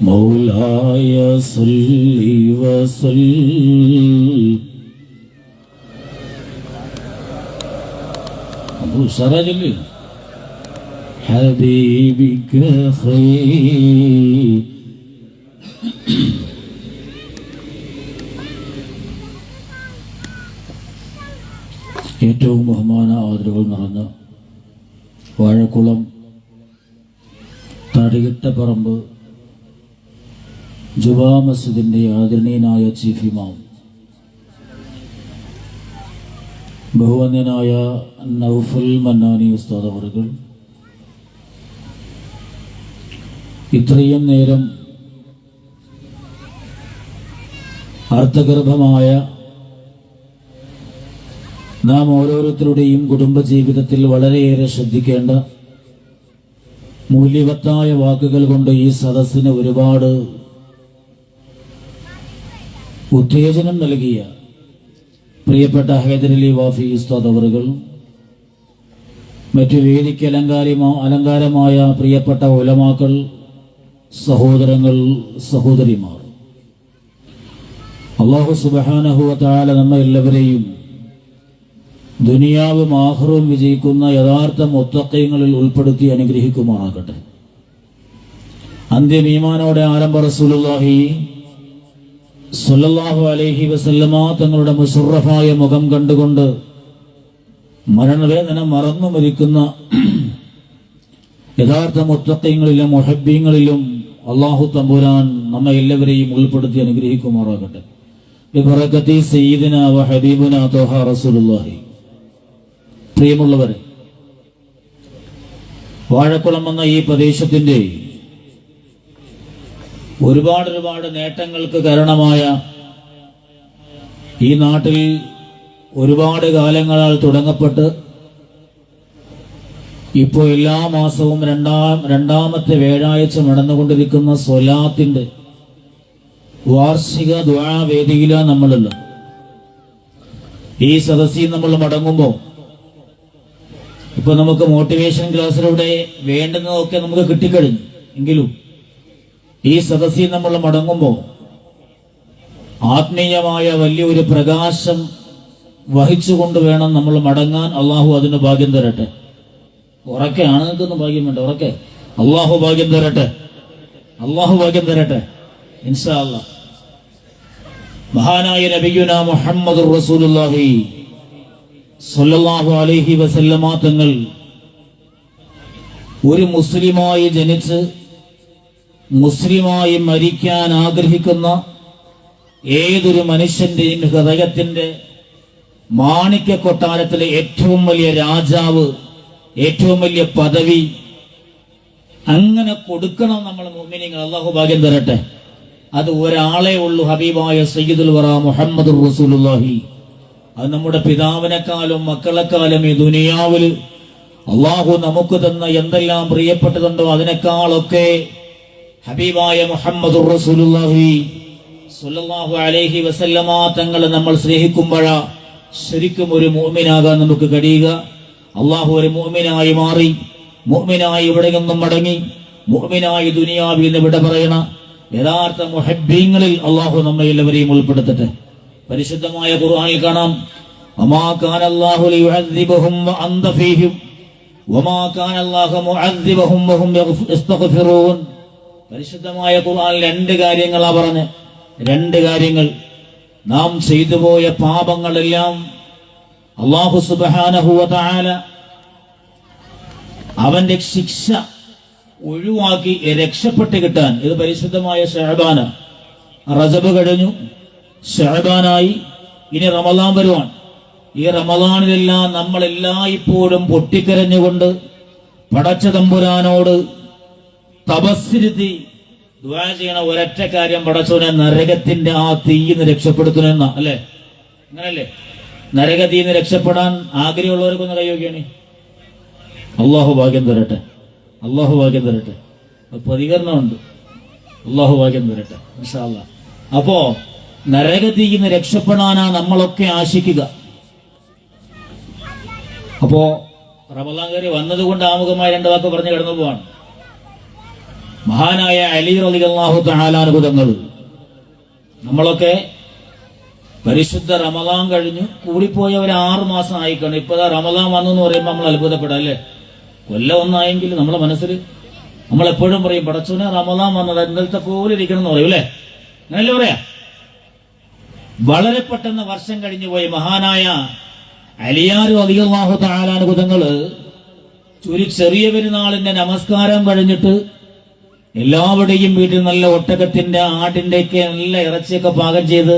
مولاي صل وسلم أبو سراج حبيبك خير ഏറ്റവും ബഹുമാന ആദരവുകൾ നിറഞ്ഞ വാഴക്കുളം തടികിട്ടപ്പറമ്പ് ജുമാ മസ്ജിദിന്റെ ആദരണീയനായ ചീഫ് ഇമാം ബഹുവന്യനായ നൗഫൽ മന്നാനി ഉസ്താദ് അവറുകൾ, ഇത്രയും നേരം അർത്ഥഗർഭമായ നാം ഓരോരുത്തരുടെയും കുടുംബജീവിതത്തിൽ വളരെയേറെ ശ്രദ്ധിക്കേണ്ട മൂല്യവത്തായ വാക്കുകൾ കൊണ്ട് ഈ സദസ്സിന് ഒരുപാട് ഉത്തേജനം നൽകിയ പ്രിയപ്പെട്ട ഹൈദരലി വാഫി ഉസ്താദ് അവറുകൾ, മറ്റു വേദിക്ക് അലങ്കാരമായ പ്രിയപ്പെട്ട ഉലമാക്കൾ, സഹോദരങ്ങൾ, സഹോദരിമാർ, അല്ലാഹു സുബ്ഹാനഹു വ തആല നമ്മെ എല്ലാവരെയും ദുനിയാവും ആഖിറവും വിജയിക്കുന്ന യഥാർത്ഥ മുത്തഖീങ്ങളിൽ ഉൾപ്പെടുത്തി അനുഗ്രഹിക്കുമാറാകട്ടെ. അന്ത്യം ഈമാനോടെ ആരംഭ റസൂലുള്ളാഹി സ്വല്ലല്ലാഹു അലൈഹി വസല്ലമ തങ്ങളുടെ മുശറഫായ മുഖം കണ്ടുകൊണ്ട് മരണവേദന മറന്നു മരിക്കുന്ന യഥാർത്ഥ മുത്തഖീങ്ങളിലും മുഹബ്ബീങ്ങളിലും അല്ലാഹു തമ്പുരാൻ നമ്മെ എല്ലാവരെയും ഉൾപ്പെടുത്തി അനുഗ്രഹിക്കുമാറാകട്ടെ. ബിബറകതി സയ്യിദിന വ ഹബീബുന ത്വഹ റസൂലുള്ളാഹി. പ്രിയമുള്ളവരെ, വാഴക്കുളം എന്ന ഈ പ്രദേശത്തിന്റെ ഒരുപാട് നേട്ടങ്ങൾക്ക് കാരണമായ ഈ നാട്ടിൽ ഒരുപാട് കാലങ്ങളാൽ തുടങ്ങപ്പെട്ട് ഇപ്പോൾ എല്ലാ മാസവും രണ്ടാമത്തെ വ്യാഴാഴ്ച നടന്നുകൊണ്ടിരിക്കുന്ന സ്വലാത്തിന്റെ വാർഷിക ദുആ വേദിയിലാണ് നമ്മളുള്ളത്. ഈ സദസ്സിൽ നമ്മൾ മടങ്ങുമ്പോൾ ഇപ്പൊ നമുക്ക് മോട്ടിവേഷൻ ക്ലാസ്സിലൂടെ വേണ്ടുന്നതൊക്കെ നമുക്ക് കിട്ടിക്കഴിഞ്ഞു. എങ്കിലും ഈ സദസ്സിൽ നമ്മൾ മടങ്ങുമ്പോൾ ആത്മീയമായ വലിയൊരു പ്രകാശം വഹിച്ചുകൊണ്ട് വേണം നമ്മൾ മടങ്ങാൻ. അള്ളാഹു അതിന് ഭാഗ്യം തരട്ടെ. ഉറക്കെ ആണുങ്ങൾക്കൊന്നും ഭാഗ്യം വേണ്ട, ഉറക്കെ അള്ളാഹു ഭാഗ്യം തരട്ടെ, അള്ളാഹു ഭാഗ്യം തരട്ടെ ഇൻഷാ അല്ലാഹ്. മഹാനായ നബിയുനാ മുഹമ്മദുർ റസൂലുള്ളാഹി സ്വല്ലല്ലാഹു അലൈഹി വസല്ലമ തങ്ങൾ ഒരു മുസ്ലിമായി ജനിച്ച് മുസ്ലിമായി മരിക്കാൻ ആഗ്രഹിക്കുന്ന ഏതൊരു മനുഷ്യന്റെയും ഹൃദയത്തിന്റെ മാണിക്യ കൊട്ടാരത്തിലെ ഏറ്റവും വലിയ രാജാവ്, ഏറ്റവും വലിയ പദവി അങ്ങനെ കൊടുക്കണം നമ്മൾ മുഅ്മിനീങ്ങൾ. അല്ലാഹു ഭാഗ്യം തരട്ടെ. അത് ഒരാളെ ഉള്ളൂ, ഹബീബായ സയ്യിദുൽ വറ മുഹമ്മദുർ റസൂലുള്ളാഹി. അത് നമ്മുടെ പിതാവിനെക്കാളും മക്കളെക്കാളും ഈ ദുനിയാവിൽ അള്ളാഹു നമുക്ക് തന്ന എന്തെല്ലാം പ്രിയപ്പെട്ടതുണ്ടോ അതിനേക്കാളൊക്കെ ഹബീബായ മുഹമ്മദുർ റസൂലുള്ളാഹി സ്വല്ലല്ലാഹു അലൈഹി വസല്ലമ തങ്ങളെ നമ്മൾ സ്നേഹിക്കുമ്പോഴാ ശരിക്കും ഒരു മുഅ്മിനാകാൻ നമുക്ക് കഴിയുക. അള്ളാഹു ഒരു മുഅ്മിനായി മാറി, മുഅ്മിനായി ഇവിടെ നിന്നും മടങ്ങി, മുഅ്മിനായി ദുനിയാവിൽ നിന്ന് വിട പറയണ യഥാർത്ഥ മുഹബ്ബീങ്ങളിൽ അള്ളാഹു നമ്മെ എല്ലാവരെയും ഉൾപ്പെടുത്തട്ടെ. പരിശുദ്ധമായ ഖുർആനിൽ കാണാം, വമാ കാന അല്ലാഹു ലിയുഅദ്ദിബഹും വഅന്ത ഫീഹിം വമാ കാന അല്ലാഹു മുഅദ്ദിബഹും വഹും യസ്തഗ്ഫിറൂൻ. പരിശുദ്ധമായ ഖുർആനിൽ രണ്ട് കാര്യങ്ങളാ പറഞ്ഞ്. രണ്ട് കാര്യങ്ങൾ. നാം ചെയ്തു പോയ പാപങ്ങളെല്ലാം അല്ലാഹു സുബ്ഹാനഹു വ തആല അവന്റെ ശിക്ഷ ഒഴിവാക്കി രക്ഷപ്പെട്ട് കിട്ടാൻ. ഇത് പരിശുദ്ധമായ ശഅബാന. റജബ് കഴിഞ്ഞു, ശഅബാനായി, ഇനി റമളാൻ വരുവാൻ. ഈ റമളാനിലെല്ലാം നമ്മളെല്ലായ്പ്പോഴും പൊട്ടിക്കരഞ്ഞുകൊണ്ട് പടച്ച തമ്പുരാനോട് തപസ്സിരുത്തി ദുആ ചെയ്യണ ഒരൊറ്റ കാര്യം, പടച്ചോനെ നരകത്തിന്റെ ആ തീയിന്ന് രക്ഷപ്പെടുത്തണമെന്ന. അല്ലേ? അങ്ങനല്ലേ? നരക തീയിന്ന് രക്ഷപ്പെടാൻ ആഗ്രഹമുള്ളവർക്കൊന്ന് കൈവയ്ക്കാണ്. അള്ളാഹു ഭാഗ്യം തരട്ടെ, അള്ളാഹു ഭാഗ്യം തരട്ടെ. പ്രതികരണമുണ്ട്. അള്ളാഹു ഭാഗ്യം തരട്ടെ ഇൻഷാ അല്ലാഹ്. അപ്പോ നരകത്തിൽ നിന്ന് രക്ഷപ്പെടാനാ നമ്മളൊക്കെ ആശിക്കുക. അപ്പോ റമളാൻ കയറി വന്നതുകൊണ്ട് ആമുഖമായി രണ്ട് വാക്ക് പറഞ്ഞ് കിടന്നു പോവാണ്. മഹാനായ അലി റളിയല്ലാഹു തആല അൻഹു തങ്ങൾ, നമ്മളൊക്കെ പരിശുദ്ധ റമദാൻ കഴിഞ്ഞു കൂടിപ്പോയ ഒരു 6 മാസം ആയിക്കണം. ഇപ്പതാ റമദാൻ വന്നു എന്ന് പറയുമ്പോൾ നമ്മൾ അത്ഭുതപ്പെടാം അല്ലേ? കൊല്ലം ഒന്നായെങ്കിൽ നമ്മളെ മനസ്സിൽ നമ്മളെപ്പോഴും പറയും, പടച്ചോനെ റമദാൻ വന്നത് ഇന്നലത്തെ പോലെ ഇരിക്കണം എന്ന് പറയും അല്ലേ? അങ്ങനല്ലേ പറയാ? വളരെ പെട്ടെന്ന് വർഷം കഴിഞ്ഞു പോയി. മഹാനായ അലിയാർ റളിയല്ലാഹു തആല അൻഹു തങ്ങൾ ഒരു ചെറിയ പെരുന്നാളിന്റെ നമസ്കാരം കഴിഞ്ഞിട്ട് എല്ലാവരുടെയും വീട്ടിൽ നല്ല ഒട്ടകത്തിന്റെ ആടിന്റെ ഒക്കെ നല്ല ഇറച്ചിയൊക്കെ പാകം ചെയ്ത്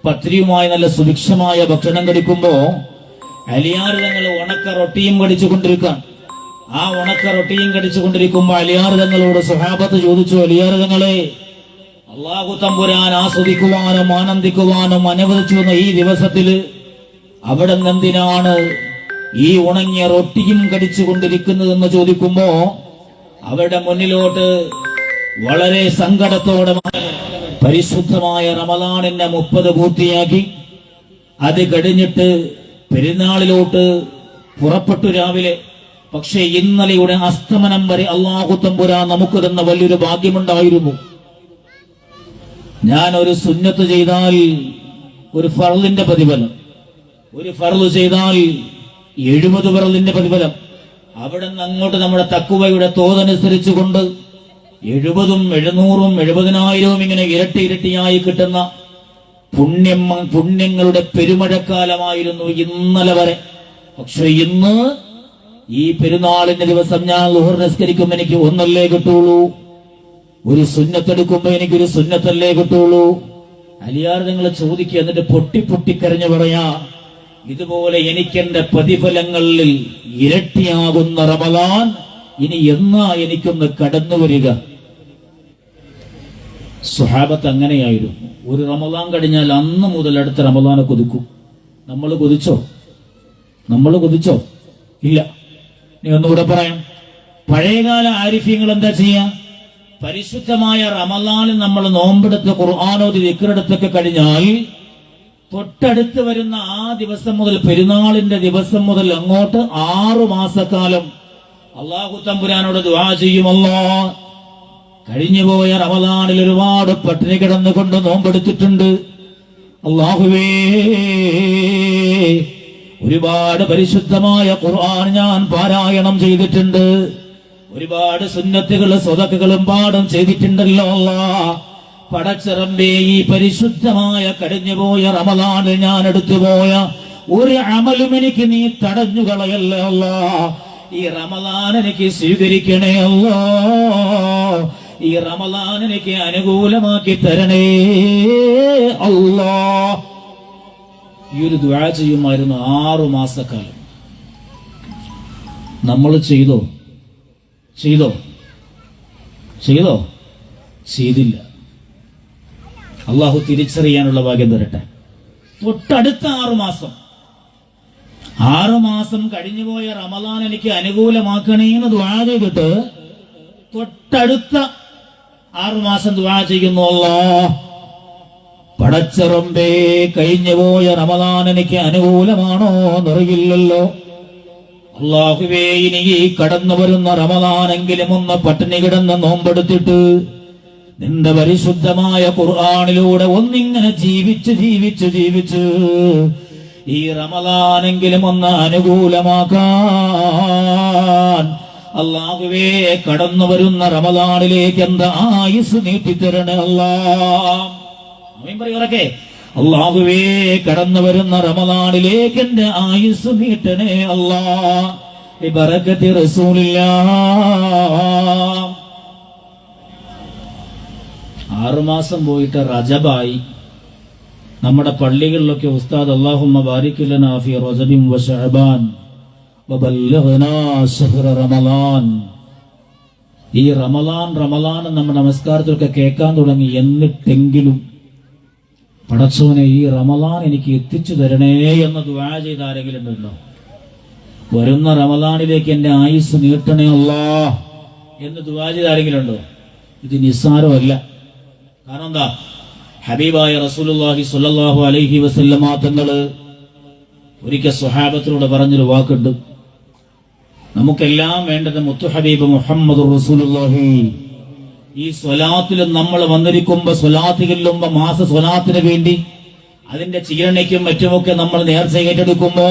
പത്രിയുമായി നല്ല സുഭിക്ഷമായ ഭക്ഷണം കഴിക്കുമ്പോ അലിയാർ തങ്ങൾ ഉണക്ക റൊട്ടിയും കടിച്ചുകൊണ്ടിരിക്കാൻ. ആ ഉണക്ക റൊട്ടിയും കടിച്ചുകൊണ്ടിരിക്കുമ്പോ അലിയാർ തങ്ങളോട് സ്വഹാബത്ത് ചോദിച്ചു, അലിയാർ തങ്ങളെ, അല്ലാഹു തമ്പുരാൻ ആസ്വദിക്കുവാനും ആനന്ദിക്കുവാനും അനുവദിച്ചു വന്ന ഈ ദിവസത്തില് അവിടെ എന്തിനാണ് ഈ ഉണങ്ങിയ റൊട്ടിയും കടിച്ചുകൊണ്ടിരിക്കുന്നതെന്ന് ചോദിക്കുമ്പോ അവരുടെ മുന്നിലോട്ട് വളരെ സങ്കടത്തോടെ പരിശുദ്ധമായ റമദാനിന്റെ 30 പൂർത്തിയാക്കി അത് കഴിഞ്ഞിട്ട് പെരുന്നാളിലോട്ട് പുറപ്പെട്ടു രാവിലെ. പക്ഷേ ഇന്നലെയുടെ അസ്തമനം വരെ അല്ലാഹു തമ്പുരാൻ നമുക്ക് തന്ന വലിയൊരു ഭാഗ്യമുണ്ടായിരുന്നു. ഞാൻ ഒരു സുന്നത്ത് ചെയ്താൽ ഒരു ഫർളിന്റെ പ്രതിഫലം, ഒരു ഫർള് ചെയ്താൽ 70 ഫർളിന്റെ പ്രതിഫലം. അവിടെ നിന്ന് അങ്ങോട്ട് നമ്മുടെ തഖ്വയുടെ തോതനുസരിച്ചുകൊണ്ട് 70ഉം 700ഉം 70,000ഉം ഇങ്ങനെ ഇരട്ടിയായി കിട്ടുന്ന പുണ്യങ്ങളുടെ പെരുമഴക്കാലമായിരുന്നു ഇന്നലെ വരെ. പക്ഷെ ഇന്ന് ഈ പെരുന്നാളിന്റെ ദിവസം ഞാൻ ളുഹർ നിസ്കരിക്കുമ്പോൾ എനിക്ക് ഒന്നല്ലേ കിട്ടുള്ളൂ, ഒരു സുന്നത്തെടുക്കുമ്പോ എനിക്കൊരു സുന്നത്തല്ലേ കിട്ടുള്ളൂ. അലിയാർ നിങ്ങൾ ചോദിക്കുക, എന്നിട്ട് പൊട്ടിക്കരഞ്ഞു പറയാ, ഇതുപോലെ എനിക്കെന്റെ പ്രതിഫലങ്ങളിൽ ഇരട്ടിയാകുന്ന റമദാൻ ഇനി എന്നാ എനിക്കൊന്ന് കടന്നു വരിക? സ്വഹാബത്ത് അങ്ങനെയായിരുന്നു. ഒരു റമദാൻ കഴിഞ്ഞാൽ അന്ന് മുതൽ അടുത്ത റമദാനെ കൊതിക്കും. നമ്മൾ കൊതിച്ചോ? ഇല്ല. നീ ഒന്നുകൂടെ പറയാം. പഴയകാല ആരിഫ്യങ്ങൾ എന്താ ചെയ്യാ? പരിശുദ്ധമായ റമദാനിൽ നമ്മൾ നോമ്പെടുത്ത് ഖുർആനോദി ദിക്റെടുത്തൊക്കെ കഴിഞ്ഞാൽ തൊട്ടടുത്ത് വരുന്ന ആ ദിവസം മുതൽ, പെരുന്നാളിന്റെ ദിവസം മുതൽ അങ്ങോട്ട് 6 മാസക്കാലം അല്ലാഹു തമ്പുരാനോട് ദുആ ചെയ്യും. അല്ലാഹ്, കഴിഞ്ഞുപോയ റമദാനിൽ ഒരുപാട് പട്ടിണി കിടന്നുകൊണ്ട് നോമ്പെടുത്തിട്ടുണ്ട്. അല്ലാഹുവേ, ഒരുപാട് പരിശുദ്ധമായ ഖുർആൻ ഞാൻ പാരായണം ചെയ്തിട്ടുണ്ട്, ഒരുപാട് സുന്നത്തുകളും സ്വതക്കുകളും പാഠം ചെയ്തിട്ടുണ്ടല്ലോ അല്ലാഹ്. പടച്ചറമ്പേ, ഈ പരിശുദ്ധമായ കഴിഞ്ഞുപോയ റമദാനിൽ ഞാൻ എടുത്തുപോയ ഒരു അമലും എനിക്ക് നീ തടഞ്ഞു കളയല്ലേ അല്ലാഹ്. ഈ റമദാൻ എനിക്ക് സ്വീകരിക്കണേ അല്ലാഹ്. ഈ റമദാൻ എനിക്ക് അനുകൂലമാക്കി തരണേ അല്ലാഹ്. ഈ ഒരു ദുആ ചെയ്യുമായിരുന്നു 6 മാസക്കാലം. നമ്മൾ ചെയ്തോ? ചെയ്തില്ല. അള്ളാഹു തിരിച്ചറിയാനുള്ള ഭാഗ്യം തരട്ടെ. തൊട്ടടുത്ത 6 മാസം കഴിഞ്ഞുപോയ റമദാൻ എനിക്ക് അനുകൂലമാക്കണേന്ന് ദുആ ചെയ്തിട്ട് തൊട്ടടുത്ത 6 മാസം ദുആ ചെയ്യുന്നു. അല്ലാഹ്, പടച്ചറമ്പേ, കഴിഞ്ഞുപോയ റമദാൻ എനിക്ക് അനുകൂലമാണോ എന്നറിയില്ലല്ലോ. അല്ലാഹുവേ, ഇനി ഈ കടന്നു വരുന്ന റമദാനെങ്കിലും ഒന്ന് പട്ടിണി കിടന്ന് നോമ്പെടുത്തിട്ട് നിന്റെ പരിശുദ്ധമായ ഖുർആനിലൂടെ ഒന്നിങ്ങനെ ജീവിച്ച് ഈ റമദാനെങ്കിലും ഒന്ന് അനുകൂലമാക്കാൻ അല്ലാഹുവേ, കടന്നു വരുന്ന റമദാനിലേക്ക് എന്താ ആയുസ് നീട്ടിത്തരണേ അല്ലാഹ്. ആമീൻ പറയുവരൊക്കെ. അല്ലാഹുവേ, കടന്നു വരുന്ന റമദാനിലേക്ക് എന്റെ ആയുസ് നീട്ടണേ അല്ലാഹ്. ബിബറകത്തി റസൂലില്ലാഹ്. 6 മാസം പോയിട്ട് റജബായി. നമ്മുടെ പള്ളികളിലൊക്കെ ഉസ്താദ് അല്ലാഹുമ്മ ബാരിക് ലനാ ഫീ റജബിൻ വ ശഅബാൻ വബല്ലഗ്നാ ശഹ്റ റമളാൻ. ഈ റമളാൻ നമ്മുടെ നമസ്കാരത്തിലൊക്കെ കേൾക്കാൻ തുടങ്ങി. എന്നിട്ടെങ്കിലും പടച്ചോനെ, ഈ റമളാൻ എനിക്ക് എത്തിച്ചു തരണേ എന്ന് ദുആ ചെയ്ത ആരെങ്കിലും ഉണ്ടല്ലോ? വരുന്ന റമളാനിലേക്ക് എന്റെ ആയുസ് നീട്ടണേ അല്ലാഹ് എന്ന് ദുആ ചെയ്ത ആരെങ്കിലും ഉണ്ടോ? ഇത് നിസ്സാരമല്ല. കാരണം എന്താ? ഹബീബായ റസൂലുള്ളാഹി സ്വല്ലല്ലാഹു അലൈഹി വസല്ലമ തങ്ങള് ഒരിക്കൽ സ്വഹാബത്തിനോട് പറഞ്ഞൊരു വാക്കുണ്ട്. നമുക്കെല്ലാം വേണ്ടത് മുത്തു ഹബീബ് മുഹമ്മദുർ റസൂലുള്ളാഹി ഈ സ്വലാത്തിലും നമ്മൾ വന്നിരിക്കുമ്പോ സ്വലാത്ത് ചെല്ലുമ്പോ മാസ സ്വലാത്തിന് വേണ്ടി അതിന്റെ ചീരണയ്ക്കും മറ്റുമൊക്കെ നമ്മൾ നേർച്ച ഏറ്റെടുക്കുമ്പോ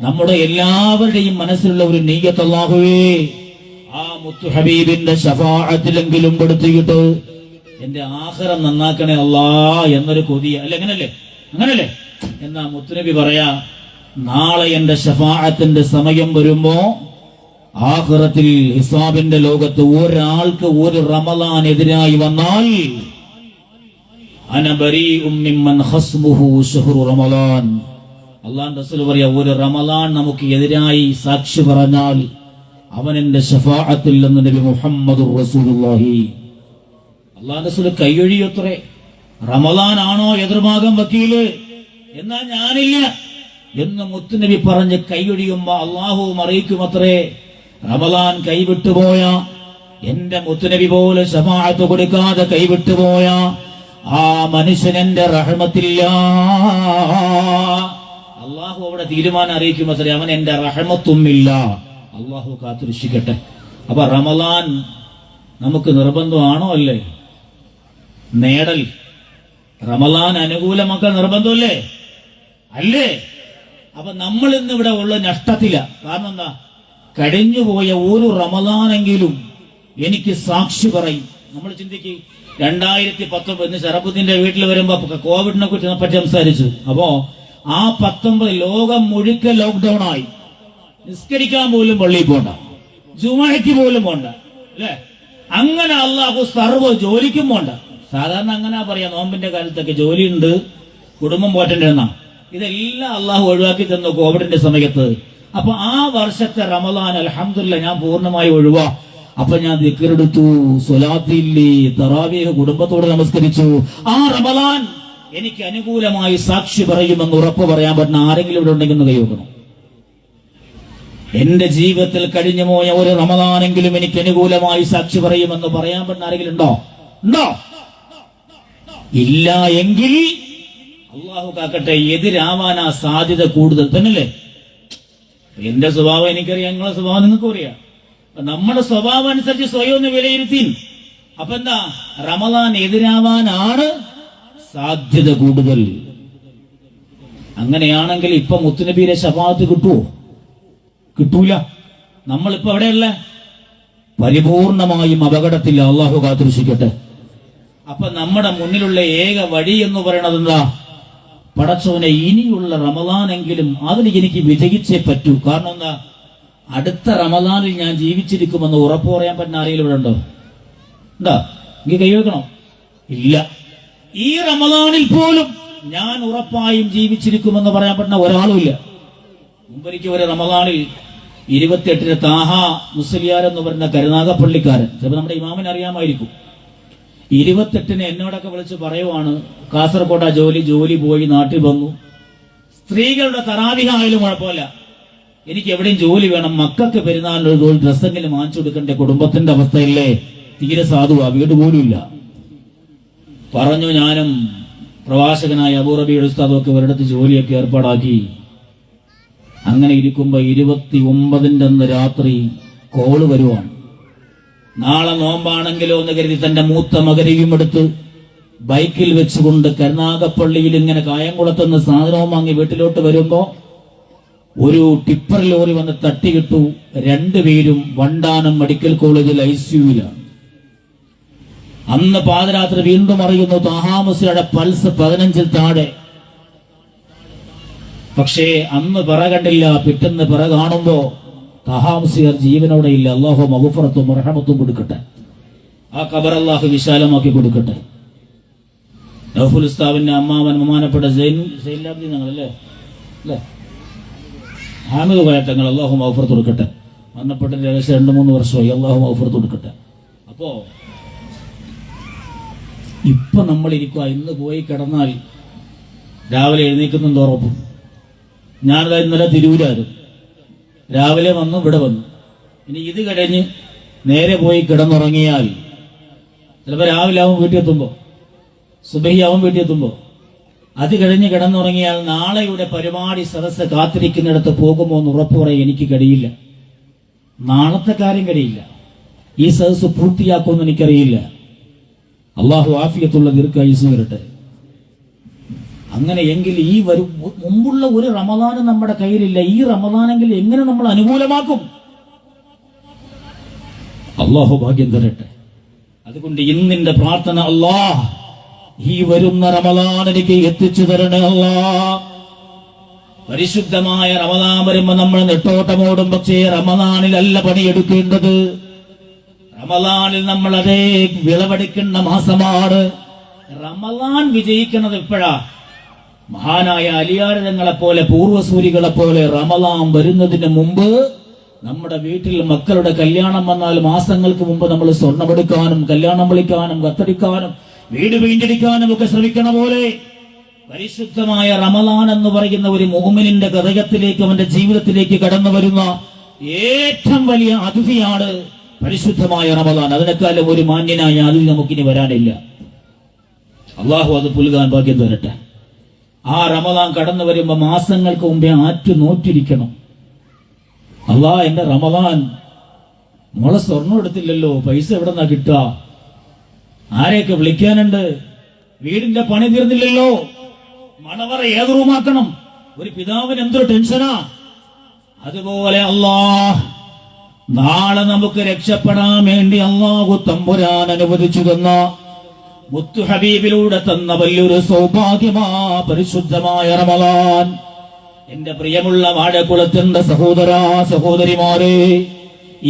നമ്മുടെ എല്ലാവരുടെയും മനസ്സിലുള്ള ഒരു നീയത്ത് അല്ലാഹുവേ ആ മുത്തു ഹബീബിന്റെ ശഫാഅത്തിലെങ്കിലും പെടുത്തിയിട്ട് എന്റെ ആഖിറം നന്നാക്കണേ അല്ലാ എന്നൊരു കൊതിയ അല്ല അങ്ങനല്ലേ എന്നാ മുത്തുനബി പറയാ നാളെ എന്റെ ശഫാഅത്തിന്റെ സമയം വരുമ്പോ ആഖിറത്തിൽ ഹിസാബിന്റെ ലോകത്ത് ഒരാൾക്ക് ഒരു റമളാൻ എതിരായി വന്നാൽ അന ബരീഉം മിമ്മൻ ഖസ്മുഹു ശഹ്റു റമളാൻ അല്ലാഹുവിന്റെ റസൂൽ പറയാ ഒരു റമളാൻ നമുക്ക് എതിരായി സാക്ഷി പറഞ്ഞാൽ അവൻ എന്റെ ശഫാഅത്തിൽ നിന്ന് നബി മുഹമ്മദുർ റസൂലുള്ളാഹി അല്ലാഹുവിന്റെ റസൂൽ കൈയൊഴിയത്രേ റമളാൻ ആണോ എതിർഭാഗം വക്കീല് എന്നാ ഞാനില്ല എന്ന് മുത്തുനബി പറഞ്ഞ് കൈയൊഴിയുമ്പോ അള്ളാഹുവും അറിയിക്കുമത്രേ റമളാൻ കൈവിട്ടുപോയ എന്റെ മുത്തുനബി പോലെ ശഫാഅത്ത് കൊടുക്കാതെ കൈവിട്ടുപോയ ആ മനുഷ്യൻ എന്റെ റഹ്മത്തില്ല. അള്ളാഹു അവിടെ തീരുമാനം അറിയിക്കുമത്രേ അവൻ എന്റെ റഹ്മത്തുമില്ല. അള്ളാഹു കാത്തുരക്ഷിക്കട്ടെ. അപ്പൊ റമളാൻ നമുക്ക് നിർബന്ധമാണോ അല്ലേ? നേടൽ റമളാൻ അനുകൂലമാക്കാൻ നിർബന്ധമല്ലേ? അല്ലേ? അപ്പൊ നമ്മൾ ഇന്ന് ഇവിടെ ഉള്ള നഷ്ടത്തില. കാരണം എന്താ? കഴിഞ്ഞുപോയ ഒരു റമളാനെങ്കിലും എനിക്ക് സാക്ഷി പറയും. നമ്മൾ ചിന്തിക്കും 2019 ശറഫുദ്ദീന്റെ വീട്ടിൽ വരുമ്പോ കോവിഡിനെ കുറിച്ച് പറ്റി സംസാരിച്ചു. അപ്പോ ആ 19 ലോകം മുഴുക്ക ലോക്ക്ഡൌൺ ആയി. നിസ്കരിക്കാൻ പോലും പള്ളിയിൽ പോണ്ട, ജുമാക്ക് പോലും പോണ്ട അല്ലെ? അങ്ങനെ അള്ളാഹു സർവ്വ ജോലിക്കും പോണ്ട. സാധാരണ അങ്ങനെ പറയാം, നോമ്പിന്റെ കാലത്തൊക്കെ ജോലിയുണ്ട്, കുടുംബം പോറ്റണ്ടെന്നാ. ഇതെല്ലാം അള്ളാഹു ഒഴിവാക്കി തന്നു കോവിഡിന്റെ സമയത്ത്. അപ്പൊ ആ വർഷത്തെ റമളാൻ അൽഹംദുലില്ലാഹ് ഞാൻ പൂർണ്ണമായി ഒഴിവാ. അപ്പൊ ഞാൻ ദിക്റെടുത്തു, സ്വലാത്തില്ലേ, തറാവീഹ് കുടുംബത്തോട് നമസ്കരിച്ചു. ആ റമളാൻ എനിക്ക് അനുകൂലമായി സാക്ഷി പറയുമെന്ന് ഉറപ്പ് പറയാൻ പറ്റുന്ന ആരെങ്കിലും ഇവിടെ ഉണ്ടെങ്കിൽ ഒന്ന് കൈവക്കണം. എന്റെ ജീവിതത്തിൽ കഴിഞ്ഞു പോയ ഒരു റമളാനെങ്കിലും എനിക്ക് അനുകൂലമായി സാക്ഷി പറയുമെന്ന് പറയാൻ പറ്റുന്ന ആരെങ്കിലും ഉണ്ടോ? ഇല്ല എങ്കിൽ അള്ളാഹു കാക്കട്ടെ, എതിരാവാനാ സാധ്യത കൂടുതൽ തന്നെയല്ലേ? എന്റെ സ്വഭാവം എനിക്കറിയാം, നിങ്ങളുടെ സ്വഭാവം നിങ്ങൾക്കും അറിയാം. നമ്മുടെ സ്വഭാവം അനുസരിച്ച് സ്വയം ഒന്ന് വിലയിരുത്തി. അപ്പൊ എന്താ? റമളാൻ എതിരാവാനാണ് സാധ്യത കൂടുതൽ. അങ്ങനെയാണെങ്കിൽ ഇപ്പൊ മുത്തുനബിയുടെ ശഫാഅത്ത് കിട്ടുമോ? കിട്ടൂല. നമ്മളിപ്പോ എവിടെയല്ലേ? പരിപൂർണമായും അപകടത്തില്ല. അള്ളാഹു കാത്തുരക്ഷിക്കട്ടെ. അപ്പൊ നമ്മുടെ മുന്നിലുള്ള ഏക വഴി എന്ന് പറയുന്നത് എന്താ? പടച്ചോനെ, ഇനിയുള്ള റമളാനെങ്കിലും അതിൽ എനിക്ക് വിജയിച്ചേ പറ്റൂ. കാരണം എന്താ? അടുത്ത റമളാനിൽ ഞാൻ ജീവിച്ചിരിക്കുമെന്ന് ഉറപ്പ് പറയാൻ പറ്റുന്ന ആരെങ്കിലും ഇവിടെ ഉണ്ടോ? എന്താ? എനിക്ക് കൈവെക്കണം. ഇല്ല. ഈ റമളാനിൽ പോലും ഞാൻ ഉറപ്പായും ജീവിച്ചിരിക്കുമെന്ന് പറയാൻ പറ്റുന്ന ഒരാളും ഇല്ല. മുമ്പൊരിക്കൽ ഒരു റമളാനിൽ 28-ന് താഹ മുസ്ലിയാർ എന്ന് പറയുന്ന കരുനാഗപ്പള്ളിക്കാരൻ, ചിലപ്പോൾ നമ്മുടെ ഇമാമിനെ അറിയാമായിരിക്കും, 28-ന് എന്നോടൊക്കെ വിളിച്ച് പറയുവാണ്, കാസർഗോഡ് ജോലി പോയി നാട്ടിൽ വന്നു, സ്ത്രീകളുടെ തറാവിഹ ആയാലും കുഴപ്പമില്ല, എനിക്ക് എവിടെയും ജോലി വേണം, മക്കൾക്ക് പെരുന്നാളിനൊരു ഡ്രസ്സെങ്കിലും വാങ്ങിച്ചു കൊടുക്കണ്ടേ, കുടുംബത്തിന്റെ അവസ്ഥയില്ലേ, തീരെ സാധുവാ, വീട് പോലും ഇല്ല. പറഞ്ഞു ഞാനും പ്രവാചകനായ അബൂ റബീഉൽ ഉസ്താദും ഒക്കെ ഒരിടത്ത് ജോലിയൊക്കെ ഏർപ്പാടാക്കി. അങ്ങനെ ഇരിക്കുമ്പോ 29-ന്റെ അന്ന് രാത്രി കോള് വരുവാണ്. നാളെ നോമ്പാണെങ്കിലോ എന്ന് കരുതി തന്റെ മൂത്ത മകനെയും എടുത്ത് ബൈക്കിൽ വെച്ചുകൊണ്ട് കരുനാഗപ്പള്ളിയിൽ ഇങ്ങനെ കായംകുളത്തുനിന്ന് സാധനവും വാങ്ങി വീട്ടിലോട്ട് വരുമ്പോ ഒരു ടിപ്പർ ലോറി വന്ന് തട്ടിയിട്ടു. 2 പേരും വണ്ടാനം മെഡിക്കൽ കോളേജിൽ ICUവിലാണ്. അന്ന് പാതിരാത്രി വീണ്ടും അറിയുന്നു താഹാമുസിയുടെ പൾസ് 15-ൽ താഴെ. പക്ഷേ അന്ന് പിറ കണ്ടില്ല. പിറ്റെന്ന് പിറ കാണുമ്പോ തഹാമുസിയർ ജീവനോടെ ഇല്ല. അള്ളാഹു മഗ്ഫിറത്തും റഹ്മത്തും കൊടുക്കട്ടെ. ആ ഖബർ അള്ളാഹു വിശാലമാക്കി കൊടുക്കട്ടെ. നൗഫൽ ഉസ്താദിന്റെ അമ്മാവൻ ബഹുമാനപ്പെട്ട സൈലാബ്ദി ഞങ്ങളല്ലേ അല്ലേ, ഹാമിദ് കോയത്തങ്ങൾ, അള്ളാഹു മഗ്ഫിറത്ത് കൊടുക്കട്ടെ. മരണപ്പെട്ട ഏകദേശം 2-3 വർഷമായി. അള്ളാഹു മഗ്ഫിറത്ത് കൊടുക്കട്ടെ. അപ്പോ ഇപ്പൊ നമ്മളിരിക്കുക, ഇന്ന് പോയി കിടന്നാൽ രാവിലെ എഴുന്നേക്കുന്നുണ്ടോ ഉറപ്പും. ഞാനിതാ ഇന്നലെ തിരൂരായിരുന്നു, രാവിലെ വന്നു, ഇവിടെ വന്നു. ഇനി ഇത് കഴിഞ്ഞ് നേരെ പോയി കിടന്നുറങ്ങിയാൽ ചിലപ്പോൾ രാവിലെ ആവും വീട്ടിൽ എത്തുമ്പോ, സുബഹി ആവും വീട്ടിൽ എത്തുമ്പോ. അത് കഴിഞ്ഞ് കിടന്നുറങ്ങിയാൽ നാളെയുടെ പരിപാടി സദസ്സ് കാത്തിരിക്കുന്നിടത്ത് പോകുമോ എന്ന് ഉറപ്പ് പറയാൻ എനിക്ക് കഴിയില്ല. നാളത്തെ കാര്യം കഴിയില്ല. ഈ സദസ്സ് പൂർത്തിയാക്കുമെന്ന് എനിക്കറിയില്ല. അള്ളാഹു ആഫിയത്തുള്ള ദീർഘായുസ് വരട്ടെ. അങ്ങനെയെങ്കിൽ ഈ മുമ്പുള്ള ഒരു റമദാൻ നമ്മുടെ കയ്യിലില്ല. ഈ റമദാനെങ്കിൽ എങ്ങനെ നമ്മൾ അനുകൂലമാക്കും? അള്ളാഹു ഭാഗ്യം തരട്ടെ. അതുകൊണ്ട് ഇന്നിന്റെ പ്രാർത്ഥന, അല്ലാഹ് ഈ വരുന്ന റമദാൻ എനിക്ക് എത്തിച്ചു തരണേ അല്ലാഹ്. പരിശുദ്ധമായ റമദാൻ വരുമ്പോ നമ്മൾ നെട്ടോട്ടമോടും. പക്ഷേ റമദാനിലല്ല പണിയെടുക്കേണ്ടത്. റമദാനിൽ നമ്മൾ അതേ വിളവെടുക്കേണ്ട മാസമാണ്. റമദാൻ വിജയിക്കുന്നത് എപ്പോഴാ? മഹാനായ അലിയാർ തങ്ങളെ പോലെ, പൂർവ്വസൂരികളെ പോലെ റമദാൻ വരുന്നതിന് മുമ്പ് നമ്മുടെ വീട്ടിൽ മക്കളുടെ കല്യാണം വന്നാൽ മാസങ്ങൾക്ക് മുമ്പ് നമ്മൾ സ്വർണ്ണമെടുക്കാനും കല്യാണം വിളിക്കാനും കത്തടിക്കാനും വീട് വീണ്ടെടുക്കാനും ഒക്കെ ശ്രമിക്കണ പോലെ പരിശുദ്ധമായ റമദാൻ എന്ന് പറയുന്ന ഒരു മുഅ്മിനിന്റെ ഹൃദയത്തിലേക്ക്, അവന്റെ ജീവിതത്തിലേക്ക് കടന്നു വരുന്ന ഏറ്റവും വലിയ അതിഥിയാണ് പരിശുദ്ധമായ റമദാൻ. അതിനേക്കാളും ഒരു മാന്യനായ അതിഥി നമുക്കിനി വരാനില്ല. അള്ളാഹു അത് പുൽകാൻ ഭാഗ്യം തരട്ടെ. ആ റമദാൻ കടന്നു വരുമ്പോ മാസങ്ങൾക്ക് മുമ്പേ ആറ്റു നോറ്റിരിക്കണം. അല്ലാ, എന്റെ റമദാൻ, മോളെ സ്വർണ്ണം എടുത്തില്ലല്ലോ, പൈസ എവിടെ നിന്നാ കിട്ടുക? ആരെയൊക്കെ വിളിക്കാനുണ്ട്? വീടിന്റെ പണി തീർന്നില്ലല്ലോ, മണവറ ഏത് റൂമാക്കണം? ഒരു പിതാവിന് എന്തൊരു ടെൻഷനാ. അതുപോലെ അല്ലാഹ് നാളെ നമുക്ക് രക്ഷപ്പെടാൻ വേണ്ടി അല്ലാഹു തമ്പുരാൻ അനുവദിച്ചു തന്ന മുത്തു ഹബീബിലൂടെ തന്ന വലിയൊരു സൗഭാഗ്യമാ പരിശുദ്ധമായ റമദാൻ. എന്റെ പ്രിയമുള്ള വാഴക്കുളത്തിന്റെ സഹോദരാ സഹോദരിമാരെ,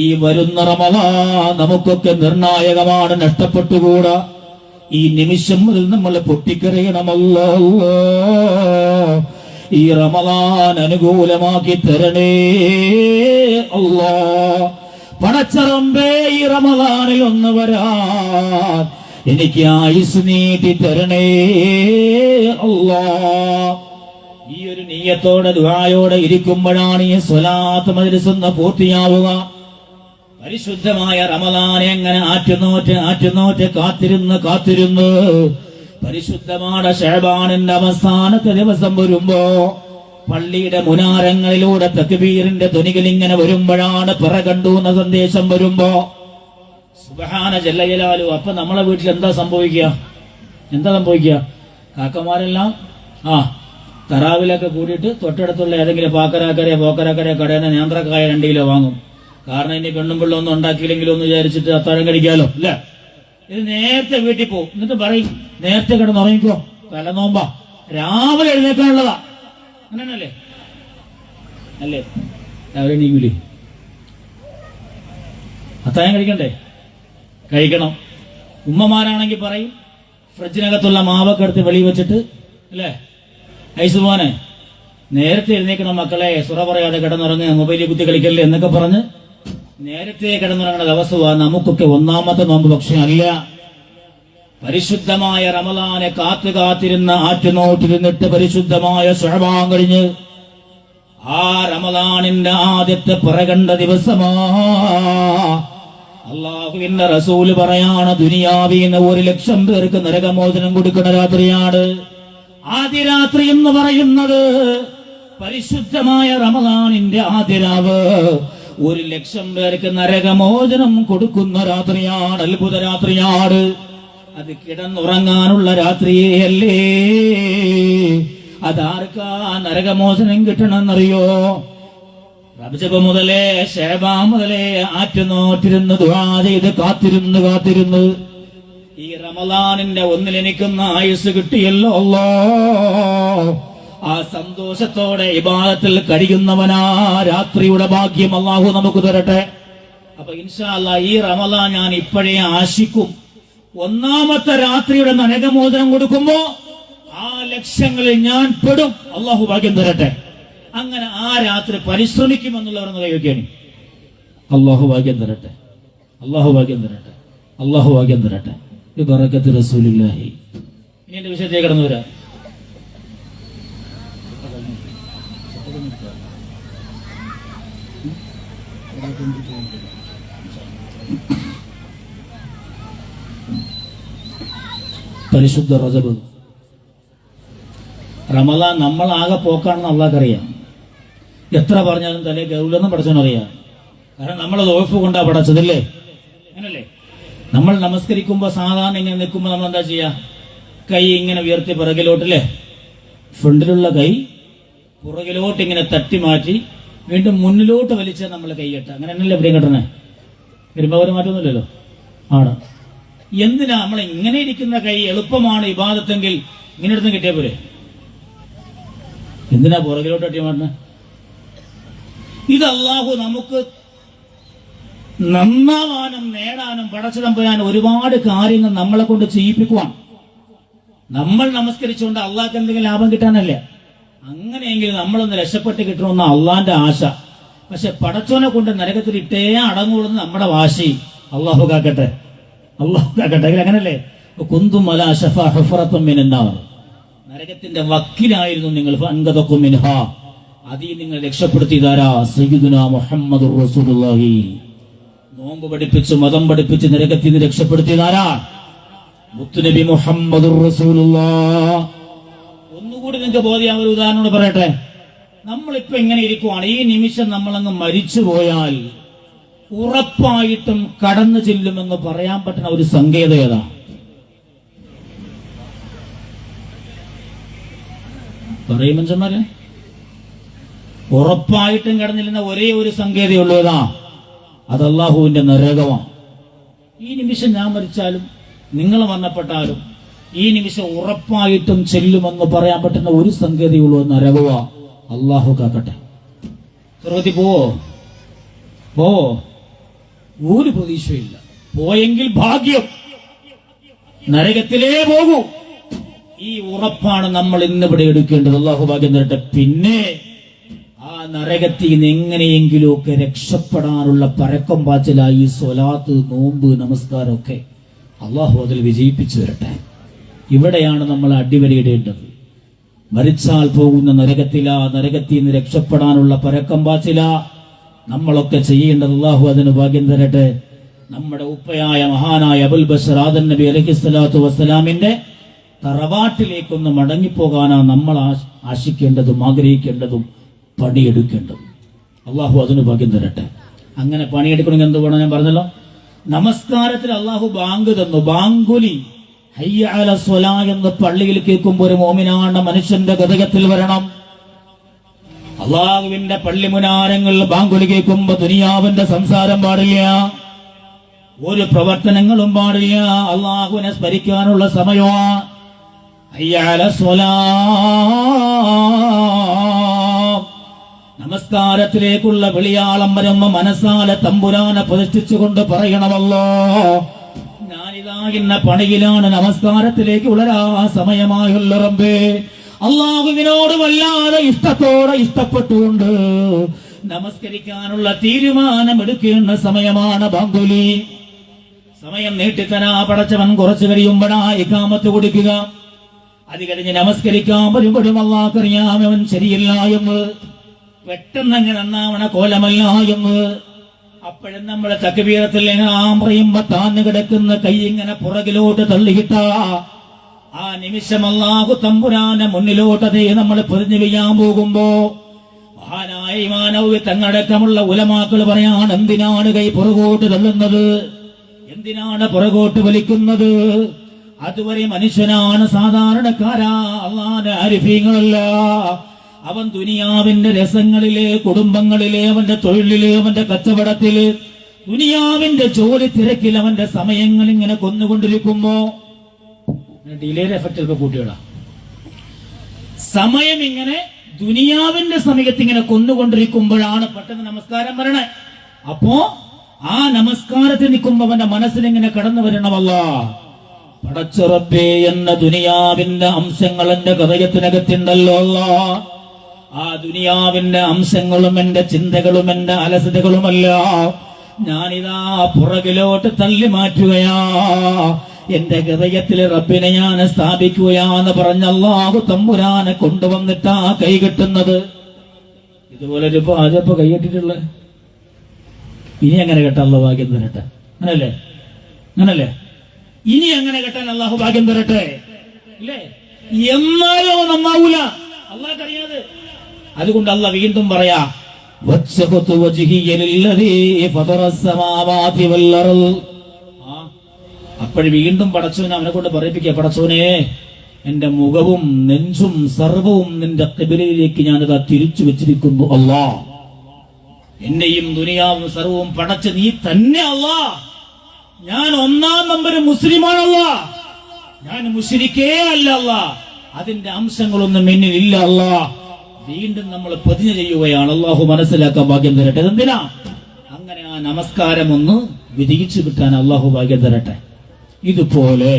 ഈ വരുന്ന റമദാൻ നമുക്കൊക്കെ നിർണായകമാണ്. നഷ്ടപ്പെട്ടുകൂടാ. ഈ നിമിഷം മുതൽ നമ്മൾ പൊട്ടിക്കരയണമല്ലോ. ഈ റമദാൻ അനുകൂലമാക്കി തരണേ അല്ലാ. പടച്ചറമ്പേ, ഈ റമദാനിൽ ഒന്ന് വരാൻ എനിക്ക് ആയുസ് നീട്ടി തരണേ അല്ലാ. ഈ ഒരു നിയ്യത്തോടെ ദുആയോടെ ഇരിക്കുമ്പോഴാണ് ഈ സ്വലാത്ത് മജ്ലിസ് ഒന്ന് പൂർത്തിയാവുക. പരിശുദ്ധമായ റമദാനെ അങ്ങനെ ആറ്റുനോറ്റ് കാത്തിരുന്ന് പരിശുദ്ധമായ ശഅബാനിന്റെ അവസാനത്തെ ദിവസം വരുമ്പോ പള്ളിയുടെ മുനാരങ്ങളിലൂടെ തക്ബീറിന്റെ ധ്വനികൾ ഇങ്ങനെ വരുമ്പോഴാണ് പിറകണ്ടു എന്ന സന്ദേശം വരുമ്പോ സുബ്ഹാന ജല്ല ജലാലു. അപ്പൊ നമ്മളെ വീട്ടിൽ എന്താ സംഭവിക്കുക? കാക്കമാരെല്ലാം തറാവിലൊക്കെ കൂടിയിട്ട് തൊട്ടടുത്തുള്ള ഏതെങ്കിലും പോക്കരാക്കര കടയിൽ നിന്ന് നേന്ത്രക്കായ 2 കിലോ വാങ്ങും. കാരണം ഇനി പെണ്ണും പിള്ള ഒന്നും ഉണ്ടാക്കിയില്ലെങ്കിലും ഒന്ന് വിചാരിച്ചിട്ട് അത്താഴം കഴിക്കാലോ, അല്ലേ? ഇത് നേരത്തെ വീട്ടിൽ പോകും. എന്നിട്ട് പറയും, നേരത്തെ കിടന്നുറങ്ങിക്കോ, തലനോമ്പാ, രാവിലെ എഴുന്നേക്കാനുള്ളതാ. അങ്ങനെയല്ലേ? അല്ലേ? രാവിലെ നീങ്ങൂലേ? അത്താഴം കഴിക്കണം. ഉമ്മമാരാണെങ്കിൽ പറയും, ഫ്രിഡ്ജിനകത്തുള്ള മാവൊക്കെ എടുത്ത് വെളിയിൽ വെച്ചിട്ട്, അല്ലേ, ഐസ് പോനെ നേരത്തെ എഴുന്നേക്കണം മക്കളെ, സുറ പറയാതെ കിടന്നുറങ്ങുക, മൊബൈലിൽ കുത്തി കളിക്കല്ലേ എന്നൊക്കെ പറഞ്ഞ് നേരത്തെ കിടന്നുറങ്ങുന്ന ദിവസമാണ് നമുക്കൊക്കെ ഒന്നാമത്തെ നോമ്പ്. പക്ഷെ അല്ല, പരിശുദ്ധമായ റമദാനെ കാത്തിരുന്ന ആറ്റുനോട്ടിരുന്നിട്ട് പരിശുദ്ധമായ ശഅബാൻ കഴിഞ്ഞ് ആ റമദാനിന്റെ ആദ്യത്തെ പിറകണ്ട ദിവസമാ. അല്ലാഹുവിന്റെ റസൂല് പറയാണ്, ദുനിയാവിന്ന് 1,00,000 പേർക്ക് നരകമോചനം കൊടുക്കുന്ന രാത്രിയാണ് ആദ്യ രാത്രി എന്ന് പറയുന്നത്. പരിശുദ്ധമായ റമദാനിന്റെ ആദ്യ രാവ് 1,00,000 പേർക്ക് നരകമോചനം കൊടുക്കുന്ന രാത്രിയാണ്. അത്ഭുത രാത്രിയാണ്. അത് കിടന്നുറങ്ങാനുള്ള രാത്രിയേ അല്ലേ? അതാർക്കാ നരകമോചനം കിട്ടണമെന്നറിയോ? റജബ് മുതലേ ശഅബാൻ മുതലേ ആറ്റുനോറ്റിരുന്ന് ദുആ ചെയ്ത് കാത്തിരുന്ന് ഈ റമദാനിന്റെ ഒന്നിൽ എനിക്കൊന്ന് ആയുസ് കിട്ടിയല്ലോ അല്ലാഹ്. ആ സന്തോഷത്തോടെ ഇബാദത്തിൽ കഴിയുന്നവനാ രാത്രിയുടെ ഭാഗ്യം അല്ലാഹു നമുക്ക് തരട്ടെ. അപ്പൊ ഇൻഷാ അല്ലാഹ് ഈ റമദാൻ ഞാൻ ഇപ്പോഴേ ആശിക്കും. ഒന്നാമത്തെ രാത്രിയുടെ നരകമോചനം കൊടുക്കുമ്പോ ആ ലക്ഷ്യങ്ങളിൽ ഞാൻ പെടും. അല്ലാഹു ഭാഗ്യം തരട്ടെ. അങ്ങനെ ആ രാത്രി പരിശ്രമിക്കുമെന്നുള്ളവർ കൈവയ്ക്കാണ്. അല്ലാഹു ഭാഗ്യം തരട്ടെ. ബറക്കത്ത് റസൂലുള്ളാഹി. ഇനി എന്റെ വിഷയത്തെ കടന്നു വരാം. പരിശുദ്ധ റജബ് റമദാൻ നമ്മളാകെ പോക്കാണെന്ന് അള്ളാഹ്ക്കറിയാം. എത്ര പറഞ്ഞാലും തലേ ഗൗലെന്നും പഠിച്ചവനറിയാം. കാരണം നമ്മളത് ഓഫ് കൊണ്ടാ പടച്ചതല്ലേ? അങ്ങനല്ലേ? നമ്മൾ നമസ്കരിക്കുമ്പോൾ സാധാരണ ഇങ്ങനെ നിൽക്കുമ്പോൾ നമ്മൾ എന്താ ചെയ്യുക? കൈ ഇങ്ങനെ ഉയർത്തി പിറകിലോട്ടല്ലേ, ഫ്രണ്ടിലുള്ള കൈ പുറകിലോട്ട് ഇങ്ങനെ തട്ടി മാറ്റി വീണ്ടും മുന്നിലോട്ട് വലിച്ചാൽ നമ്മൾ കൈ കെട്ടുക. അങ്ങനെ തന്നെയല്ലേ എവിടെയും കെട്ടണേ? വരുമ്പോൾ അവർ മാറ്റമൊന്നുമില്ലല്ലോ. ആണ്. എന്തിനാ നമ്മൾ ഇങ്ങനെ ഇരിക്കുന്ന കൈ എളുപ്പമാണ് ഇബാദത്തെങ്കിൽ ഇങ്ങനെ എടുത്ത് കിട്ടിയാൽ പോരെ? എന്തിനാ പുറകിലോട്ട് തട്ടി മാറ്റണേ? ഇത് അല്ലാഹു നമുക്ക് നന്നാവാനും നേടാനും പടച്ചുതമ്പുരാനും ഒരുപാട് കാര്യങ്ങൾ നമ്മളെ കൊണ്ട് ചെയ്യിപ്പിക്കുവാൻ. നമ്മൾ നമസ്കരിച്ചുകൊണ്ട് അള്ളാഹ്ക്ക് എന്തെങ്കിലും ലാഭം കിട്ടാനല്ല. അങ്ങനെയെങ്കിൽ നമ്മളൊന്ന് രക്ഷപ്പെട്ട് കിട്ടണമെന്ന അള്ളാന്റെ ആശ. പക്ഷെ പടച്ചോനെ കൊണ്ട് നരകത്തിൽ ഇട്ടേ അടങ്ങുള്ളൂ നമ്മുടെ വാശി. അള്ളാഹു കാക്കട്ടെ, അള്ളാഹു കാക്കട്ടെ. അങ്ങനല്ലേ? കുന്തും അലാ ശഫാ ഹുഫറത്തും മിനന്നാർ, നരകത്തിന്റെ വക്കിലായിരുന്നു നിങ്ങൾ. ഫഅൻഖദകും മിൻഹാ, അതിൽ നിങ്ങൾ രക്ഷപ്പെടുത്തിയതാരാ? സയ്യിദുനാ മുഹമ്മദുർ റസൂലുള്ളാഹി. നോമ്പ് പഠിപ്പിച്ച് മതം പഠിപ്പിച്ച് നരകത്തിൽ നിന്ന് രക്ഷപ്പെടുത്തിയതാരാ? മുത്തുനബി മുഹമ്മദുർ റസൂലുള്ളാഹ്. ഒന്നുകൂടി നിങ്ങൾക്ക് ബോധ്യം ഒരു ഉദാഹരണം പറയട്ടെ. നമ്മളിപ്പോ ഇങ്ങനെ ഇരിക്കുവാണ്, ഈ നിമിഷം നമ്മളങ്ങ് മരിച്ചു പോയാൽ ഉറപ്പായിട്ടും കടന്നു ചെല്ലുമെന്ന് പറയാൻ പറ്റുന്ന ഒരു സങ്കേതം ഏതാ? പറയും മനുഷ്യന്മാരെ, ഉറപ്പായിട്ടും കടന്നില്ലെന്ന ഒരേ ഒരു സങ്കേതമേ ഉള്ളൂ. ഏതാ? അത് അല്ലാഹുവിന്റെ നരകമാണ്. ഈ നിമിഷം ഞാൻ മരിച്ചാലും നിങ്ങൾ മരണപ്പെട്ടാലും ഈ നിമിഷം ഉറപ്പായിട്ടും ചെല്ലുമെന്ന് പറയാൻ പറ്റുന്ന ഒരു സങ്കേതയുള്ളൂ, നരകവാ. അള്ളാഹു കാക്കട്ടെ. സ്വർഗത്തിൽ പോവോ? ഒരു പ്രതീക്ഷയില്ല. പോയെങ്കിൽ ഭാഗ്യം, നരകത്തിലേ പോകൂ. ഈ ഉറപ്പാണ് നമ്മൾ ഇന്നിവിടെ എടുക്കേണ്ടത്. അള്ളാഹു ഭാഗ്യം തരട്ടെ. പിന്നെ ആ നരകത്തിൽ നിന്ന് എങ്ങനെയെങ്കിലും ഒക്കെ രക്ഷപ്പെടാനുള്ള പരക്കം പാച്ചിലായി സ്വലാത്ത്, നോമ്പ്, നമസ്കാരമൊക്കെ അള്ളാഹു അതിൽ വിജയിപ്പിച്ചു തരട്ടെ. ഇവിടെയാണ് നമ്മൾ അടിവരയിടേണ്ടത്. മരിച്ചാൽ പോകുന്ന നരകത്തിൽ നിന്ന് രക്ഷപ്പെടാനുള്ള പരക്കം പാച്ചില നമ്മളൊക്കെ ചെയ്യേണ്ടത്. അള്ളാഹു അതിന് ഭാഗ്യം തരട്ടെ. നമ്മുടെ ഉപ്പയായ മഹാനായ അബുൽ ബശർ ആദം നബി അലൈഹിസ്സലാത്തു വസ്സലാമിന്റെ തറവാട്ടിലേക്കൊന്ന് മടങ്ങിപ്പോകാനാണ് നമ്മൾ ആശിക്കേണ്ടതും ആഗ്രഹിക്കേണ്ടതും പണിയെടുക്കേണ്ടതും. അള്ളാഹു അതിന് ഭാഗ്യം തരട്ടെ. അങ്ങനെ പണിയെടുക്കണമെങ്കിൽ എന്ത് വേണം? ഞാൻ പറഞ്ഞല്ലോ, നമസ്കാരത്തിൽ അള്ളാഹു ബാങ്ക് തന്നു. ബാങ്കുലി ഹയ്യ അല സ്വലാ എന്ന് പള്ളിയിൽ കേൾക്കുമ്പോൾ ഒരു മോമിനാണ് മനുഷ്യന്റെ ഹൃദയത്തിൽ വരണം. അള്ളാഹുവിന്റെ പള്ളി മുനാരങ്ങൾ ബാങ്കുലി കേൾക്കുമ്പോ ദുനിയാവിന്റെ സംസാരം പാടില്ല, ഒരു പ്രവർത്തനങ്ങളും പാടില്ല. അള്ളാഹുവിനെ സ്മരിക്കാനുള്ള സമയമാണ്. ഹയ്യ അല സ്വലാ. നമസ്കാരത്തിലേക്കുള്ള വിളിയാളം വരുമ്പോ മനസ്സാലെ തമ്പുരാനെ പ്രതിഷ്ഠിച്ചുകൊണ്ട് പറയണമല്ലോ, ഞാനിതാ ഇന്ന പണിയിലാണ്, നമസ്കാരത്തിലേക്ക് ഉളരാ സമയമായുള്ള റബ്ബേ. അള്ളാഹുവിനോട് വല്ലാതെ ഇഷ്ടത്തോടെ ഇഷ്ടപ്പെട്ടുകൊണ്ട് നമസ്കരിക്കാനുള്ള തീരുമാനം എടുക്കേണ്ട സമയമാണ് ബാങ്കുലി. സമയം നീട്ടിത്തരാ പടച്ചവൻ കുറച്ചു കഴിയുമ്പോഴാ ഇഖാമത്ത് കൊടുക്കുക. അത് കഴിഞ്ഞ് നമസ്കരിക്കാൻ വരുമ്പോഴും അള്ളാഹ്ക്കറിയാം അവൻ ശരിയില്ല എന്ന്, പെട്ടെന്ന് അങ്ങനെ നന്നാവണ കോലമല്ല എന്ന്. അപ്പോഴും നമ്മളെ തക്ബീറത്തിൽ പറയുമ്പോ താന്നു കിടക്കുന്ന കൈ ഇങ്ങനെ പുറകിലോട്ട് തള്ളിയിട്ട ആ നിമിഷം അല്ലാഹു തമ്പുരാന്റെ മുന്നിലോട്ട് അതേ നമ്മൾ പൊതിഞ്ഞു വീഴാൻ പോകുമ്പോ മഹാനായ ഇമാനവി തങ്ങടക്കമുള്ള ഉലമാക്കൾ പറയാണ്, എന്തിനാണ് കൈ പുറകോട്ട് തള്ളുന്നത്, എന്തിനാണ് പുറകോട്ട് വലിക്കുന്നത്? അതുവരെ മനുഷ്യനാണ്, സാധാരണക്കാരാ, അള്ളാന്റെ ആരിഫീങ്ങളല്ല. അവൻ ദുനിയാവിന്റെ രസങ്ങളിലെ, കുടുംബങ്ങളിലെ, അവന്റെ തൊഴിലില്, അവന്റെ കച്ചവടത്തില്, ദുനിയാവിന്റെ ജോലി തിരക്കിൽ അവന്റെ സമയങ്ങൾ ഇങ്ങനെ കൊന്നുകൊണ്ടിരിക്കുമ്പോ ഡിലേയുടെ എഫക്റ്റ് ഒക്കെ കൂട്ടിയിടാം. സമയം ഇങ്ങനെ ദുനിയാവിന്റെ സമയത്ത് ഇങ്ങനെ കൊന്നുകൊണ്ടിരിക്കുമ്പോഴാണ് പെട്ടെന്ന് നമസ്കാരം വരണേ. അപ്പോ ആ നമസ്കാരത്തിൽ നിൽക്കുമ്പോ അവന്റെ മനസ്സിലിങ്ങനെ കടന്നു വരണമല്ല, പടച്ച റബ്ബേ എന്ന ദുനിയാവിന്റെ അംശങ്ങൾ എന്റെ ഹൃദയത്തിനകത്തുണ്ടല്ലോ അല്ലാ. ആ ദുനിയാവിന്റെ അംശങ്ങളും എന്റെ ചിന്തകളും എന്റെ അലസതകളുമല്ല ഞാനിതാ പുറകിലോട്ട് തള്ളി മാറ്റുകയാ. എന്റെ ഹൃദയത്തിൽ റബ്ബിനെ ഞാൻ സ്ഥാപിക്കുകയാന്ന് പറഞ്ഞ അല്ലാഹു തമ്പുരാനെ കൊണ്ടുവന്നിട്ടാ കൈ കെട്ടുന്നത്. ഇതുപോലെ ഒരു ആജപ്പ കൈകെട്ടിട്ടുള്ള ഇനി അങ്ങനെ കെട്ടാൻ അല്ലാഹു ഭാഗ്യം തരട്ടെ. അങ്ങനല്ലേ? ഇനി അങ്ങനെ കെട്ടാൻ അല്ലാഹു ഭാഗ്യം തരട്ടെ. ഇല്ലേ? എന്നാലോ നന്നാവൂല, അല്ലാഹ്ക്കറിയാതെ. അതുകൊണ്ട് അല്ലാഹ് വീണ്ടും പറയാ, വജ്ഹതു വജ്ഹിയ ലില്ലദീ ഫതറ അസ്സമാവാതി വൽ അർള്. അപ്പോൾ വീണ്ടും പടച്ചോനെ അവനെ കൊണ്ട് പറയിപ്പിക്കുക, പടച്ചോനെ എന്റെ മുഖവും നെഞ്ചും സർവവും നിന്റെ ഖിബലയിലേക്ക് ഞാനിതാ തിരിച്ചു വെച്ചിരിക്കുന്നു അല്ലാ. എന്നെയും ദുനിയാവും സർവവും പടച്ച് നീ തന്നെ അല്ലാ. ഞാൻ 1-ാം നമ്പർ മുസ്ലിമാണല്ലാ, ഞാൻ മുശ്രിക്കേ അല്ല അല്ലാ. അതിന്റെ അംശങ്ങളൊന്നും എന്നിലില്ല അല്ലാ. വീണ്ടും നമ്മൾ പ്രതിജ്ഞ ചെയ്യുകയാണ്. അല്ലാഹു മനസ്സിലാക്കാൻ ഭാഗ്യം തരട്ടെ. എന്തിനാ അങ്ങനെ ആ നമസ്കാരം ഒന്ന് വിധിച്ചു കിട്ടാൻ അല്ലാഹു ഭാഗ്യം തരട്ടെ. ഇതുപോലെ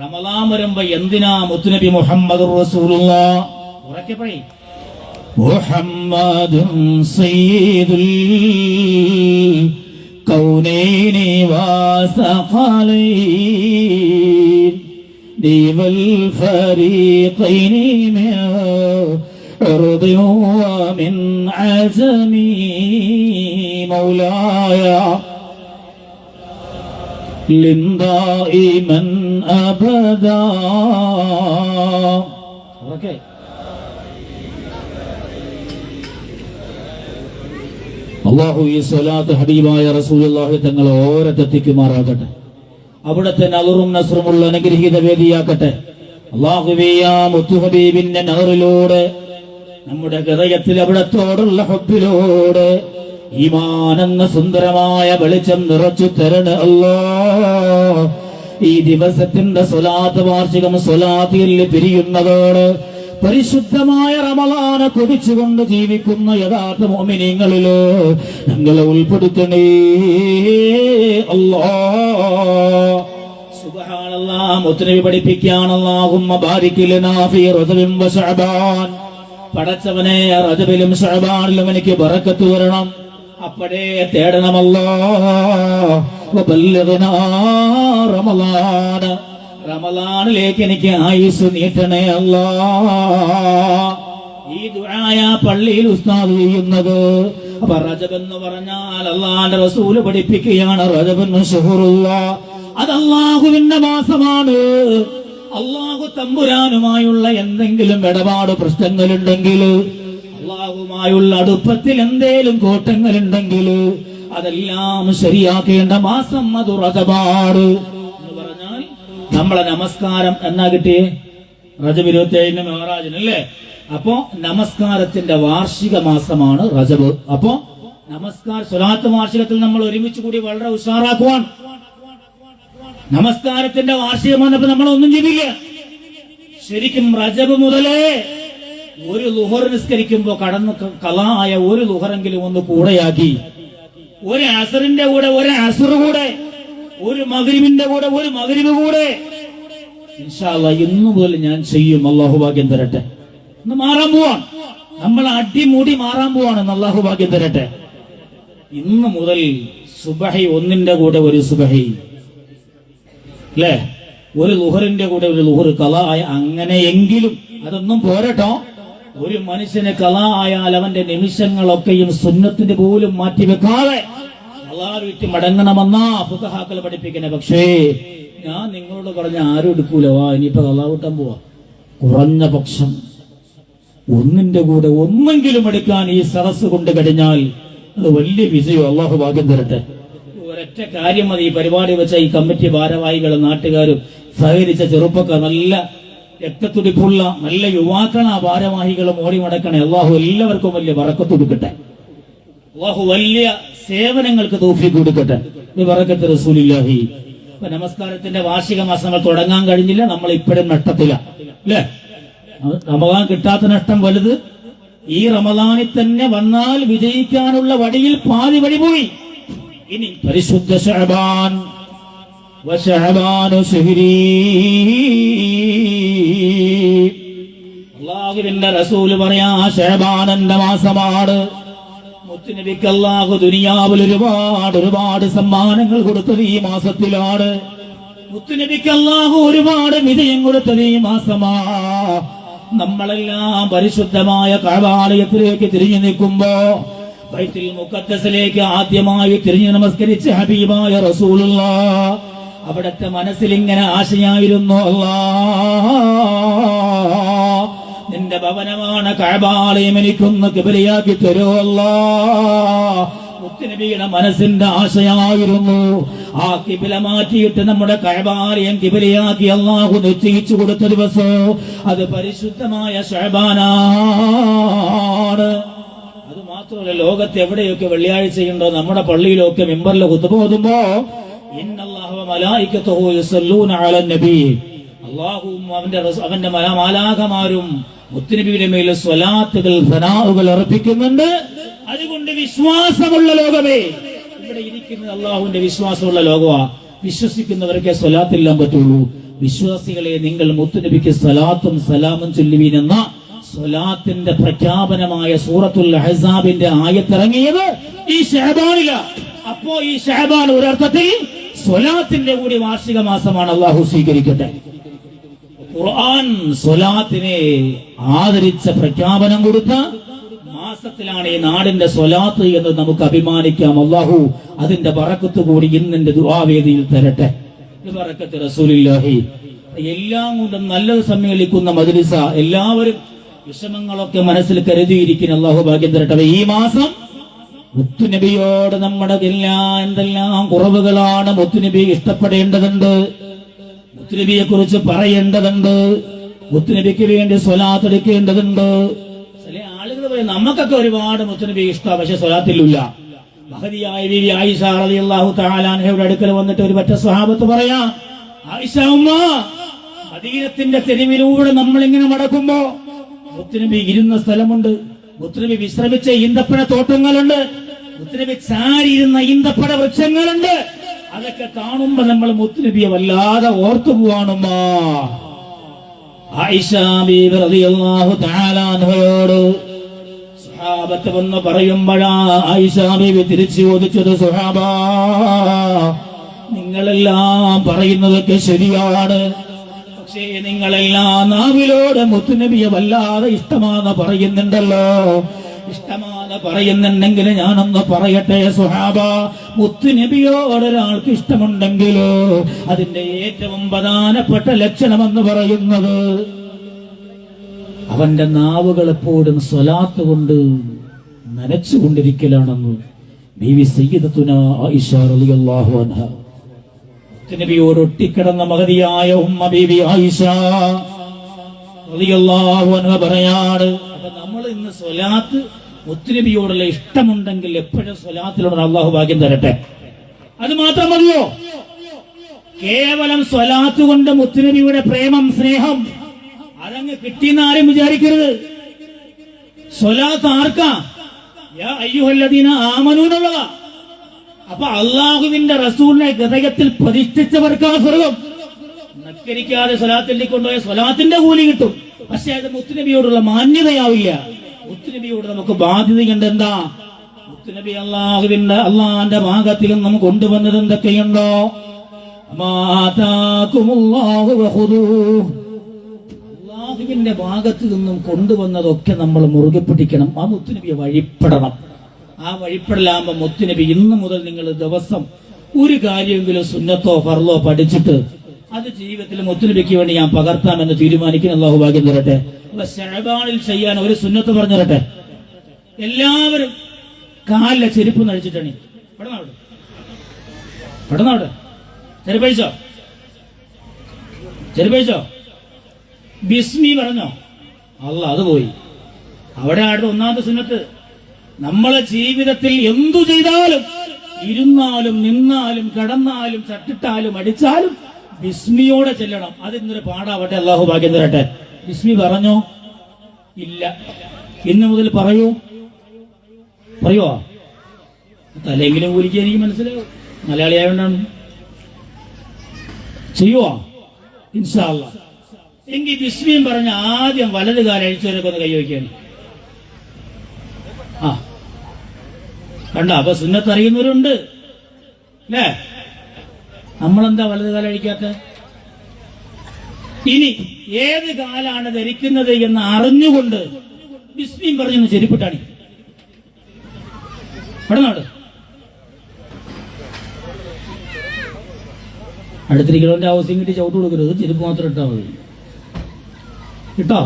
റമളാൻ വരുമ്പോ എന്തിനാ മുത്തുനബി മുഹമ്മദ് റസൂലുള്ളാഹ് ഉറക്കെ പറയും, മുഹമ്മദുൻ സയ്യിദുൽ കൗനൈനി വസഖലൈനി വൽ ഫരീഖൈനി മിൻ അർദി വമിൻ അസമി മൗലായ دائما أبدا. Okay. അള്ളാഹു ഈ സ്വലാത്ത് ഹബീബായ റസൂലുള്ളാഹി തങ്ങളെ ഓരത്തെത്തിക്കുമാറാകട്ടെ. അവിടുത്തെ നദറും നസ്റുമുള്ള അനുഗ്രഹീത വേദിയാക്കട്ടെ. അള്ളാഹുവേ ആ മുത്തു ഹബീബിന്റെ നദറിലൂടെ നമ്മുടെ ഹൃദയത്തിൽ അവിടത്തോടുള്ള ഹബ്ബിലൂടെ ഈമാൻ എന്ന സുന്ദരമായ വെളിച്ചം നിറച്ചു തരണ അല്ലാഹ്. ഈ ദിവസത്തിന്റെ സ്വലാത്ത് വാർഷികം സ്വലാത്തിൽ പിരിയുന്നതോട് പരിശുദ്ധമായ റമളാനെ കൊതിച്ചുകൊണ്ട് ജീവിക്കുന്ന യഥാർത്ഥ മുഅ്മിനീങ്ങളില് ഞങ്ങളെ ഉൾപ്പെടുത്തണേ അല്ലാഹ്. സുബ്ഹാനല്ലാഹ്. മുത്തനബി പഠിപ്പിക്കുകയാണ്, അല്ലാഹുമ്മ ബാരിക് ലനാ ഫീ റജബിൻ വ ശഅബാൻ. പടച്ചവനെ റജബിലും ശഅബാനിലും എനിക്ക് ബറക്കത്ത് വരണം. അപ്പോഴേ തേടണമല്ലോ. റമളാനിലേക്ക് എനിക്ക് ആയുസ് നീട്ടണേ അല്ലാ. ഈ ദുആയ പള്ളിയിൽ ഉസ്താദ് ചെയ്യുന്നത്. അപ്പൊ റജബ് എന്ന് പറഞ്ഞാൽ അല്ലാഹുവിന്റെ റസൂല് പഠിപ്പിക്കുകയാണ്, റജബുൻ ശുഹറുല്ലാഹ്, അത് അല്ലാഹുവിന്റെ മാസമാണ്. അല്ലാഹു തമ്പുരാനുമായുള്ള എന്തെങ്കിലും ഇടപാട് പ്രശ്നങ്ങളുണ്ടെങ്കിൽ, അല്ലാഹുമായുള്ള അടുപ്പത്തിൽ എന്തേലും കോട്ടങ്ങളുണ്ടെങ്കിൽ അതെല്ലാം ശരിയാക്കേണ്ട മാസം അത് റജബാണ് എന്ന് പറഞ്ഞാൽ നമ്മളെ നമസ്കാരം എന്നാ കിട്ടിയേ റജബ് 27 മെഹറാജിനല്ലേ. അപ്പോ നമസ്കാരത്തിന്റെ വാർഷിക മാസമാണ് റജബ്. അപ്പോ സ്വലാത്ത് വാർഷികത്തിൽ നമ്മൾ ഒരുമിച്ച് കൂടി വളരെ ഉഷാറാക്കുവാൻ. നമസ്കാരത്തിന്റെ വാർഷികം വന്നപ്പോ നമ്മളൊന്നും ചെയ്തില്ല. ശരിക്കും റജബ് മുതലേ ഒരു ളുഹർ നിസ്കരിക്കുമ്പോ കടന്നു കളായ ഒരു ളുഹറെങ്കിലും ഒന്ന് കൂടെയാക്കി, ഒരു അസറിന്റെ കൂടെ ഒരു അസർ കൂടെ, ഒരു മഗ്രിബിന്റെ കൂടെ ഒരു മഗ്രിബ് കൂടെ ഇൻഷാ അല്ലാഹ് ഇന്നു മുതൽ ഞാൻ ചെയ്യും. അല്ലാഹു ഭാഗ്യം തരട്ടെ. ഇന്ന് മാറാൻ പോവാൻ, നമ്മൾ അടിമുടി മാറാൻ പോവാണ്. അല്ലാഹു ഭാഗ്യം തരട്ടെ. ഇന്ന് മുതൽ സുബഹി ഒന്നിന്റെ കൂടെ ഒരു സുബഹി അല്ലേ, ഒരു ളുഹറിന്റെ കൂടെ ഒരു ളുഹർ കള ആയ, അങ്ങനെയെങ്കിലും അതൊന്നും പോരട്ടോ. ഒരു മനുഷ്യന് കള ആയാൽ അവന്റെ നിമിഷങ്ങളൊക്കെയും സുന്നത്തിന്റെ പോലും മാറ്റിവെക്കാതെ അല്ലാഹു വീട്ടിൽ മടങ്ങണമെന്നാ ഫുഖഹാക്കൾ പഠിപ്പിക്കണേ. പക്ഷേ ഞാൻ നിങ്ങളോട് പറഞ്ഞ ആരും എടുക്കൂല. വാ ഇനിയിപ്പോ കള കൂട്ടാൻ പോവാ. കുറഞ്ഞ പക്ഷം ഒന്നിന്റെ കൂടെ ഒന്നെങ്കിലും എടുക്കാൻ ഈ സദസ് കൊണ്ട് കഴിഞ്ഞാൽ അത് വലിയ വിജയം. അല്ലാഹു ഭാഗ്യം തരട്ടെ. ഒരൊറ്റ കാര്യം മതി. ഈ പരിപാടി വെച്ച ഈ കമ്മിറ്റി ഭാരവാഹികളും നാട്ടുകാരും സഹകരിച്ച ചെറുപ്പക്കാർ, നല്ല രക്തത്തുടിപ്പുള്ള നല്ല യുവാക്കളാ ഭാരവാഹികളും ഓടി നടക്കണേ. അള്ളാഹു എല്ലാവർക്കും വലിയ ബറക്കത്ത് കൊടുക്കട്ടെ. അള്ളാഹു വലിയ സേവനങ്ങൾക്ക് തൗഫീഖ് കൊടുക്കട്ടെ. ബറക്കത്ത് റസൂലില്ലാഹി. ഇപ്പൊ നമസ്കാരത്തിന്റെ വാർഷിക മാസം നമ്മൾ തുടങ്ങാൻ കഴിഞ്ഞില്ല. നമ്മൾ ഇപ്പോഴും നഷ്ടത്തില അല്ലേ. റമളാൻ കിട്ടാത്ത നഷ്ടം വലുത്. ഈ റമളാനിൽ തന്നെ വന്നാൽ വിജയിക്കാനുള്ള വടിയിൽ പാതി വഴി പോയി. ഇനി പരിശുദ്ധ ശഅബാൻ വശഅബാനു ശഹ്രീ. അല്ലാഹുവിന്റെ റസൂല് പറയാ ശഅബാൻ എന്റെ മാസമാണ്. മുത്തുനബിക്ക് അല്ലാഹു ദുനിയാവിൽ ഒരുപാട് സമ്മാനങ്ങൾ കൊടുത്തത് ഈ മാസത്തിലാണ്. മുത്തുനബിക്ക് അല്ലാഹു ഒരുപാട് വിജയം കൊടുത്തത് ഈ മാസമാ. നമ്മളെല്ലാം പരിശുദ്ധമായ കഅബാലയത്തിലേക്ക് തിരിഞ്ഞു നിൽക്കുമ്പോ ബൈത്തുൽ മുഖദ്ദസിലേക്ക് ആദ്യമായി തിരിഞ്ഞു നമസ്കരിച്ച ഹബീബായ റസൂലുള്ളാഹ് അവിടത്തെ മനസ്സിൽ ഇങ്ങനെ ആശയായിരുന്നു, അല്ലാഹ് നിന്റെ ഭവനമാണ് കഅബാലയം, എനിക്കൊന്ന് ഖിബലയാക്കി തരൂ അല്ലാഹ്. മുത്തുനബിയുടെ മനസ്സിന്റെ ആശയായിരുന്നു. ആ കിബില മാറ്റിയിട്ട് നമ്മുടെ കഅബാലയം കിബിലയാക്കി അല്ലാഹു നിശ്ചയിച്ചു കൊടുത്ത ദിവസം അത് പരിശുദ്ധമായ ശഅബാനാണ്. അത് മാത്രമല്ല, ലോകത്ത് എവിടെയൊക്കെ വെള്ളിയാഴ്ചയുണ്ടോ നമ്മുടെ പള്ളിയിലൊക്കെ മിമ്പറിൽ ഖുതുബ ഓതുമ്പോ ഇന്നല്ലാഹു വ മലായികത്തുഹു യസല്ലൂന അലൻ നബി, അല്ലാഹുവും അവന്റെ മാലാഖമാരും മുത്തുനബിയുടെ മേൽ സ്വലാത്തുകൾ സനാഉകൾ അർപ്പിക്കുന്നുണ്ട്. അതുകൊണ്ട് വിശ്വാസമുള്ള ലോകമേ, ഇവിടെ ഇരിക്കുന്നത് അല്ലാഹുവിന്റെ വിശ്വാസമുള്ള ലോകമാ. വിശ്വസിക്കുന്നവർക്ക് സ്വലാത്തില്ലാൻ പറ്റുള്ളൂ. വിശ്വാസികളെ, നിങ്ങൾ മുത്തുനബിക്ക് സ്വലാത്തും സലാമും ചൊല്ലുവീൻ എന്ന സ്വലാത്തിന്റെ പ്രഖ്യാപനമായ സൂറത്തുൽ അഹ്സാബിന്റെ ആയത്തിറങ്ങിയത് ഈ ശഅബാനില. അപ്പോ ഈ ശഅബാൻ ഒരർത്ഥത്തിൽ സ്വലാത്തിന്റെ കൂടി വാർഷിക മാസമാണ്. അല്ലാഹു സ്വീകരിക്കട്ടെ. ഖുർആൻ സ്വലാത്തിനെ ആദരിച്ച പ്രഖ്യാപനം കൊടുത്ത മാസത്തിലാണ് ഈ നാടിന്റെ സ്വലാത്ത് എന്ന് നമുക്ക് അഭിമാനിക്കാം. അല്ലാഹു അതിന്റെ ബറക്കത്ത് കൂടി ഇന്നെന്റെ ദുആവേദിയിൽ തരട്ടെ. ബറക്കത്ത് റസൂലുള്ളാഹി. എല്ലാം കൊണ്ടും നല്ലത് സമ്മേളിക്കുന്ന മജ്ലിസ. എല്ലാവരും വിഷമങ്ങളൊക്കെ മനസ്സിൽ കരുതിയിരിക്കുന്ന അല്ലാഹു ഭാഗ്യം തരട്ടെ. ഈ മാസം മുത്തുനബിയോട് നമ്മുടെ എന്തെല്ലാം കുറവുകളാണ് മുത്തുനബി ഇഷ്ടപ്പെടേണ്ടതുണ്ട്, മുത്തുനബിയെ കുറിച്ച് പറയേണ്ടതുണ്ട്, മുത്തുനബിക്ക് വേണ്ടി സ്വലാത്ത് എടുക്കേണ്ടതുണ്ട്. ചില ആളുകൾ പറയും നമുക്കൊക്കെ ഒരുപാട് മുത്തുനബി ഇഷ്ടമാണ്, പക്ഷെ സ്വലാത്തില്ല. മഹദിയായ ബീവി ആയിഷ റളിയല്ലാഹു തആല അൻഹയുടെ അടുക്കൽ വന്നിട്ട് ഒരു പറ്റ സ്വഹാബത്ത് പറയാ, ആയിഷ ഉമ്മ, മദീനത്തിന്റെ തെരുവിലൂടെ നമ്മളിങ്ങനെ നടക്കുമ്പോ മുത്തുനബി ഇരുന്ന സ്ഥലമുണ്ട്, മുത്തുനബി വിശ്രമിച്ച ഈന്തപ്പഴ തോട്ടങ്ങളുണ്ട്, മുത്തുനബി ചാരിയിരുന്ന ഈന്തപ്പഴ വൃക്ഷങ്ങളുണ്ട്. അതൊക്കെ കാണുമ്പോ നമ്മൾ മുത്തുനബിയെ വല്ലാതെ ഓർത്തു പോവാണുമ്മ. ആയിഷ ബീവി റളിയല്ലാഹു തആല അൻഹയോട് സ്വഹാബത്ത് വന്ന് പറയുമ്പോഴാ ആയിഷ ബീവി തിരിച്ചു ചോദിച്ചത്, സ്വഹാബാ, നിങ്ങളെല്ലാം പറയുന്നതൊക്കെ ശരിയാണ്, പക്ഷേ നിങ്ങളെല്ലാം നാവിലൂടെ മുത്തുനബിയെ വല്ലാതെ ഇഷ്ടമാണെന്ന് പറയുന്നുണ്ടല്ലോ. ഇഷ്ടമാണെന്ന് പറയുന്നുണ്ടെങ്കിൽ ഞാനൊന്ന് പറയട്ടെ സ്വഹാബ, മുത്തുനബിയോട് ഒരാൾക്ക് ഇഷ്ടമുണ്ടെങ്കിലോ അതിന്റെ ഏറ്റവും പ്രധാനപ്പെട്ട ലക്ഷണമെന്ന് പറയുന്നത് അവന്റെ നാവുകൾ എപ്പോഴും സ്വലാത്ത് കൊണ്ട് നനച്ചുകൊണ്ടിരിക്കലാണെന്ന് ബീവി സയ്യിദത്തുനാ ആയിഷ റളിയല്ലാഹു അൻഹ. മുത്തുനബിയോട് ഒട്ടിക്കിടന്ന മഹദിയായ ഉമ്മ ബീവി ആയിഷ റളിയല്ലാഹു അൻഹ പറയാണ്. അപ്പൊ നമ്മൾ ഇന്ന് സ്വലാത്ത്, മുത്തുനബിയോടുള്ള ഇഷ്ടമുണ്ടെങ്കിൽ എപ്പോഴും സ്വലാത്തിലുള്ള അല്ലാഹു ഭാഗ്യം തരട്ടെ. അത് മാത്രം മതിയോ? കേവലം സ്വലാത്ത് കൊണ്ട് മുത്തുനബിയുടെ പ്രേമം, സ്നേഹം അതങ്ങ് കിട്ടിയെന്നാരും വിചാരിക്കരുത്. സ്വലാത്ത് ആർക്കാ? യാ അയ്യുഹല്ലദീന ആമനൂ എന്നുള്ളതാ. അപ്പൊ അള്ളാഹുവിന്റെ റസൂലിനെ ഹൃദയത്തിൽ പ്രതിഷ്ഠിച്ചവർക്കാ സ്വർഗം. നക്കരിക്കാതെ സ്വലാത്തിൽ കൊണ്ടുപോയ സ്വലാത്തിന്റെ കൂലി കിട്ടും, പക്ഷെ അത് മുത്തുനബിയോടുള്ള മാന്യതയാവില്ല. മുത്തുനബിയോട് നമുക്ക് ബാധ്യതയുണ്ട്. എന്താ? മുത്തുനബി അള്ളാന്റെ ഭാഗത്തിൽ നിന്നും കൊണ്ടുവന്നത് എന്തൊക്കെയുണ്ടോ? അള്ളാഹുവിന്റെ ഭാഗത്ത് നിന്നും കൊണ്ടുവന്നതൊക്കെ നമ്മൾ മുറുകെ പിടിക്കണം. ആ മുത്തുനബിയെ വഴിപ്പെടണം. ആ വഴിപ്പെടലാകുമ്പോ മുത്തുനബി ഇന്ന് മുതൽ നിങ്ങൾ ദിവസം ഒരു കാര്യമെങ്കിലും സുന്നത്തോ ഫർളോ പഠിച്ചിട്ട് അത് ജീവിതത്തിൽ മുത്തുനബിക്ക് വേണ്ടി ഞാൻ പകർത്താമെന്ന് തീരുമാനിക്കുന്ന അല്ലാഹു ഭാഗ്യം തരട്ടെ. അപ്പൊ ശഅബാനിൽ ചെയ്യാൻ ഒരു സുന്നത്ത് പറഞ്ഞു തരട്ടെ. എല്ലാവരും കാലിലെ ചെരുപ്പ് നഴിച്ചിട്ടാണ് പെടുന്നവിടെ ചെരുപ്പഴിച്ചോ ബിസ്മി പറഞ്ഞോ, അല്ല അത് പോയി. അവിടെ അടുത്ത ഒന്നാമത്തെ സുന്നത്ത്, നമ്മളെ ജീവിതത്തിൽ എന്തു ചെയ്താലും, ഇരുന്നാലും നിന്നാലും കിടന്നാലും ചട്ടിട്ടാലും അടിച്ചാലും ബിസ്മിയോടെ ചെല്ലണം. അതിന്നൊരു പാടാവട്ടെ. അല്ലാഹു ഭാഗ്യം തരട്ടെ. ബിസ്മി പറഞ്ഞോ? ഇല്ല. ഇന്ന് മുതൽ പറയുമോ? തലെങ്കിലും കൂലിക്ക് എനിക്ക് മനസ്സിലാവും, മലയാളിയായോണ്ടാണ്. ചെയ്യുവോ? ഇൻഷാ അല്ലാഹ്. എങ്കിൽ ബിസ്മിയും പറഞ്ഞ ആദ്യം വലത് കാലം അഴിച്ചവരൊക്കെ ഒന്ന് കൈവയ്ക്കാണ്. ആ കണ്ട, അപ്പൊ സുന്നത്ത് അറിയുന്നവരുണ്ട് അല്ലേ? നമ്മളെന്താ വലത് കാലം അഴിക്കാത്ത? ഇനി ഏത് കാലാണ് ധരിക്കുന്നത് എന്ന് അറിഞ്ഞുകൊണ്ട് ബിസ്മിയും പറഞ്ഞു ചെരുപ്പിട്ടാണ് പെടുന്നോട്. അടുത്തിരിക്കണവന്റെ ആവശ്യം കിട്ടി ചവിട്ട് കൊടുക്കരുത്, ചെരുപ്പ് മാത്രം ഇട്ടാ മതി. ഇട്ടോ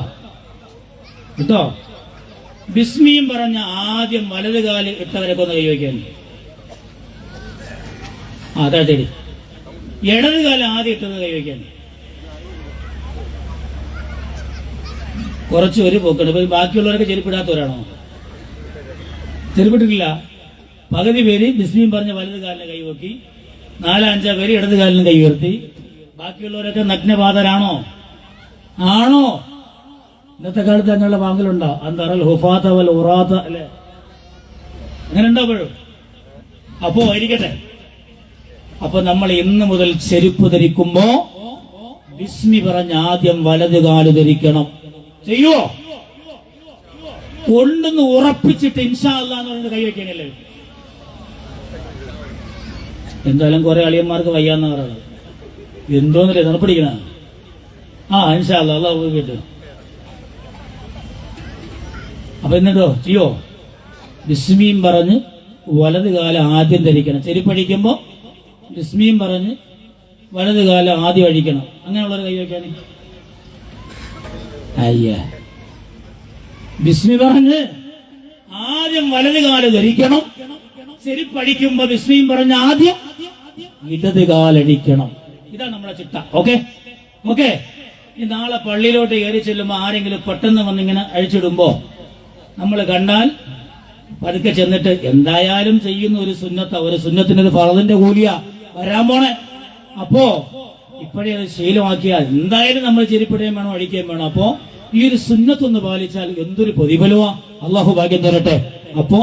ബിസ്മിയും പറഞ്ഞ ആദ്യം വലത് കാല് ഇട്ടവരൊക്കെ ഒന്ന് കൈവയ്ക്കാൻ. താഴ്ത്തേടി. ഇടത് കാലം ആദ്യം ഇട്ടത് കൈവയ്ക്കാൻ കുറച്ച് ഒരു പോക്കുണ്ട്. ഇപ്പൊ ബാക്കിയുള്ളവരൊക്കെ ചെരുപ്പിടാത്തവരാണോ? ചെരുപ്പിട്ടിട്ടില്ല. പകുതി പേര് ബിസ്മിയും പറഞ്ഞ വലത് കാലിന് കൈവക്കി, 4-5 പേര് ഇടത് കാലിന് കൈ ഉയർത്തി. ബാക്കിയുള്ളവരൊക്കെ നഗ്നപാതരാണോ? ആണോ? ഇന്നത്തെ കാലത്ത് അങ്ങനെയുള്ള വാങ്ങലുണ്ടോ? അന്തറൽ ഹുഫാത്ത വൽ ഉറാത്ത അല്ലെ? അങ്ങനെ ഉണ്ടാവുമ്പോഴും അപ്പോ ഇരിക്കട്ടെ. അപ്പൊ നമ്മൾ ഇന്ന് മുതൽ ചെരുപ്പ് ധരിക്കുമ്പോ ബിസ്മി പറഞ്ഞ് ആദ്യം വലത് കാല് ധരിക്കണം. ചെയ്യുവോ? കൊണ്ടെന്ന് ഉറപ്പിച്ചിട്ട് ഇൻഷാ അല്ലാഹ് എന്ന് പറയുന്നത് കൈവയ്ക്കാനല്ലേ? എന്തായാലും കുറെ അളിയന്മാർക്ക് വയ്യാന്ന് പറയുന്നത് എന്തോന്നില്ലേ തണുപ്പിടിക്കണ. ഇൻഷാ അല്ലാഹ് അല്ലാഹ് കേട്ടു. അപ്പൊ എന്നിട്ടോ ചെയ്യോ? ബിസ്മിയും പറഞ്ഞ് വലത് കാലം ആദ്യം ധരിക്കണം. ചെരുപ്പടിക്കുമ്പോ ബിസ്മിയും പറഞ്ഞ് വലത് കാലം ആദ്യം അഴിക്കണം. അങ്ങനെയുള്ളവർ കൈവയ്ക്കാൻ ബിസ്മി പറഞ്ഞ് ആദ്യം വലത് കാല് ധരിക്കണം. ചെരുപ്പടിക്കുമ്പോ ബിസ്മിയും പറഞ്ഞ് ആദ്യം ഇടത് കാലടിക്കണം. ഇതാണ് നമ്മളെ ചിട്ട. Okay okay. ഈ നാളെ പള്ളിയിലോട്ട് കയറി ചെല്ലുമ്പോ ആരെങ്കിലും പെട്ടെന്ന് വന്നിങ്ങനെ അഴിച്ചിടുമ്പോ നമ്മൾ കണ്ടാൽ പതുക്കെ ചെന്നിട്ട് എന്തായാലും ചെയ്യുന്ന ഒരു സുന്നത്ത, ഒരു സുന്നത്തിന് ഒരു ഫർദിന്റെ കൂലിയാ വരാൻ പോണേ. അപ്പോ ഇപ്പോഴേ അത് ശീലമാക്കിയാൽ എന്തായാലും നമ്മൾ ചെരുപ്പിടുകയും വേണം, അഴിക്കുകയും വേണം. അപ്പോ ഈ ഒരു സുന്നത്തൊന്ന് പാലിച്ചാൽ എന്തൊരു പ്രതിഫലമാ. അള്ളാഹു ഭാഗ്യം തരട്ടെ. അപ്പോ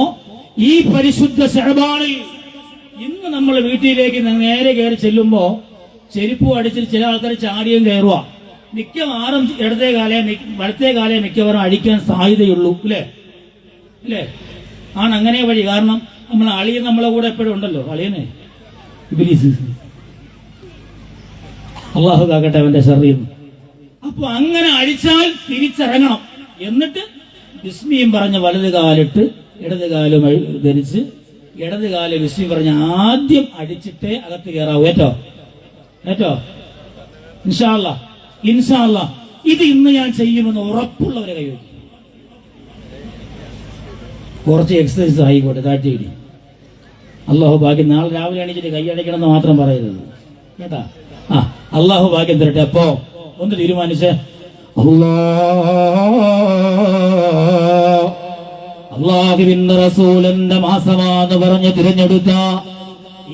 ഈ പരിശുദ്ധ ശഅബാനിൽ ഇന്ന് നമ്മൾ വീട്ടിലേക്ക് നേരെ കയറി ചെല്ലുമ്പോ ചെരുപ്പ് അടിച്ചിട്ട് ചില ആൾക്കാർ ചാടിയും കയറുക. മിക്കവാറും ഇടത്തെ കാലേ വലത്തെ കാലേ മിക്കവാറും അടിക്കാൻ സാധ്യതയുള്ളൂ. അല്ലേ? അല്ലേ? അങ്ങനെ വഴി. കാരണം നമ്മൾ അളിയൻ നമ്മളെ കൂടെ എപ്പോഴും ഉണ്ടല്ലോ. അളിയനെ ഇബ്ലീസ് അള്ളാഹു കാക്കട്ടെ അവന്റെ ശരീരം. അപ്പൊ അങ്ങനെ അടിച്ചാൽ തിരിച്ചിറങ്ങണം. എന്നിട്ട് ബിസ്മിയും പറഞ്ഞ വലത് കാലിട്ട് ഇടത് കാലും ധരിച്ച് ഇടത് കാല് ബിസ്മി പറഞ്ഞ് ആദ്യം അടിച്ചിട്ടേ അകത്ത് കയറാവൂ. ഏറ്റോ ഏറ്റോ ഇൻഷാ അല്ലാഹ് ഇൻഷാ അല്ലാഹ്. ഇത് ഇന്ന് ഞാൻ ചെയ്യുമെന്ന് ഉറപ്പുള്ളവരെ കൈവയ്ക്കും. കുറച്ച് എക്സസൈസ് ആയിക്കോട്ടെ. താഴ്ത്തിയിടി. അള്ളാഹു ഭാഗ്യം. നാളെ രാവിലെ എണീച്ചിട്ട് കൈയടയ്ക്കണം എന്ന് മാത്രം പറയരുത് കേട്ടാ. അള്ളാഹു ഭാഗ്യം തരട്ടെ. അപ്പോ ഒന്ന് തീരുമാനിച്ചേ, അള്ളാഹുവിന്റെ റസൂലിന്റെ മാസമാന്ന് പറഞ്ഞ് തിരഞ്ഞെടുത്ത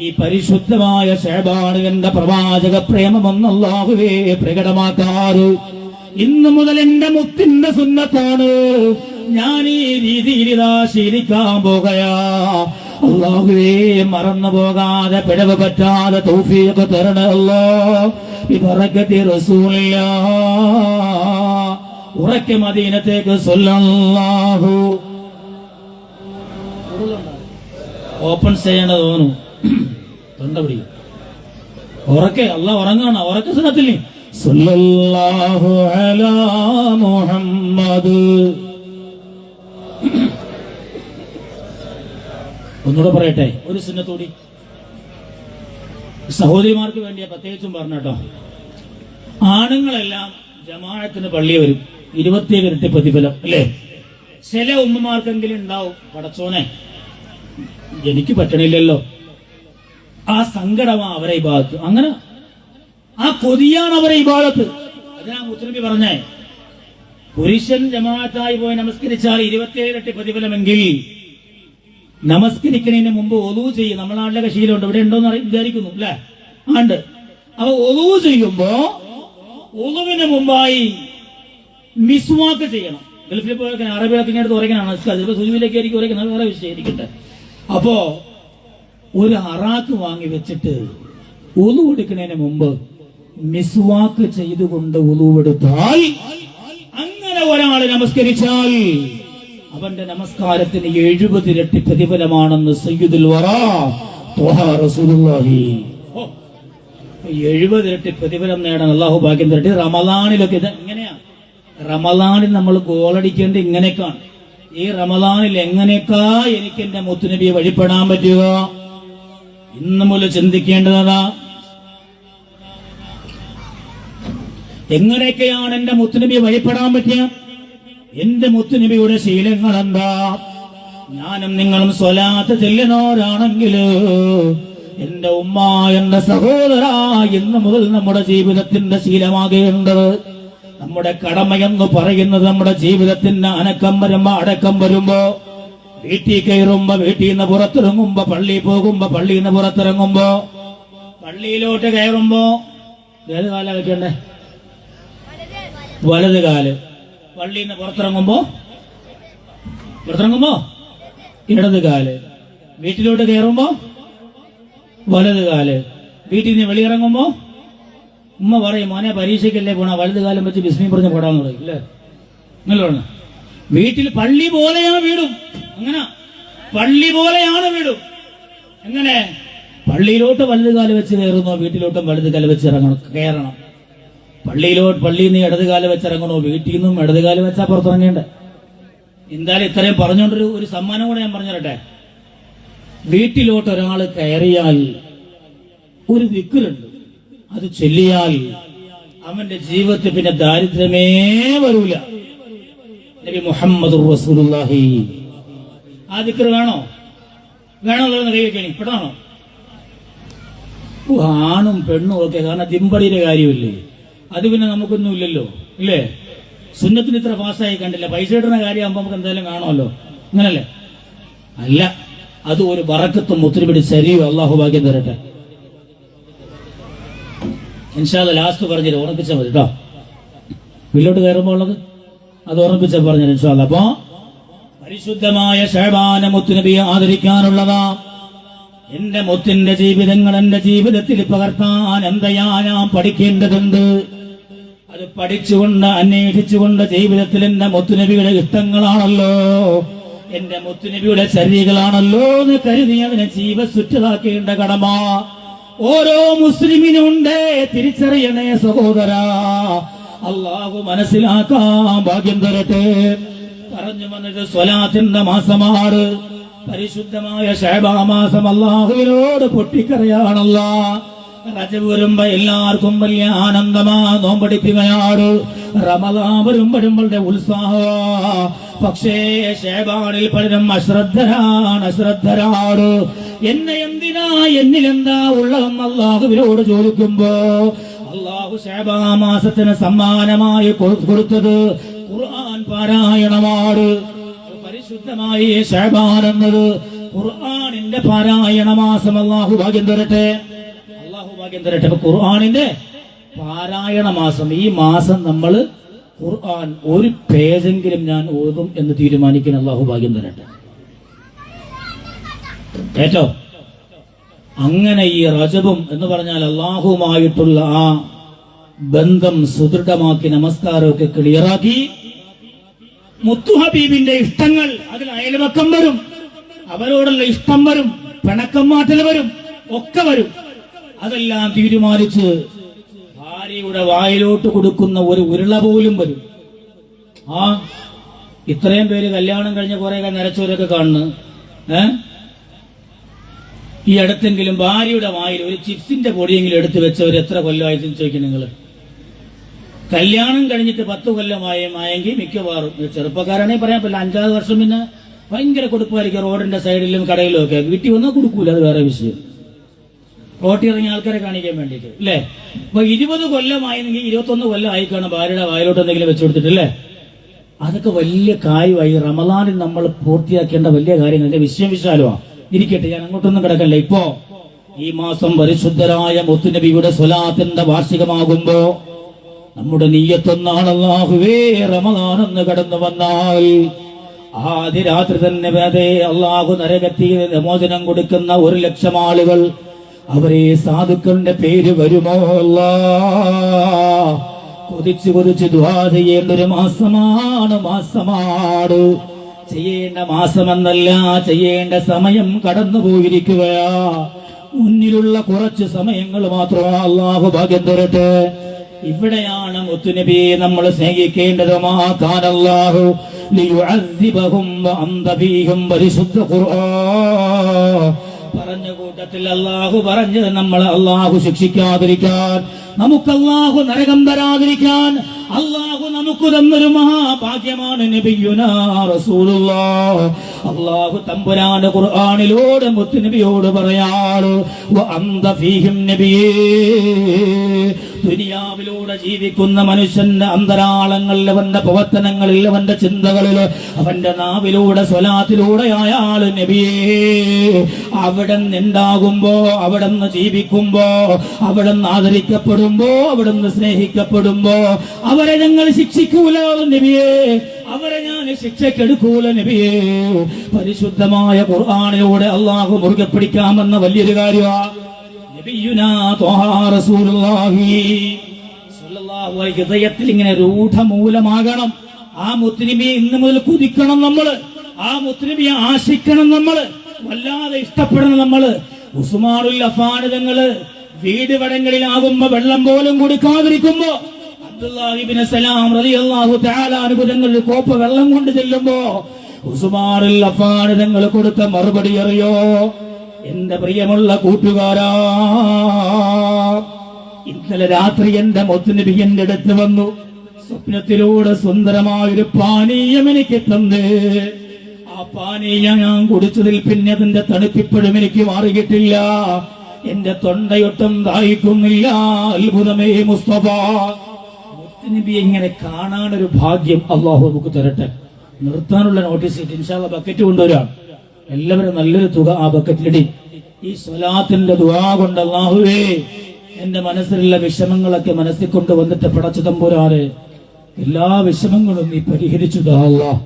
ഈ പരിശുദ്ധമായ ശഅബാനിന്റെ പ്രവാചക പ്രേമമൊന്ന് അള്ളാഹുവേ പ്രകടമാക്കാറ് ഇന്നു മുതൽ എന്റെ മുത്തിന്റെ സുന്നത്താണ്. ഞാൻ ഈ രീതിയിൽ ഇതാ ശീലിക്കാൻ പോകയാ. അള്ളാഹുവേ മറന്നു പോകാതെ പിഴവ് പറ്റാതെ തൗഫീഖ് തരണേ അല്ലാഹ്. ബിബറകത്തി റസൂലില്ലാഹ്. ഉറക്കെ മദീനത്തേക്ക് സ്വല്ലല്ലാഹു. ഓപ്പൺ ചെയ്യണ തോന്നുന്നു. തൊണ്ടപിടി ഉറക്കെ. അല്ലാഹ് ഉറങ്ങാണ്. ഉറക്കെ സുന്നത്തില്ലേ? സ്വല്ലല്ലാഹു അലാ മുഹമ്മദ്. ഒന്നുകൂടെ പറയട്ടെ, ഒരു സുന്നത്തൂടി സഹോദരിമാർക്ക് വേണ്ടിയ പ്രത്യേകിച്ചും പറഞ്ഞട്ടോ. ആണുങ്ങളെല്ലാം ജമാഅത്തിന് പള്ളി വരും, 27 ഇരട്ടി പ്രതിഫലം അല്ലേ? ചില ഉമ്മമാർക്കെങ്കിലും ഉണ്ടാവും, പടച്ചോനെ എനിക്ക് പറ്റണില്ലല്ലോ. ആ സങ്കടമാ അവരെ ഇബാദത്ത്. അങ്ങനെ ആ കൊതിയാണ് അവരെ ഇബാദത്ത്. അതിനാ മുത്തനബി പറഞ്ഞേ, പുരുഷൻ ജമാഅത്തായി പോയി നമസ്കരിച്ചാൽ 27 ഇരട്ടി പ്രതിഫലമെങ്കിൽ നമസ്കരിക്കുന്നതിന് മുമ്പ് ഒളു ചെയ്യും. നമ്മുടെ നാട്ടിലൊക്കെ ശീലമുണ്ട്. ഇവിടെ ഉണ്ടോന്ന് വിചാരിക്കുന്നു അല്ലെ? ആണ്ട്. അപ്പൊ ഒളു ചെയ്യുമ്പോ ഒളുവിന് മുമ്പായി മിസ്വാക്ക് ചെയ്യണം. ഗൾഫിൽ പോയി അറബികളൊക്കെ ഇങ്ങനെ ഉറങ്ങാനാണ് ചിലപ്പോൾ സുജൂവിലേക്ക് ആയിരിക്കും ഉറങ്ങുന്നത്, വേറെ വിഷയമായിരിക്കട്ടെ. അപ്പോ ഒരു അറാക്ക് വാങ്ങി വെച്ചിട്ട് ഒളു എടുക്കുന്നതിന് മുമ്പ് മിസ്വാക്ക് ചെയ്തുകൊണ്ട് ഒളുവെടുത്താൽ, അങ്ങനെ ഒരാൾ നമസ്കരിച്ചാൽ അവന്റെ നമസ്കാരത്തിന് 70 ഇരട്ടി പ്രതിഫലമാണെന്ന് സയ്യിദുൽ വറാ ത്വഹ റസൂലുള്ളാഹി. 70 ഇരട്ടി പ്രതിഫലം നേടാൻ അല്ലാഹു ഭാഗ്യം തരട്ടെ. റമളാനിലൊക്കെ ഇത് എങ്ങനെയാ? റമളാനിൽ നമ്മൾ ഗോളടിക്കേണ്ടത് ഇങ്ങനെയൊക്കെയാണ്. ഈ റമളാനിൽ എങ്ങനെയൊക്കെ എനിക്ക് എന്റെ മുത്തുനബിയെ വഴിപ്പെടാൻ പറ്റുക? ഇന്ന് മുതൽ ചിന്തിക്കേണ്ടതാ. എങ്ങനെയൊക്കെയാണ് എന്റെ മുത്തുനബിയെ വഴിപ്പെടാൻ പറ്റുക? എന്റെ മുത്തുനബിയുടെ ശീലങ്ങൾ എന്താ? ഞാനും നിങ്ങളും സ്വലാത്ത് ചെല്ലുന്നവരാണെങ്കിൽ എന്റെ ഉമ്മ, എന്റെ സഹോദര, ഇന്ന് മുതൽ നമ്മുടെ ജീവിതത്തിന്റെ ശീലമാകേണ്ടത്, നമ്മുടെ കടമയെന്ന് പറയുന്നത്, നമ്മുടെ ജീവിതത്തിന് അനക്കം വരുമ്പോ അടക്കം വരുമ്പോ, വീട്ടിൽ കയറുമ്പോ, വീട്ടിൽ നിന്ന് പുറത്തിറങ്ങുമ്പോ, പള്ളിയിൽ പോകുമ്പോ, പള്ളിയിൽ നിന്ന് പുറത്തിറങ്ങുമ്പോ, പള്ളിയിലോട്ട് കയറുമ്പോ ഏത് കാല വെക്കണ്ടേ? വലത് കാല്. പള്ളിയിൽ നിന്ന് പുറത്തിറങ്ങുമ്പോ ഇടത് കാല്. വീട്ടിലോട്ട് കയറുമ്പോ വലത് കാല്. വീട്ടിൽ നിന്ന് വെളിയിറങ്ങുമ്പോ ഉമ്മ പറയും, മോനെ പരീക്ഷയ്ക്കല്ലേ പോണ, വലത് കാലം വെച്ച് ബിസ്മി പറഞ്ഞ് പോടാന്ന് പറയും. ഇല്ലേ? അങ്ങനെ വീട്ടിൽ പള്ളി പോലെയാണ് വീടും. അങ്ങനെ പള്ളി പോലെയാണ് വീടും. എങ്ങനെ? പള്ളിയിലോട്ട് വലത് കാല് വെച്ച് കയറുന്നോ, വീട്ടിലോട്ടും വലത് കാല് വെച്ച് കയറണം. പള്ളിയിൽ നിന്ന് ഇടത് കാല് വെച്ചിറങ്ങണോ, വീട്ടിൽ നിന്നും ഇടത് കാല് വെച്ചാ പുറത്തിറങ്ങേണ്ടേ. എന്തായാലും ഇത്രയും പറഞ്ഞുകൊണ്ടൊരു ഒരു സമ്മാനം കൂടെ ഞാൻ പറഞ്ഞു തരട്ടെ. വീട്ടിലോട്ട് ഒരാൾ കയറിയാൽ ഒരു ദിക്റുണ്ട്, അത് ചൊല്ലിയാൽ അവന്റെ ജീവിതത്തിൽ പിന്നെ ദാരിദ്ര്യമേ വരൂല. നബി മുഹമ്മദ് റസൂലുള്ളാഹി. ആ ദിക്ർ വേണോ? വേണമല്ലോ കൈവയ്ക്കണി പെടാണോ? ആണും പെണ്ണും ഒക്കെ, കാരണം ദിമ്പടിയുടെ കാര്യമില്ലേ, അത് പിന്നെ നമുക്കൊന്നും ഇല്ലല്ലോ, ഇല്ലേ? സുന്നത്തിന് ഇത്ര ഫാസ്റ്റായി കണ്ടില്ല. പൈസ ഇടുന്ന കാര്യമാകുമ്പോ നമുക്ക് എന്തായാലും കാണുമല്ലോ, അങ്ങനല്ലേ? അല്ല, അത് ഒരു ബറക്കത്തും ഒത്തിരി ശരീരം അള്ളാഹു ഭാഗ്യം തരട്ടെ. ഇൻഷാ അല്ലാഹ് ലാസ്റ്റ് പറഞ്ഞില്ല, ഓർമ്മിപ്പിച്ചാൽ മതി കേട്ടോ. വീട്ടിലോട്ട് കയറുമ്പോൾ ഉള്ളത് അത് ഓർമ്മിപ്പിച്ച പറഞ്ഞു ഇൻഷാ അല്ലാഹ്. അപ്പോ പരിശുദ്ധമായ ശഅബാന മുത്തുനബിയെ ആദരിക്കാനുള്ളതാ. എന്റെ മുത്തിന്റെ ജീവിതങ്ങൾ എന്റെ ജീവിതത്തിൽ പകർത്താൻ എന്തയാ ഞാൻ പഠിക്കേണ്ടതുണ്ട്. അത് പഠിച്ചുകൊണ്ട് അന്വേഷിച്ചുകൊണ്ട് ജീവിതത്തിൽ എന്റെ മുത്തുനബിയുടെ ഇഷ്ടങ്ങളാണല്ലോ, എന്റെ മുത്തുനബിയുടെ ചര്യകളാണല്ലോ എന്ന് കരുതി അതിനെ ജീവസുറ്റതാക്കേണ്ട കടമ ഓരോ മുസ്ലിമിനുണ്ട്. തിരിച്ചറിയണേ സഹോദരാ, അള്ളാഹു മനസ്സിലാക്കാൻ ഭാഗ്യം തരട്ടെ. പറഞ്ഞു വന്നത് സ്വലാത്തിന്റെ മാസമാണ്, പരിശുദ്ധമായ ശഅബാൻ മാസം. അള്ളാഹുവിനോട് പൊട്ടിക്കരയാണല്ലോ. റജബ് വരുമ്പോ എല്ലാവർക്കും വലിയ ആനന്ദമാ, നോമ്പടിക്കുകയാണ്. റമദാൻ വരുമ്പോഴും ഉത്സാഹ. പക്ഷേ ശഅബാനിൽ പലരും അശ്രദ്ധരാണ്. എന്നെ എന്തിനാ, എന്നിലെന്താ ഉള്ളതെന്ന് അള്ളാഹുവിനോട് ചോദിക്കുമ്പോ അള്ളാഹു ശഅബാൻ മാസത്തിന് സമ്മാനമായി കൊടുത്തത് ഖുർആൻ പാരായണമാണ്. പരിശുദ്ധമായി ശഅബാൻ എന്നത് ഖുർആനിന്റെ പാരായണ മാസം. അള്ളാഹു ഭാഗ്യം തരട്ടെ, അള്ളാഹു ഭാഗ്യം തരട്ടെ. അപ്പൊ ഖുർആനിന്റെ പാരായണ മാസം, ഈ മാസം നമ്മൾ ഖുർആൻ ഒരു പേജെങ്കിലും ഞാൻ ഓതും എന്ന് തീരുമാനിക്കുന്ന അള്ളാഹു ഭാഗ്യം തരട്ടെ. കേട്ടോ? അങ്ങനെ ഈ റജബും എന്ന് പറഞ്ഞാൽ അള്ളാഹുമായിട്ടുള്ള ആ ബന്ധം സുദൃഢമാക്കി നമസ്കാരമൊക്കെ ക്ലിയറാക്കി മുത്തു ഹബീബിന്റെ ഇഷ്ടങ്ങൾ, അതിൽ അയൽവക്കം വരും, അവരോടുള്ള ഇഷ്ടം വരും, പിണക്കം മാറ്റൽ വരും, ഒക്കെ വരും. അതെല്ലാം തീരുമാനിച്ച് ഭാര്യയുടെ വായിലോട്ട് കൊടുക്കുന്ന ഒരു ഉരുള പോലും വരും. ഇത്രയും പേര് കല്യാണം കഴിഞ്ഞ കുറെ നരച്ചവരൊക്കെ കാണുന്നു. ഈ അടുത്തെങ്കിലും ഭാര്യയുടെ വായിൽ ഒരു ചിപ്സിന്റെ പൊടിയെങ്കിലും എടുത്തു വെച്ചവർ എത്ര കൊല്ലമായിരുന്നു ചോദിക്കും നിങ്ങൾ? കല്യാണം കഴിഞ്ഞിട്ട് 10 കൊല്ലമായെങ്കിൽ മിക്കവാറും ചെറുപ്പക്കാരാണെങ്കിൽ പറയാൻ പറ്റില്ല, 5-6 വർഷം പിന്നെ ഭയങ്കര കൊടുപ്പായിരിക്കും. റോഡിന്റെ സൈഡിലും കടയിലും ഒക്കെ. വീട്ടിൽ വന്നാൽ കൊടുക്കൂല, അത് വേറെ വിഷയം. റോട്ടിൽ ഇറങ്ങിയ ആൾക്കാരെ കാണിക്കാൻ വേണ്ടിയിട്ട്, അല്ലേ? അപ്പൊ 20 കൊല്ലമായെങ്കിൽ 21 കൊല്ലം ആയിക്കാണ് ഭാര്യയുടെ വായിലോട്ട് എന്തെങ്കിലും വെച്ചു കൊടുത്തിട്ടല്ലേ? അതൊക്കെ വലിയ കാര്യമായി. റമദാനിൽ നമ്മൾ പൂർത്തിയാക്കേണ്ട വലിയ കാര്യങ്ങൾ. എന്റെ വിഷയവിശാലമാണ്, ഇരിക്കട്ടെ, ഞാൻ അങ്ങോട്ടൊന്നും കിടക്കല്ല. ഇപ്പോ ഈ മാസം പരിശുദ്ധരായ മുത്തുനബിയുടെ സ്വലാത്തിന്റെ വാർഷികമാകുമ്പോ നമ്മുടെ നീയത്തൊന്നാണ്, അല്ലാഹുവേ റമദാനെന്ന് കടന്നു വന്നാൽ ആദ്യ രാത്രി തന്നെ വേദേ അള്ളാഹു നരകത്തിൽ മോചനം കൊടുക്കുന്ന 1,00,000 ആളുകൾ, അവരെ സാധുക്കളുടെ പേര് വരുമോ അല്ലാഹ്? കൊതിച്ച് ദുആ ചെയ്യേണ്ട ഒരു മാസമാണ്. ചെയ്യേണ്ട മാസമെന്നല്ല, ചെയ്യേണ്ട സമയം കടന്നുപോയിരിക്കുകയാ. മുന്നിലുള്ള കുറച്ച് സമയങ്ങൾ മാത്രമാ. അല്ലാഹു ഭാഗ്യം തരട്ടെ. ഇവിടെയാണ് മുത്തുനബിയെ നമ്മൾ സ്നേഹിക്കേണ്ടത്. മാകാനല്ലാഹു ലിയുഅദ്ദിബഹും വഅന്ത ഫീഹിം, പരിശുദ്ധ ഖുർആൻ പറഞ്ഞ കൂട്ടത്തിൽ അല്ലാഹു പറഞ്ഞത് നമ്മളെ അല്ലാഹു ശിക്ഷിക്കാതിരിക്കാൻ, നമുക്ക് അല്ലാഹു നരകം തരാതിരിക്കാൻ, അള്ളാഹു നമുക്ക് തന്നൊരു മഹാഭാഗ്യമാണ് നബിയുനാ റസൂലുള്ളാഹ്. അള്ളാഹു തമ്പുരാന്റെ ഖുർആനിലൂടെ മുത്തുനബിയോട് പറയാറ്, വഅന്ത ഫീഹിം നബിയേ. ദുനിയാവിലൂടെ ജീവിക്കുന്ന മനുഷ്യന്റെ അന്തരാളങ്ങളിൽ, അവന്റെ പ്രവർത്തനങ്ങളിൽ, അവന്റെ ചിന്തകളിൽ, അവന്റെ നാവിലൂടെ സ്വലാത്തിലൂടെ അയാൾ നബിയേ. അവിടെ നിന്നുണ്ടാകുമ്പോ, അവിടെ നിന്ന് ജീവിക്കുമ്പോ, അവിടെ നിന്ന് ആദരിക്കപ്പെടുമ്പോ, അവിടെ നിന്ന് സ്നേഹിക്കപ്പെടുമ്പോ അവരെ ഞങ്ങൾ ശിക്ഷിക്കൂല നബിയേ, അവരെ ഞാൻ ശിക്ഷക്കെടുക്കൂല നബിയേ. പരിശുദ്ധമായ ഖുർആനിലൂടെ അള്ളാഹു മുറുകെ പിടിക്കാമെന്ന വലിയൊരു കാര്യമാണ്. നബിയുനാ ത്വാഹ റസൂലുള്ളാഹി സ്വല്ലല്ലാഹു അലൈഹി ഹൃദയത്തിൽ ഇങ്ങനെ രൂഢമൂലമാകണം. ആ മുത്തുനബിയെ ഇന്ന് മുതൽ കുതിക്കണം നമ്മള്, ആ മുത്തുനബിയെ ആശിക്കണം നമ്മള്, വല്ലാതെ ഇഷ്ടപ്പെടണം നമ്മള്. ഉസ്മാനുൽ അഫ്ഫാൻ തങ്ങള് വീട് വടങ്ങളിലാകുമ്പോ വെള്ളം പോലും കുടിക്കാതിരിക്കുമ്പോ അബ്ദുല്ലാഹി ഇബ്നു സലാം റളിയല്ലാഹു തആല അൻഹു തങ്ങൾ കോപ്പ വെള്ളം കൊണ്ട് ചെല്ലുമ്പോ ഉസ്മാനുൽ അഫ്ഫാൻ തങ്ങൾ കൊടുത്ത മറുപടി അറിയോ? എന്റെ പ്രിയമുള്ള കൂട്ടുകാരാ, ഇന്നലെ രാത്രി എന്റെ മുത്തുനബി എന്റെ അടുത്ത് വന്നു, സ്വപ്നത്തിലൂടെ സുന്ദരമായൊരു പാനീയം എനിക്ക് തന്ന്, ആ പാനീയം ഞാൻ കുടിച്ചതിൽ പിന്നെ അതിന്റെ തണുപ്പിപ്പോഴും എനിക്ക് മാറിയിട്ടില്ല, എന്റെ തൊണ്ടയൊട്ടും ദാഹിക്കുന്നില്ല. അത്ഭുതമേ മുസ്തഫ. മുത്തുനബിയെ ഇങ്ങനെ കാണാനൊരു ഭാഗ്യം അള്ളാഹു നമുക്ക് തരട്ടെ. നിർത്താനുള്ള നോട്ടീസ് ഇട്ട് ഇൻഷാ അല്ലാഹ് ബക്കറ്റ് കൊണ്ടുവരാം. എല്ലാവരും നല്ലൊരു തുക ആ ബക്കറ്റിലിടി. ഈ സ്വലാത്തിന്റെ ദുആ കൊണ്ട് അല്ലാഹുവേ, എന്റെ മനസ്സിലുള്ള വിഷമങ്ങളൊക്കെ മനസ്സിൽ കൊണ്ട് വന്നിട്ട് പടച്ചു തമ്പുരാനെ, എല്ലാ വിഷമങ്ങളും നീ പരിഹരിച്ചു താ അല്ലാഹ്,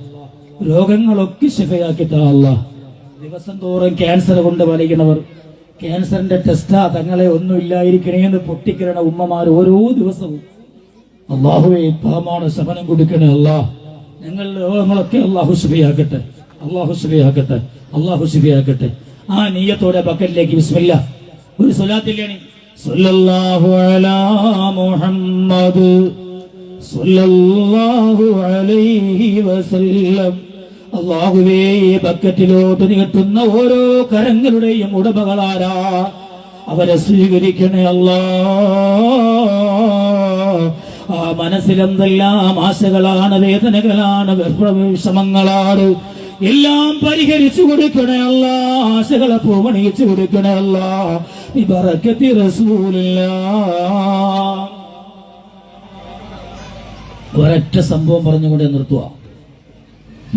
രോഗങ്ങളൊക്കെ ശിഫയാക്കി താ അല്ലാഹ്. ദിവസം തോറും ക്യാൻസർ കൊണ്ട് വലയുന്നവർ, ക്യാൻസറിന്റെ ടെസ്റ്റാ തങ്ങളെ ഒന്നും ഇല്ലായിരിക്കണേന്ന് പൊട്ടിക്കിരണ ഉമ്മമാർ ഓരോ ദിവസവും അല്ലാഹുവേ പാമാണ് ശമനം കൊടുക്കണേ അല്ലാഹ്. ഞങ്ങളുടെ രോഗങ്ങളൊക്കെ അല്ലാഹു ശിഫയാക്കട്ടെ, അല്ലാഹു ശിഫയാക്കട്ടെ, അല്ലാഹു ശിഫയാക്കട്ടെ. ആ നിയ്യത്തോടെ ബക്കറ്റിലേക്ക് ബിസ്മില്ലാ ഒരു സ്വലാത്തില്ലേണി. സല്ലല്ലാഹു അലാ മുഹമ്മദ് സല്ലല്ലാഹു അലൈഹി വസല്ലം. അല്ലാഹുവേ, ഈ ബക്കറ്റിലോട്ട് നീട്ടുന്ന ഓരോ കരങ്ങളുടെയും ഉടമകളാരാ, അവരെ സ്വീകരിക്കണേ അല്ലാഹ്. ആ മനസ്സിലെന്തെല്ലാം ആശകളാണ്, വേദനകളാണ്, വിഷമങ്ങളാണ്, എല്ലാം പരിഹരിച്ചു കൊടുക്കണേ അല്ലാഹ്. ആശകളെ പൂവണിയിച്ചു കൊടുക്കണേ അല്ലാഹ്. ബി ബറകത്തി റസൂലില്ലാഹ്. ഒരൊറ്റ സംഭവം പറഞ്ഞുകൊണ്ട് നിർത്തുക.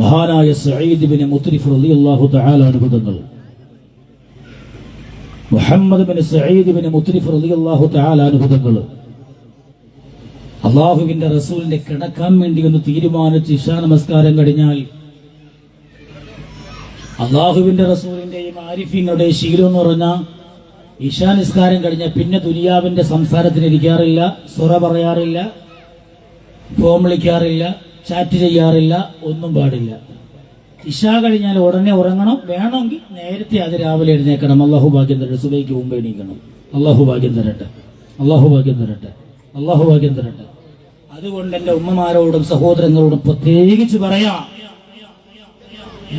മഹാനായ സഈദ് ഇബ്നു മുത്രിഫ് റളിയല്ലാഹു തആല അൻഹു തങ്ങൾ, മുഹമ്മദ് ബിൻ സഈദ് ഇബ്നു മുത്രിഫ് റളിയല്ലാഹു തആല അൻഹു തങ്ങൾ അല്ലാഹുവിന്റെ റസൂലിനെ കിടക്കാൻ വേണ്ടി ഒന്ന് തീരുമാനിച്ച് ഇശാ നമസ്കാരം കഴിഞ്ഞാൽ അള്ളാഹുവിന്റെ റസൂലിന്റെയും ആരിഫീങ്ങളുടെയും ശീലം എന്ന് പറഞ്ഞാൽ ഇശാ നിസ്കാരം കഴിഞ്ഞാൽ പിന്നെ ദുനിയാവിന്റെ സംസാരത്തിന് ഇരിക്കാറില്ല, സുറ പറയാറില്ല, ഫോൺ വിളിക്കാറില്ല, ചാറ്റ് ചെയ്യാറില്ല, ഒന്നും പാടില്ല. ഇശാ കഴിഞ്ഞാൽ ഉടനെ ഉറങ്ങണം, വേണമെങ്കിൽ നേരത്തെ അത് രാവിലെ എഴുന്നേക്കണം. അള്ളാഹു ഭാഗ്യം തരട്ടെ. സുബൈക്ക് മുമ്പ് എണീക്കണം. അള്ളാഹു ഭാഗ്യം തരട്ടെ, അള്ളാഹു ഭാഗ്യം തരട്ടെ, അള്ളാഹു ഭാഗ്യം തരട്ടെ. അതുകൊണ്ട് എന്റെ ഉമ്മമാരോടും സഹോദരങ്ങളോടും പ്രത്യേകിച്ച് പറയാം,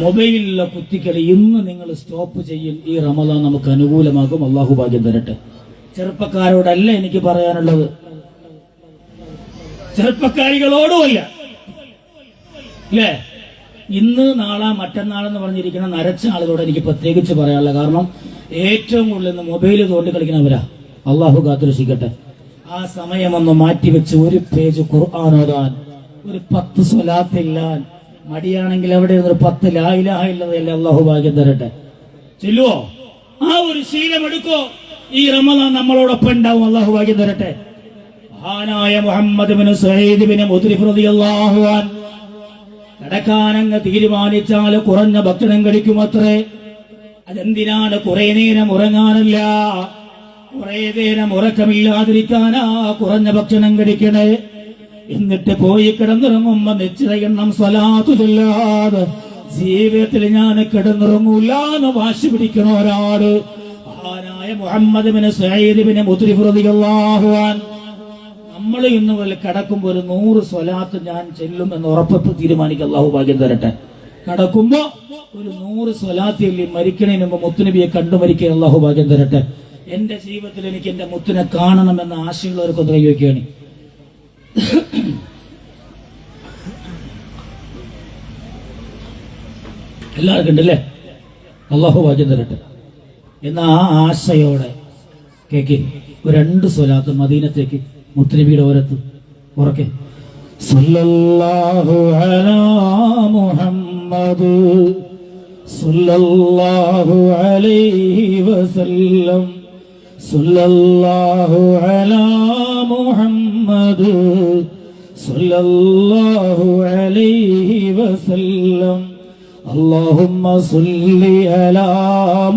മൊബൈലിലുള്ള കുത്തിക്കളി ഇന്ന് നിങ്ങൾ സ്റ്റോപ്പ് ചെയ്യും. ഈ റമദാൻ നമുക്ക് അനുകൂലമാകും. അള്ളാഹു ഭാഗ്യം തരട്ടെ. ചെറുപ്പക്കാരോടല്ല എനിക്ക് പറയാനുള്ളത്, ചെറുപ്പക്കാരികളോടുമല്ല. അല്ലേ, ഇന്ന് നാളെ മറ്റന്നാളെന്ന് പറഞ്ഞിരിക്കുന്ന നരച്ച ആളുകളോട് എനിക്ക് പ്രത്യേകിച്ച് പറയാനുള്ള കാരണം, ഏറ്റവും കൂടുതൽ ഇന്ന് മൊബൈൽ തോണ്ടി കളിക്കുന്നവരാ. അള്ളാഹു കാത്തുരക്ഷിക്കട്ടെ. ആ സമയമൊന്ന് മാറ്റിവെച്ച് ഒരു പേജ് ഖുർആൻ ഓതാൻ, ഒരു 10 സ്വലാത്തില്ലാൻ, മടിയാണെങ്കിൽ അവിടെ ഒരു 10 ലാ ഇലാഹ ഇല്ലല്ലാഹ്. അല്ലാഹു ഭാഗ്യം തരട്ടെ. ചെല്ലുവോ? ആ ഒരു ശീലം എടുക്കോ. ഈ റമദാൻ നമ്മളോടൊപ്പം ഉണ്ടാവും. അല്ലാഹു ഭാഗ്യം തരട്ടെ. മഹാനായ മുഹമ്മദ് ബിൻ സഈദ് ബിൻ മുത്രിഫ് റളിയല്ലാഹു അൻഹു കിടക്കാനങ്ങ് തീരുമാനിച്ചാൽ കുറഞ്ഞ ഭക്ഷണം കഴിക്കുമത്രേ. അതെന്തിനാണ്? കുറെ നേരം ഉറങ്ങാനല്ല, കുറെ നേരം ഉറക്കമില്ലാതിരിക്കാനാ കുറഞ്ഞ ഭക്ഷണം കഴിക്കണേ. എന്നിട്ട് പോയി കിടന്നുറങ്ങുമ്പോ നിശ്ചിത എണ്ണം സ്വലാത്തു ചൊല്ലാതെ ജീവിതത്തിൽ ഞാൻ കിടന്നുറങ്ങൂലാന്ന് വാശി പിടിക്കണ ഒരാള് മഹാനായ മുഹമ്മദ് ബിൻ സഈദ് ബിൻ മുത്രിഫ് റളിയല്ലാഹു അൻഹു. നമ്മൾ ഇന്ന് മുതൽ കിടക്കുമ്പോ ഒരു 100 സ്വലാത്ത് ഞാൻ ചെല്ലും എന്ന് ഉറപ്പ് തീരുമാനിക്കുക. അല്ലാഹു ഭാഗ്യം തരട്ടെ. കിടക്കുമ്പോ ഒരു 100 സ്വലാത്ത് ചൊല്ലി മരിക്കണതിന് മുമ്പ് മുത്തുനബിയെ കണ്ടു മരിക്കുക. അല്ലാഹു ഭാഗ്യം തരട്ടെ. എന്റെ ജീവിതത്തിൽ എനിക്ക് എന്റെ മുത്തിനെ കാണണമെന്ന ആശയമുള്ളവർക്കൊന്ന് കൈവയ്ക്കുകയാണ്. എല്ലാവർക്കും ഉണ്ടല്ലേ? അള്ളാഹു ഭാഗ്യം തരട്ടെ. എന്ന ആ ആശയോടെ കേക്ക് ഒരു 2 സ്വലാത്ത് മദീനത്തേക്ക് മുത്തുനബിയുടെ ഓരത്ത് ഉറക്കെ. സല്ലല്ലാഹു അലാ മുഹമ്മദ് സല്ലല്ലാഹു അലൈഹി വസല്ലം സല്ലല്ലാഹു അലാ മുഹമ്മദ് സല്ലല്ലാഹു അലൈഹി വസല്ലം اللهم صل على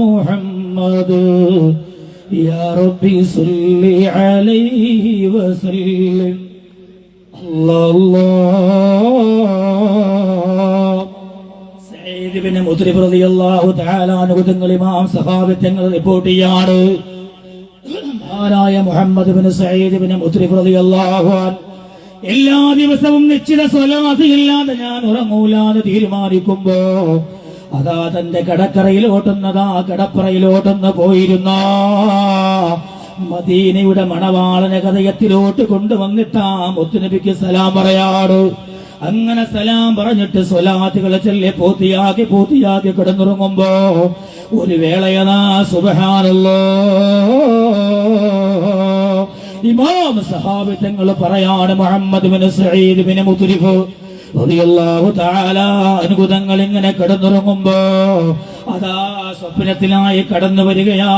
محمد يا ربي صل عليه وسلم الله സയ്യിദ് ഇബ്നു മുദ്രിബ് റളിയല്ലാഹു തആല അൻഹു തങ്ങൾ ഇമാം സഹാബിത്തങ്ങൾ റിപ്പോർട്ട് ചെയ്യാണ്. മഹാനായ മുഹമ്മദ് ഇബ്നു സയ്യിദ് ഇബ്നു മുദ്രിബ് റളിയല്ലാഹു അൻഹു എല്ലാ ദിവസവും നിശ്ചിത സ്വലാത്ത് ഇല്ലാതെ ഞാൻ ഉറങ്ങൂലാന്ന് തീരുമാനിക്കുമ്പോ അതാ തന്റെ കടപ്പറയിലോട്ടുന്ന പോയിരുന്ന മദീനയുടെ മണവാളനെ ഹൃദയത്തിലോട്ട് കൊണ്ടുവന്നിട്ടാ മുത്തുനബിക്ക് സലാം പറയാറ്. അങ്ങനെ സലാം പറഞ്ഞിട്ട് സ്വലാത്തുകളെ ചൊല്ലി പൂർത്തിയാക്കി കിടന്നുറങ്ങുമ്പോ ഒരു വേളയതാ സുബ്ഹാനല്ലാഹ് ഇമാം സഹാബിത്തങ്ങൾ പറയാണ് മുഹമ്മദ് ബിൻ സഈദ് ബിൻ മുത്രിഫ് റളിയല്ലാഹു തആല അൻഹു തങ്ങൾ ഇങ്ങനെ കിടന്നുറങ്ങുമ്പോ അതാ സ്വപ്നത്തിലായി കടന്നു വരികയാ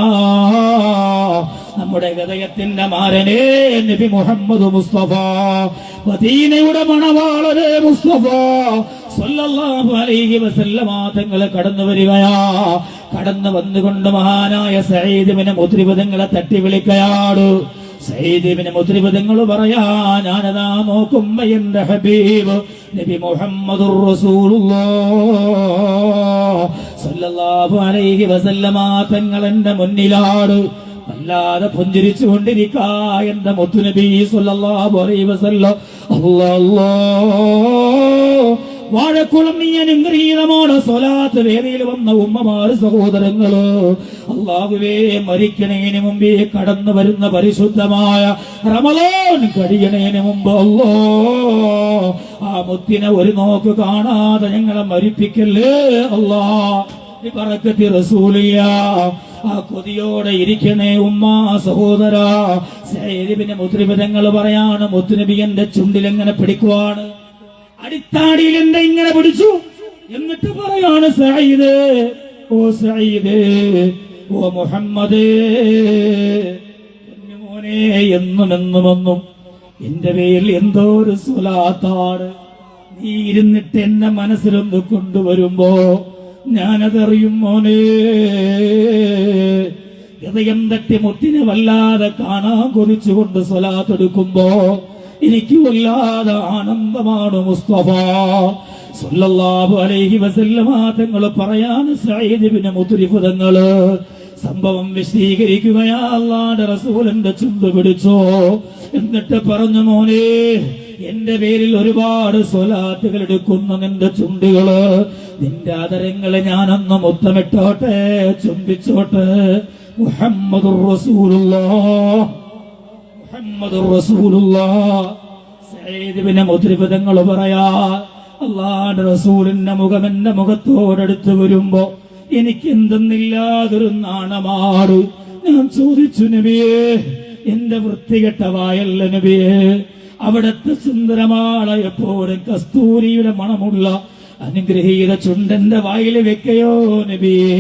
നമ്മുടെ ഹൃദയത്തിന്റെ മാരനേ നബി മുഹമ്മദ് മുസ്തഫ മദീനയുടെ മണവാളനെ മുസ്തഫ സല്ലല്ലാഹു അലൈഹി വസല്ലമ തങ്ങൾ കടന്നു വരികയാ. കടന്നു വന്നുകൊണ്ട് മഹാനായ സഈദ് ബിൻ മുത്രിഫ് തങ്ങളെ തട്ടി വിളിക്കയാണ്. സയ്യിദ് ഇബ്നു മുത്രിബ് തങ്ങൾ പറയാ, ഞാനതാ നോക്കുമ്പോ എന്റെ ഹബീബ് നബി മുഹമ്മദുർ റസൂലുള്ളാഹ് സല്ലല്ലാഹു അലൈഹി വസല്ലമ തങ്ങൾ എന്റെ മുന്നിലാണ്. വല്ലാതെ പുഞ്ചിരിച്ചു കൊണ്ടിരിക്കാ എന്റെ മുത്തുനബി സല്ലല്ലാഹു അലൈഹി വസല്ലം. അല്ലാഹ് വാഴക്കുളം നീ അനുഗ്രഹീതമാണ് സ്വലാത്ത് വേദിയിൽ വന്ന ഉമ്മമാര് സഹോദരങ്ങള്. അല്ലാഹുവേ മരിക്കണേന് മുമ്പേ കടന്നു വരുന്ന പരിശുദ്ധമായ റമളാൻ കഴിയണേന് മുമ്പ് അല്ലാ ആ മുത്തിനെ ഒരു നോക്ക് കാണാതെ ഞങ്ങളെ മരിപ്പിക്കല്ലേ അല്ലാ. ബറക്കത്തി റസൂലില്ല. ആ കൊതിയോടെ ഇരിക്കണേ ഉമ്മ സഹോദര. സയ്യിദ് ഇബ്നു മുത്രിബ് തങ്ങൾ പറയാണ്, മുത്തുനബി എന്റെ ചുണ്ടിലെങ്ങനെ പിടിക്കുവാണ്, അടിത്താടിയിൽ എന്റെ ഇങ്ങനെ പിടിച്ചു. എന്നിട്ട് പറയാണ്, സഈദ്, ഓ സഈദ്, ഓ മുഹമ്മദ്, മോനെ എന്നും എന്റെ പേരിൽ എന്തോ ഒരു സ്വലാത്താണ്. നീ ഇരുന്നിട്ട് എന്നെ മനസ്സിലൊന്ന് കൊണ്ടുവരുമ്പോ ഞാനതറിയും മോനെ. ഹൃദയം തട്ടി മുത്തിനെ വല്ലാതെ കാണാൻ കൊതിച്ചുകൊണ്ട് സ്വലാത്തെടുക്കുമ്പോ എനിക്ക് വല്ലാതെ ആനന്ദമാണ് മുസ്തഫ സല്ലല്ലാഹു അലൈഹി വസല്ലമ തങ്ങൾ പറയാണ്. സഈദ് ഇബ്നു മുത്രിഫ് തങ്ങൾ സംഭവം വിശദീകരിക്കുകയാ. അല്ലാഹുവിന്റെ റസൂലിന്റെ ചുണ്ട് പിടിച്ചോ, എന്നിട്ട് പറഞ്ഞു, മോനെ എന്റെ പേരിൽ ഒരുപാട് സ്വലാത്തുകൾ എടുക്കുന്ന നിന്റെ ചുണ്ടുകള്, നിന്റെ ആദരങ്ങളെ ഞാനൊന്ന് മുത്തമിട്ടോട്ടെ, ചുംബിച്ചോട്ടെ. മുഹമ്മദുർ റസൂലുള്ളാഹ്, മുഹമ്മദുർ റസൂലുള്ളാഹ്. സഈദ് ഇബ്നു മുത്രിഫ് തങ്ങൾ പറയാ, അല്ലാഹുവിന്റെ റസൂലിന്റെ മുഖം എന്റെ മുഖത്തോടടുത്ത് വരുമ്പോ എനിക്ക് എന്തെന്നില്ലാതൊരു നാണമാട്. ഞാൻ ചോദിച്ചു, നബിയേ, എന്റെ വൃത്തികെട്ട വായല്ല നബിയേ, അവിടത്തെ സുന്ദരമായ എപ്പോഴും കസ്തൂരിയുടെ മണമുള്ള അനുഗ്രഹീത ചുണ്ടന്റെ വായിൽ വെക്കയോ നബിയേ.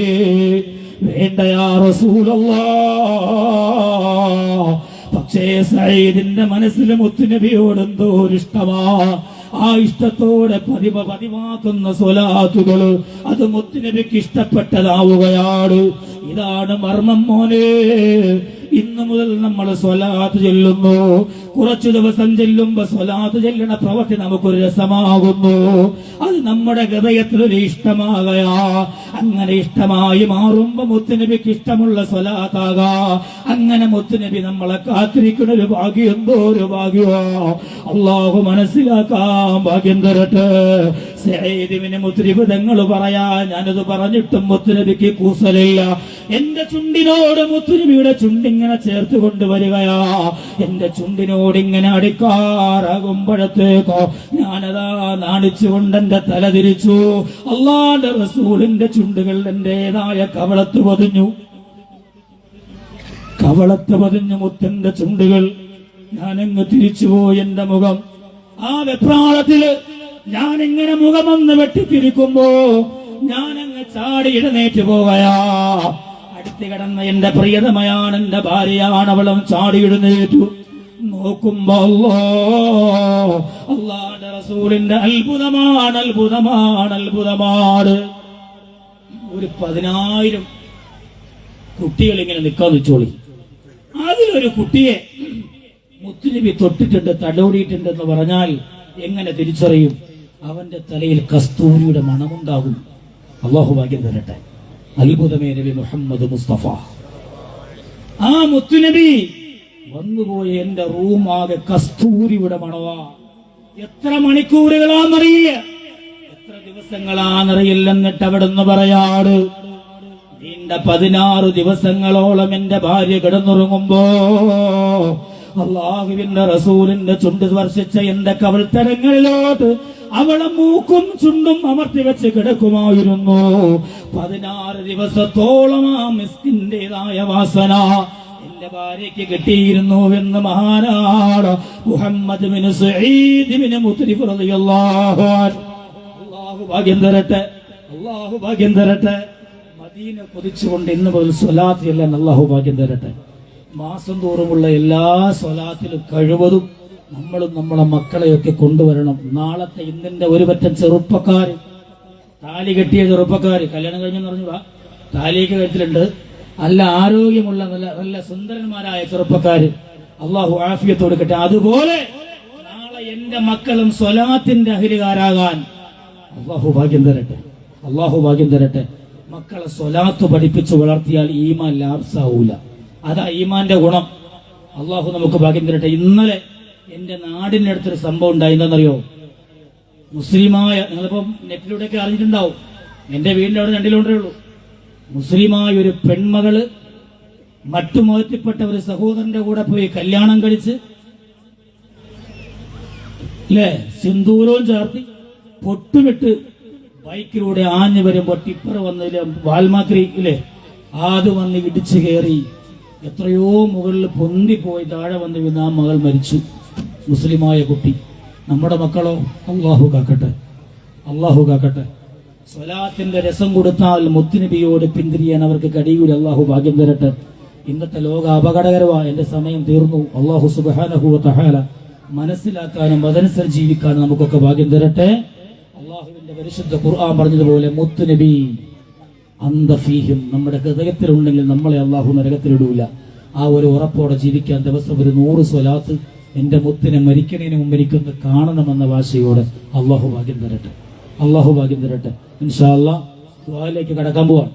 വേണ്ട യാ റസൂലല്ലാഹ്. പക്ഷേ സഈദിന്റെ മനസ്സിൽ മുത്തുനബിയോട് എന്തോ ഒരു ഇഷ്ടമാ. ആ ഇഷ്ടത്തോടെ പതിവാക്കുന്ന സ്വലാത്തുകൾ അത് മുത്തുനബിക്ക് ഇഷ്ടപ്പെട്ടതാവുകയാണ്. ഇതാണ് മർമ്മം മോനെ. ഇന്നു മുതൽ നമ്മൾ സ്വലാത്ത് ചൊല്ലുന്നു. കുറച്ചു ദിവസം ചെല്ലുമ്പോ സ്വലാത്ത് ചെല്ലണ പ്രവൃത്തി നമുക്കൊരു രസമാകുന്നു. അത് നമ്മുടെ ഹൃദയത്തിലൊരു ഇഷ്ടമാകയാ. അങ്ങനെ ഇഷ്ടമായി മാറുമ്പോ മുത്തുനബിക്ക് ഇഷ്ടമുള്ള സ്വലാത്താകാ. അങ്ങനെ മുത്തുനബി നമ്മളെ കാത്തിരിക്കുന്ന ഒരു ഭാഗ്യം, എന്തോ ഒരു ഭാഗ്യമാ. അള്ളാഹു മനസ്സിലാക്കാൻ ഭാഗ്യം തരട്ടെ. സഈദിന് മുത്രിബ് തങ്ങൾ പറയാ, ഞാനത് പറഞ്ഞിട്ടും മുത്തുനബിക്ക് കൂസലില്ല. എന്റെ ചുണ്ടിനോട് മുത്തുനബിയുടെ ചുണ്ടിങ്ങനെ ചേർത്ത് കൊണ്ടുവരികയാ. എന്റെ ചുണ്ടിനോട് ഇങ്ങനെ അടിക്കാറാകുമ്പോഴത്തേക്കോ ഞാനതാ നാണിച്ചുകൊണ്ട് എന്റെ തല തിരിച്ചു. അള്ളാന്റെ റസൂലിന്റെ ചുണ്ടുകൾ എന്റേതായ കവളത്ത് പതിഞ്ഞു. മുത്തിന്റെ ചുണ്ടുകൾ. ഞാനങ്ങ് തിരിച്ചുപോയി. എന്റെ മുഖം ആ വെപ്രാളത്തില് ഞാനിങ്ങനെ മുഖമൊന്ന് വെട്ടിത്തിരിക്കുമ്പോ ഞാനങ്ങ് ചാടി എഴുന്നേറ്റ് പോകയാ. അടുത്ത് കിടന്ന എന്റെ പ്രിയതമയാണ്, എന്റെ ഭാര്യയാണ്. അവളും ചാടി എഴുന്നേറ്റു. നോക്കുമ്പോ അല്ലാഹുവിന്റെ റസൂലിന്റെ അത്ഭുതമാണ്. ഒരു 10,000 കുട്ടികൾ ഇങ്ങനെ നിൽക്കാൻ വെച്ചോളി. അതിലൊരു കുട്ടിയെ മുത്തുനബി തൊട്ടിട്ടുണ്ട്, തലോടിയിട്ടുണ്ടെന്ന് പറഞ്ഞാൽ എങ്ങനെ തിരിച്ചറിയും? അവന്റെ തലയിൽ കസ്തൂരിയുടെ മണമുണ്ടാകും. അല്ലാഹു ഭാഗ്യം തരട്ടെ. അത്ഭുതമേ നബി മുഹമ്മദ് മുസ്തഫ. ആ മുത്തുനബി വന്നുപോയി. എന്റെ റൂമാകെ കസ്തൂരിയുടെ മണവാ. എത്ര മണിക്കൂറുകളാണെന്നറിയില്ല, എത്ര ദിവസങ്ങളാണെന്നറിയില്ല. എന്നിട്ട് അവിടുന്ന് പറയാട്, നീണ്ട 16 ദിവസങ്ങളോളം എന്റെ ഭാര്യ കിടന്നുറങ്ങുമ്പോ അല്ലാഹുവിന്റെ റസൂലിന്റെ ചുണ്ട് സ്പർശിച്ച എന്റെ കവിൾത്തരങ്ങളിലോട്ട് അവളെ മൂക്കും ചുണ്ടും അമർത്തി വെച്ച് കിടക്കുമായിരുന്നു. 16 ദിവസത്തോളം ആ മിസ്കിന്റേതായ വാസന എന്റെ ഭാര്യയ്ക്ക് കിട്ടിയിരുന്നു എന്ന് മഹാനാണ് മുഹമ്മദ് ബിൻ സഈദ് ബിൻ മുത്രിഫ് റളിയല്ലാഹു അൻഹു. അല്ലാഹു ഭാഗ്യം തരട്ടെ, അല്ലാഹു ഭാഗ്യം തരട്ടെ. മദീന കൊതിച്ചുകൊണ്ട് ഇന്ന് മുതൽ സ്വലാത്ത് ചെല്ലാൻ അല്ലാഹു ഭാഗ്യം തരട്ടെ. മാസം തോറുമുള്ള എല്ലാ സ്വലാത്തിലും കഴിവതും നമ്മളും നമ്മളെ മക്കളെയൊക്കെ കൊണ്ടുവരണം. നാളത്തെ ഇന്നിന്റെ ഒരു പറ്റം ചെറുപ്പക്കാര്, താലി കെട്ടിയ ചെറുപ്പക്കാര്, കല്യാണം കഴിഞ്ഞെന്ന് പറഞ്ഞു താലിയൊക്കെ കഴുത്തിലുണ്ട്, നല്ല ആരോഗ്യമുള്ള നല്ല സുന്ദരന്മാരായ ചെറുപ്പക്കാര്, അള്ളാഹു ആഫിയത്ത് കൊടുക്കട്ടെ. അതുപോലെ നാളെ എന്റെ മക്കളും സ്വലാത്തിന്റെ അഹിലുകാരാകാൻ അള്ളാഹു ഭാഗ്യം തരട്ടെ, അള്ളാഹു ഭാഗ്യം തരട്ടെ. മക്കളെ സ്വലാത്ത് പഠിപ്പിച്ച് വളർത്തിയാൽ ഈമാൻ ലാപ്സാവൂല. അതാ ഈമാന്റെ ഗുണം. അള്ളാഹു നമുക്ക് ഭാഗ്യം തരട്ടെ. ഇന്നലെ എന്റെ നാടിന്റെ അടുത്തൊരു സംഭവം ഉണ്ടായി. എന്താണെന്നറിയോ? മുസ്ലിമായ, നിങ്ങളിപ്പം നെറ്റിലൂടെയൊക്കെ അറിഞ്ഞിട്ടുണ്ടാവും, എന്റെ വീടിന്റെ അവിടെ 2 കിലോമീറ്ററേ ഉള്ളൂ. മുസ്ലിമായ ഒരു പെൺമകള് മറ്റു മതത്തിൽപ്പെട്ട ഒരു സഹോദരന്റെ കൂടെ പോയി കല്യാണം കഴിച്ച് അല്ലേ, സിന്ദൂരവും ചേർത്തി പൊട്ടുമിട്ട് ബൈക്കിലൂടെ ആഞ്ഞു വരുമ്പോ ടിപ്പർ വന്നതില് വാൽമാക്രി ഇല്ലേ, അത് വന്ന് ഇടിച്ചു കയറി എത്രയോ മുകളിൽ പൊന്തിപ്പോയി താഴെ വന്ന് വീണ് ആ മകൾ മരിച്ചു. മുസ്ലിമായ കുട്ടി. നമ്മുടെ മക്കളോ? അള്ളാഹു കാക്കട്ടെ, അള്ളാഹു കാക്കട്ടെ. സ്വലാത്തിന്റെ രസം കൊടുത്താൽ മുത്തുനബിയോട് പിന്തിരിയാൻ അവർക്ക് കഴിയൂല. അള്ളാഹു ഭാഗ്യം തരട്ടെ. ഇന്നത്തെ ലോക അപകടകരമായ. എന്റെ സമയം തീർന്നു. അള്ളാഹു സുബ്ഹാനഹു വ തആല മനസ്സിലാക്കാനും അതനുസരിച്ച് ജീവിക്കാനും നമുക്കൊക്കെ ഭാഗ്യം തരട്ടെ. അള്ളാഹുവിന്റെ പരിശുദ്ധ ഖുർആൻ പറഞ്ഞതുപോലെ മുത്തുനബി അന്തഫീഹിം, നമ്മുടെ ഹൃദയത്തിലുണ്ടെങ്കിൽ നമ്മളെ അള്ളാഹു നരകത്തിലിടൂല. ആ ഒരു ഉറപ്പോടെ ജീവിക്കാൻ ദിവസം ഒരു 100 സ്വലാത്ത് എന്റെ മുത്തിനെ മരിക്കണേന് മുമ്പ് എനിക്കൊന്ന് കാണണമെന്ന വാശയോടെ അള്ളാഹു ഭാഗ്യം തരട്ടെ, അള്ളാഹു ഭാഗ്യം തരട്ടെ. ഇൻഷാ അല്ലാഹ് ദുആയിലേക്ക് കടക്കാൻ പോവാണ്.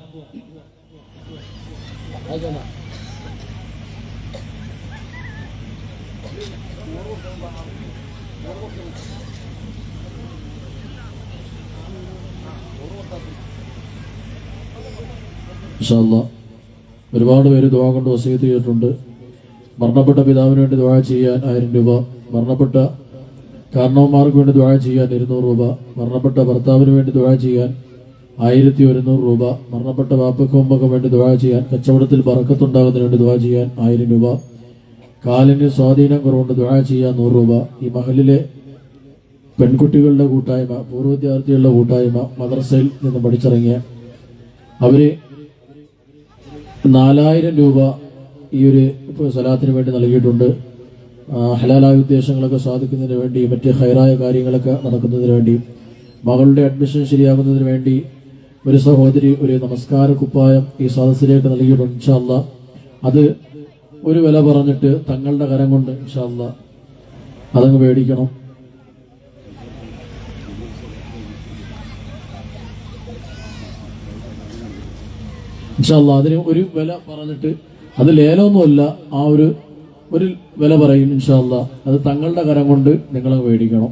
ഇൻഷാ അല്ലാഹ് ഒരുപാട് പേര് ദുആ കൊണ്ട് വസീയത്ത് ചെയ്തിട്ടുണ്ട്. മരണപ്പെട്ട പിതാവിന് വേണ്ടി ദുആ ചെയ്യാൻ 1000 രൂപ, മരണപ്പെട്ട കാരണവന്മാർക്ക് വേണ്ടി ദുആ ചെയ്യാൻ 200 രൂപ, മരണപ്പെട്ട ഭർത്താവിന് വേണ്ടി ദുആ ചെയ്യാൻ 1100 രൂപ, മരണപ്പെട്ട വാപ്പയ്ക്കും ഉമ്മയ്ക്കും വേണ്ടി ദുആ ചെയ്യാൻ, കച്ചവടത്തിൽ ബറക്കത്തുണ്ടാകുന്നതിന് വേണ്ടി ദുആ ചെയ്യാൻ 1000 രൂപ, കാലിന് സ്വാധീനം കുറവുണ്ട് ദുആ ചെയ്യാൻ 100 രൂപ. ഈ മഹലിലെ പെൺകുട്ടികളുടെ കൂട്ടായ്മ, പൂർവ്വ വിദ്യാർത്ഥികളുടെ കൂട്ടായ്മ, മദ്രസയിൽ നിന്ന് പഠിച്ചിറങ്ങിയ അവര് 4000 രൂപ ഈ ഒരു സലാത്തിന് വേണ്ടി നൽകിയിട്ടുണ്ട്. ഹലാലായ ഉദ്ദേശങ്ങളൊക്കെ സാധിക്കുന്നതിന് വേണ്ടി, മറ്റ് ഹൈറായ കാര്യങ്ങളൊക്കെ നടക്കുന്നതിന് വേണ്ടി, മകളുടെ അഡ്മിഷൻ ശരിയാകുന്നതിന് വേണ്ടി ഒരു സഹോദരി ഒരു നമസ്കാര കുപ്പായം ഈ സദസ്സിലേക്ക് നൽകിയിട്ടുണ്ട്. ഇൻഷാ അല്ലാഹ് അത് ഒരു വില പറഞ്ഞിട്ട് തങ്ങളുടെ കരം കൊണ്ട് ഇൻഷാ അല്ലാഹ് അതങ്ങ് മേടിക്കണം. ഇൻഷാ അല്ലാഹ് അതിന് ഒരു വില പറഞ്ഞിട്ട്, അത് ലേലമൊന്നുമല്ല, ആ ഒരു വില പറയും. ഇൻഷാ അല്ലാഹ് അത് തങ്ങളുടെ കരം കൊണ്ട് നിങ്ങളങ്ങ് മേടിക്കണം.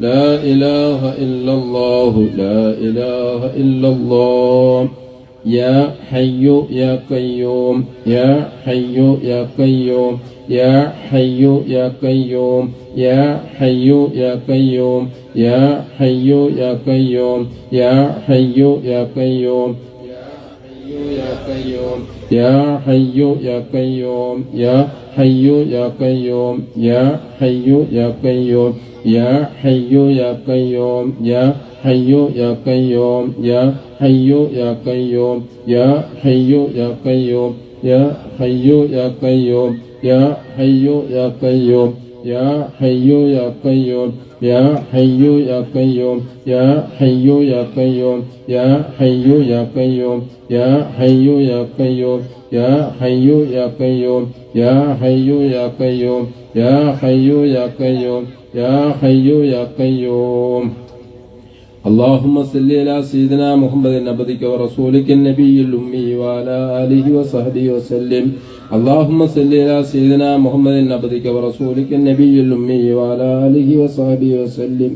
لا إله إلا الله لا إله إلا الله يا حي يا قيوم يا حي يا قيوم يا حي يا قيوم يا حي يا قيوم يا حي يا قيوم يا حي يا قيوم يا قيوم يا حي يا قيوم يا حي يا قيوم يا حي يا قيوم يا حي يا قيوم يا حي يا قيوم يا حي يا قيوم يا حي يا قيوم يا حي يا قيوم يا حي يا قيوم يا حي يا قيوم يا حي يا قيوم يا حي يا قيوم يا حي يا قيوم يا حي يا قيوم يا حي يا قيوم يا حي يا قيوم يا حي يا قيوم يا حي يا قيوم اللهم صل على سيدنا محمد عبدك ورسولك النبي الأمي وعلى آله وصحبه وسلم اللهم صل على سيدنا محمد عبدك ورسولك النبي الأمي وعلى آله وصحبه وسلم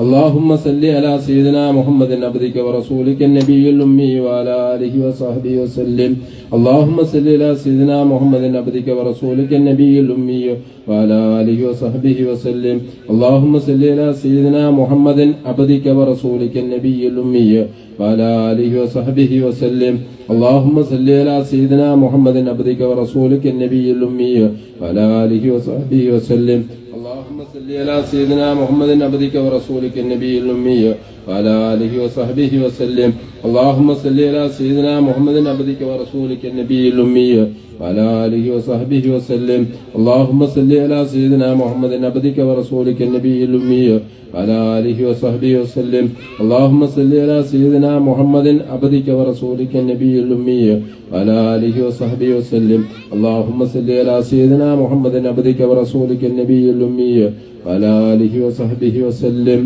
اللهم صل على سيدنا محمد عبدك ورسولك النبي الأمي وعلى آله وصحبه وسلم اللهم صل على سيدنا محمد عبدك ورسولك النبي الأمي وعلى آله وصحبه وسلم اللهم صل على سيدنا محمد عبدك ورسولك النبي الأمي وعلى آله وصحبه وسلم اللهم صل على سيدنا محمد عبدك ورسولك النبي الأمي وعلى آله وصحبه وسلم اللهم صل على سيدنا محمد عبدك ورسولك النبي الأمي وعلى آله وصحبه وسلم اللهم صل على سيدنا محمد عبدك ورسولك النبي الأمي وعلى آله وصحبه وسلم اللهم صل على سيدنا محمد عبدك ورسولك النبي الأمي وعلى آله وصحبه وسلم اللهم صل على سيدنا محمد عبدك ورسولك النبي الأمي وعلى آله وصحبه وسلم اللهم صل على سيدنا محمد عبدك ورسولك النبي الأمي وعلى آله وصحبه وسلم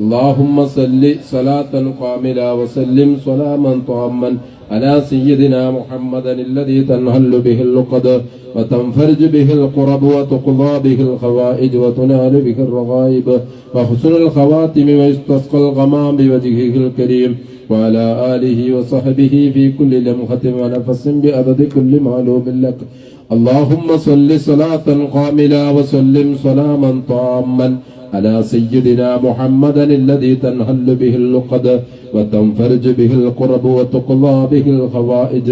اللهم صل صلاة كاملة وسلم سلاما تاما على سيدنا محمد الذي تنهل به اللقد وتنفرج به القرب وتقضى به الخوائج وتنال به الرغائب وحسن الخواتم ويستسقى الغمام بوجهه الكريم وعلى آله وصحبه في كل لمحة ونفس بعدد كل معلوم لك اللهم صل صلاة كاملة وسلم سلاما تاما على سيدنا محمد الذي تنهل به اللقد وتنفرج به القرب وتقضى به الخوائج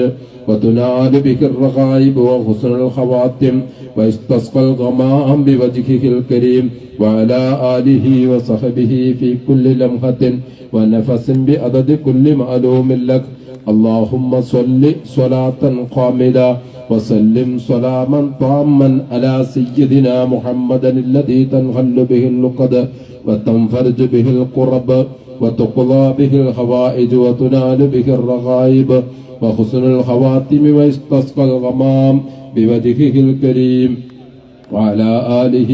وتنال به الرغائب وحسن الخواتم ويستسقى الغمام بوجهه الكريم وعلى آله وصحبه في كل لمحة ونفس بعدد كل معلوم لك اللهم صل صلاة كاملة وسلم سلاما تاما على سيدنا محمد الذي تنهل به اللقد وتنفرج به القرب وتقضى به الحوائج وتنال به الرغائب وحسن الخواتم ويستسقى الغمام بوجهه الكريم وعلى آله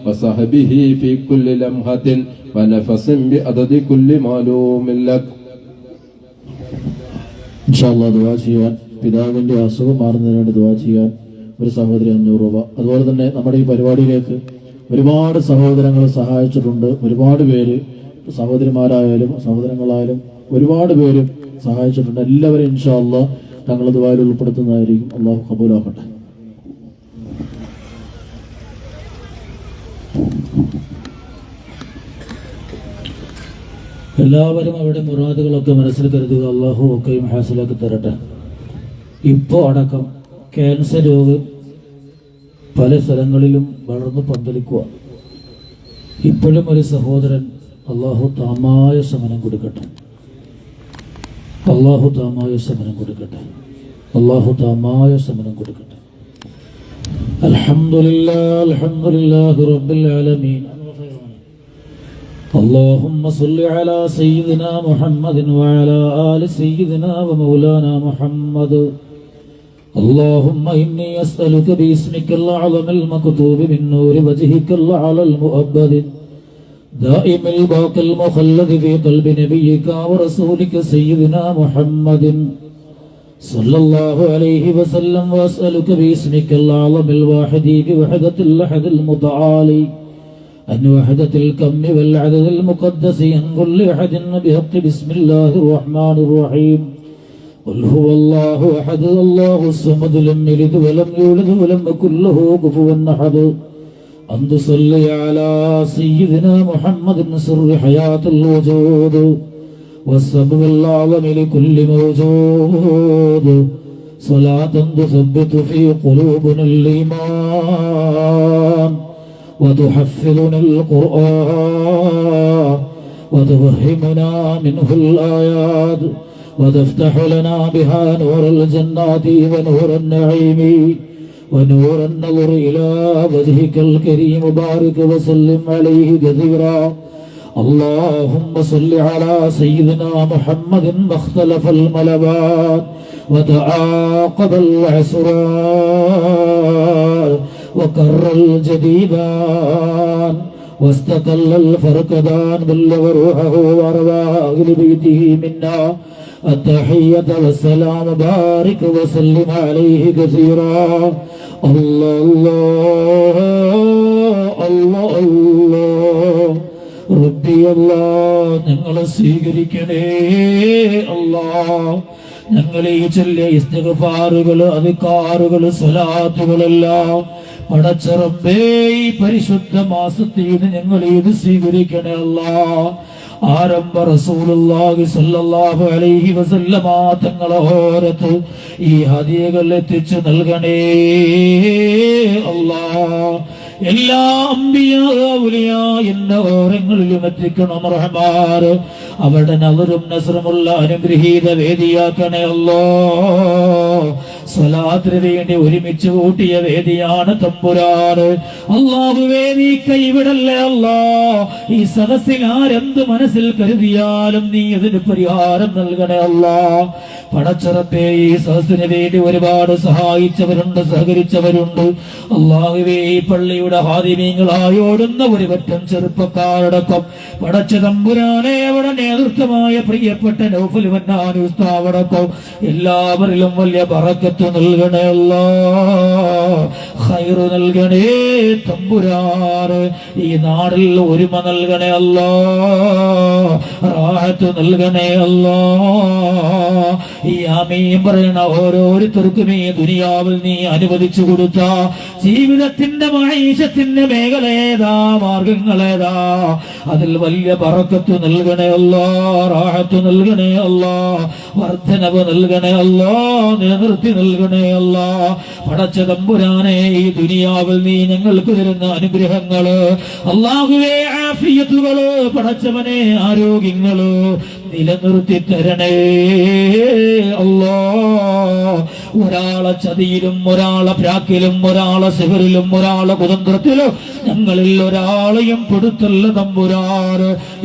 وصحبه في كل لمحة ونفس بعدد كل معلوم لك ഇൻഷാല്ലാ ദുആ ചെയ്യാൻ പിതാവിൻ്റെ അസുഖം മാറുന്നതിന് വേണ്ടി ദുആ ചെയ്യാൻ ഒരു സഹോദരി 500 രൂപ. അതുപോലെ തന്നെ നമ്മുടെ ഈ പരിപാടിയിലേക്ക് ഒരുപാട് സഹോദരങ്ങൾ സഹായിച്ചിട്ടുണ്ട്. ഒരുപാട് പേര് സഹോദരിമാരായാലും സഹോദരങ്ങളായാലും ഒരുപാട് പേര് സഹായിച്ചിട്ടുണ്ട്. എല്ലാവരും ഇൻഷാല്ലാ തങ്ങളുടെ ദുആയിൽ ഉൾപ്പെടുത്തുന്നതായിരിക്കും. അള്ളാഹു ഖബൂലാക്കട്ടെ. എല്ലാവരും അവരുടെ മുറാദുകളൊക്കെ മനസ്സിൽ കരുതുക. അള്ളാഹു ഒക്കെയും ഹാസിലാക്കി തരട്ടെ. ഇപ്പോൾ അടക്കം ക്യാൻസർ രോഗം പല സ്ഥലങ്ങളിലും വളർന്നു പന്തലിക്കുക. ഇപ്പോഴും ഒരു സഹോദരൻ അള്ളാഹു താമായ ശമനം കൊടുക്കട്ടെ. അള്ളാഹു താമായ ശമനം കൊടുക്കട്ടെ. അള്ളാഹു താമായ ശമനം കൊടുക്കട്ടെ. അൽഹംദുലില്ലാഹ് അൽഹംദുലില്ലാഹി റബ്ബിൽ ആലമീൻ. اللهم صل على سيدنا محمد وعلى آل سيدنا ومولانا محمد. اللهم إني أسألك باسمك الأعظم المكتوب من نور وجهك الأعلى المؤبد دائم الباقي المخلد في قلب نبيك ورسولك سيدنا محمد صلى الله عليه وسلم. وأسألك باسمك الأعظم الواحد بوحدة الأحد المتعالي عن وحدة الكم والعدد المقدس عن كل أحد بحق بسم الله الرحمن الرحيم قل هو الله أحد الله الصمد لم يلد ولم يولد ولم يكن له كفوا أحد أن تصلي على سيدنا محمد سر حياة الوجود والسبب الأعظم لكل موجود صلاة تثبت في قلوبنا الإيمان وتحفظنا القرآن وتفهمنا منه الآيات وتفتح لنا بها نور الجنات ونور النعيم ونور النظر إلى وجهك الكريم بارك وسلم عليه كثيرا اللهم صل على سيدنا محمد ما اختلف الملبات وتعاقب العسران وكر الجديدان واستقل الفرقدان بلغ روحه وارواح أهل بيته منا التحية والسلام بارك وسلم عليه كثيرا الله الله الله الله ربي الله ഞങ്ങളെ സ്വീകരിക്കണേ അല്ലാഹ് ഞങ്ങളെ ഈ ചൊല്ലിയ ഇസ്തിഗ്ഫാറുകൾ അദ്കാറുകൾ സ്വലാത്തുകളെല്ലാം പടച്ച റബ്ബേ ഈ പരിശുദ്ധ മാസത്തിൽ ഞങ്ങൾ ഇത് സ്വീകരിക്കണേ അല്ലാഹ് ആരംഭ റസൂലുള്ളാഹി സ്വല്ലല്ലാഹു അലൈഹി വസല്ലമ തങ്ങളെ ഓരത്ത് ഈ ഹദിയകൾ എത്തിച്ചു നൽകണേ അല്ലാഹ് എല്ലാ അംബിയ ഔലിയ എന്ന ഓരങ്ങളിലും എത്തിക്കണം റഹ്മാൻ അവരുടെ നദറും നസ്റുമുള്ള അനുഗ്രഹീത വേദിയാക്കണേ അല്ലാഹ് സ്വലാത്തിന് വേണ്ടി ഒരുമിച്ച് കൂട്ടിയ വേദിയാണ് തമ്പുരാൻ അല്ലാഹുവേ നീ കൈവിടല്ലേ അല്ലാഹ് ഈ സദസ്സിൽ ആരെന്ത് മനസ്സിൽ കരുതിയാലും നീ അതിന് പരിഹാരം നൽകണേ അല്ലാഹ് പടച്ചറപ്പേ ഈ സദസ്സിന് വേണ്ടി ഒരുപാട് സഹായിച്ചവരുണ്ട് സഹകരിച്ചവരുണ്ട് അല്ലാഹുവേ ഈ പള്ളിയുടെ ഹാദിമീങ്ങളായി ഓടുന്ന ഒരു പറ്റം ചെറുപ്പക്കാരടക്കം പടച്ച തമ്പുരാനെ അവിടെ നേതൃത്വമായ പ്രിയപ്പെട്ട നൗഫൽ മന്നാനി ഉസ്താദടക്കം എല്ലാവരിലും വലിയ ബറക്കത്ത് നൽകണേ അല്ലാഹ് ഖൈർ നൽകണേ തമ്പുരാനെ ഈ നാടിൽ ഒരുമ നൽകണേ അല്ലാഹ് റാഹത്ത് നൽകണേ അല്ലാഹ് ഈ ആമീൻ പറയുന്ന ഓരോരുത്തർക്കും ഈ ദുനിയാവിൽ നീ അനുവദിച്ചു കൊടുത്ത ജീവിതത്തിന്റെ മഹീഷത്തിന്റെ മേഖലയേതാ മാർഗങ്ങളേതാ അതിൽ വലിയ ബറക്കത്ത് നൽകണേ അല്ലാഹ് റാഹത്ത് നൽകണേ അല്ലാഹ് വർദ്ധനവ് നൽകണേ അല്ലാഹ് നിലനിർത്തി നൽകണേ അല്ലാഹ് പടച്ച തമ്പുരാനെ ഈ ദുനിയാവിൽ നീ ഞങ്ങൾക്ക് തരുന്ന അനുഗ്രഹങ്ങള് അല്ലാഹുവേ ആഫിയത്തുകള് പടച്ചവനെ ആരോഗ്യങ്ങള് നിലനിർത്തി തരണേ അല്ലാഹ് ഒരാളെ ചതിയിലും ഒരാളെ പ്രാക്കിലും ഒരാളെ സിഹറിലും ഒരാളെ കുതന്ത്രത്തിലും ഞങ്ങളിൽ ഒരാളെയും പെടുത്തല്ല തമ്പുരാൻ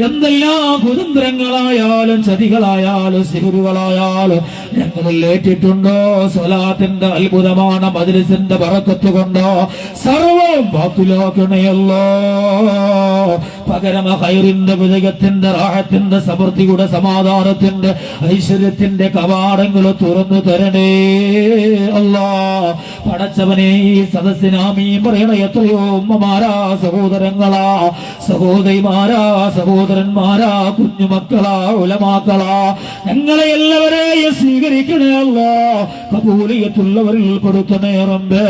എന്തെല്ലാം കുതന്ത്രങ്ങളായാലും ചതികളായാലും സിഹറുകളായാലും ഞങ്ങളിൽ ഏറ്റിട്ടുണ്ടോ സ്വലാത്തിന്റെ അത്ഭുതമാണ് മജ്ലിസിന്റെ ബറക്കത്ത് കൊണ്ടോ സർവം ബാത്തിലാക്കണേ അല്ലാഹ് പകരം ഖൈറിന്റെ വിജയത്തിന്റെ റാഹത്തിന്റെ സമൃദ്ധിയുടെ സമാധാനത്തിന്റെ ഐശ്വര്യത്തിന്റെ കവാടങ്ങൾ തുറന്നു തരണേ അല്ലാഹ് പടച്ചവനെ ഈ സദസ്സിന് ആമീൻ പറയണ എത്രയോ ഉമ്മമാരാ സഹോദരങ്ങളാ സഹോദരിമാരാ സഹോദരന്മാരാ കുഞ്ഞുമക്കളാ ഉലമാക്കളാ ഞങ്ങളെ എല്ലാവരെയും സ്വീകരിക്കണേ അല്ലാഹ് കബൂലിയത്തുള്ളവരിൽ പെടുത്തണേ റബ്ബേ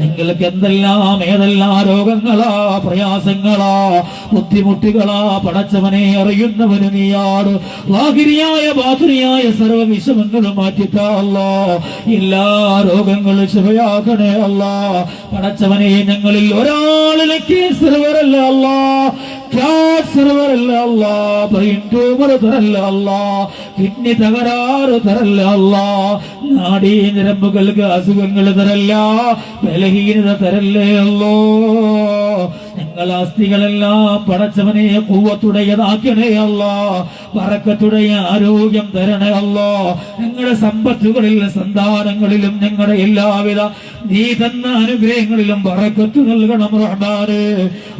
നിങ്ങൾക്ക് എന്തെല്ലാം ഏതെല്ലാം രോഗങ്ങളാ പ്രയാസങ്ങളാ ബുദ്ധിമുട്ടുകളാ പടച്ചവനെ അറിയുന്നവന് നീയാണ് ലാഹിരിയായ ബാത്തുരിയായ സർവ്വ വിഷമങ്ങളും മാറ്റിത്താ അല്ലാഹ് എല്ലാ രോഗങ്ങളും ശിവയാക്കണേ അല്ലാഹ് പടച്ചവനെ ഞങ്ങളിൽ ഒരാളിലെ കേസർ വരല്ല അല്ലാഹ് ക്യാൻസർ വരല്ല അല്ലാഹ് ബ്രെയിൻ ട്യൂമർ തരല്ല അല്ലാഹ് കിഡ്നി തകരാറ് തരല്ല അല്ലാഹ് നാഡീ ഞരമ്പുകൾക്ക് അസുഖങ്ങൾ തരല്ല ബലഹീനത തരല്ലേ അല്ലാഹ് ഞങ്ങൾ അസ്ഥികളെല്ലാം പടച്ചവനെ ഖുവ്വത്തുടയതാക്കണേ അല്ലാഹ് ബറക്കത്തുടയ ആരോഗ്യം തരണേ അല്ലാഹ് ഞങ്ങളുടെ സമ്പത്തുകളിൽ സന്താനങ്ങളിലും ഞങ്ങളുടെ എല്ലാവിധ നീ തന്ന അനുഗ്രഹങ്ങളിലും ബറക്കത്ത് നൽകണം റഹ്മാനേ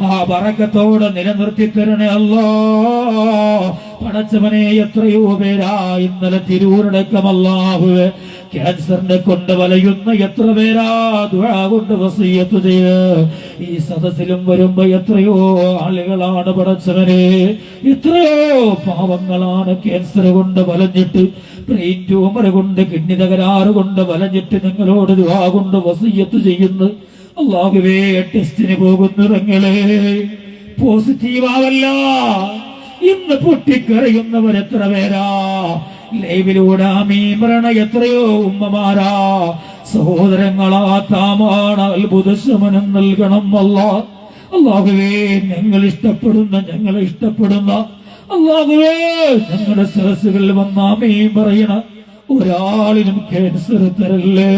ആ ബറക്കത്തോടെ നിലനിർത്തി തരണേ അല്ലാഹ് പടച്ചവനെ എത്രയോ പേരാ ഇന്നലെ തിരൂരടക്കം അല്ലാഹുവേ ക്യാൻസറിനെ കൊണ്ട് വലയുന്ന എത്ര പേരാ ദുആ കൊണ്ട് വസിയ്യത്ത് ചെയ്ത് ഈ സദസ്സിലും വരുമ്പോ എത്രയോ ആളുകളാണ് പടച്ചവനെ, എത്രയോ പാവങ്ങളാണ് ക്യാൻസർ കൊണ്ട് വലഞ്ഞിട്ട്, ബ്രെയിൻ ട്യൂമർ കൊണ്ട്, കിഡ്നി തകരാറ് കൊണ്ട് വലഞ്ഞിട്ട് നിങ്ങളോട് ദുആ കൊണ്ട് വസിയ്യത്ത് ചെയ്യുന്നു. അല്ലാഹുവേ, ടെസ്റ്റിന് പോകുന്നിറങ്ങളെ പോസിറ്റീവാവല്ല ഇന്ന് പൊട്ടിക്കറിയുന്നവർ എത്ര പേരാ, ലൈവിലൂടെ ആമീൻ പറയണ എത്രയോ ഉമ്മമാരാ, സഹോദരങ്ങളാ, താമാണ് അത്ഭുത ശമനം നൽകണം അല്ലാഹുവേ. ഞങ്ങളെ ഇഷ്ടപ്പെടുന്ന അല്ലാഹുവേ, ഞങ്ങളുടെ സദസ്സുകളിൽ വന്ന ആമീൻ പറയണ ഒരാളിനും ക്യാൻസർ തരല്ലേ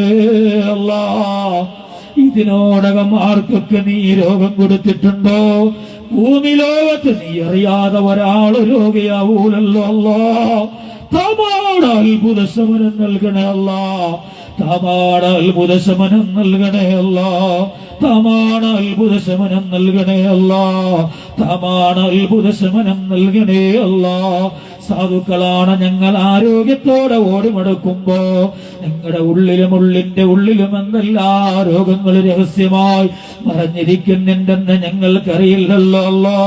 അല്ലാ. ഇതിനോടകം ആർക്കൊക്കെ നീ രോഗം കൊടുത്തിട്ടുണ്ടോ? ഭൂമി ലോകത്ത് നീ അറിയാതെ ഒരാള് രോഗിയാവൂലല്ലോ അല്ലാ. താമാട് അത്ഭുത ശമനം നൽകണേ അല്ലാ, താമാട് അത്ഭുത ശമനം നൽകണേ അല്ലാ, താമാട് അത്ഭുത ശമനം നൽകണേ അല്ലാ, താമാട് അത്ഭുത ശമനം നൽകണേ അല്ലാ. സാധുക്കളാണ് ഞങ്ങൾ ആരോഗ്യത്തോടെ ഓടിമടക്കുമ്പോ ഞങ്ങളുടെ ഉള്ളിന്റെ ഉള്ളിലും എന്തെല്ലാ രോഗങ്ങൾ രഹസ്യമായി മറഞ്ഞിരിക്കുന്നുണ്ടെന്ന് ഞങ്ങൾക്കറിയില്ലല്ലോ അല്ലാ.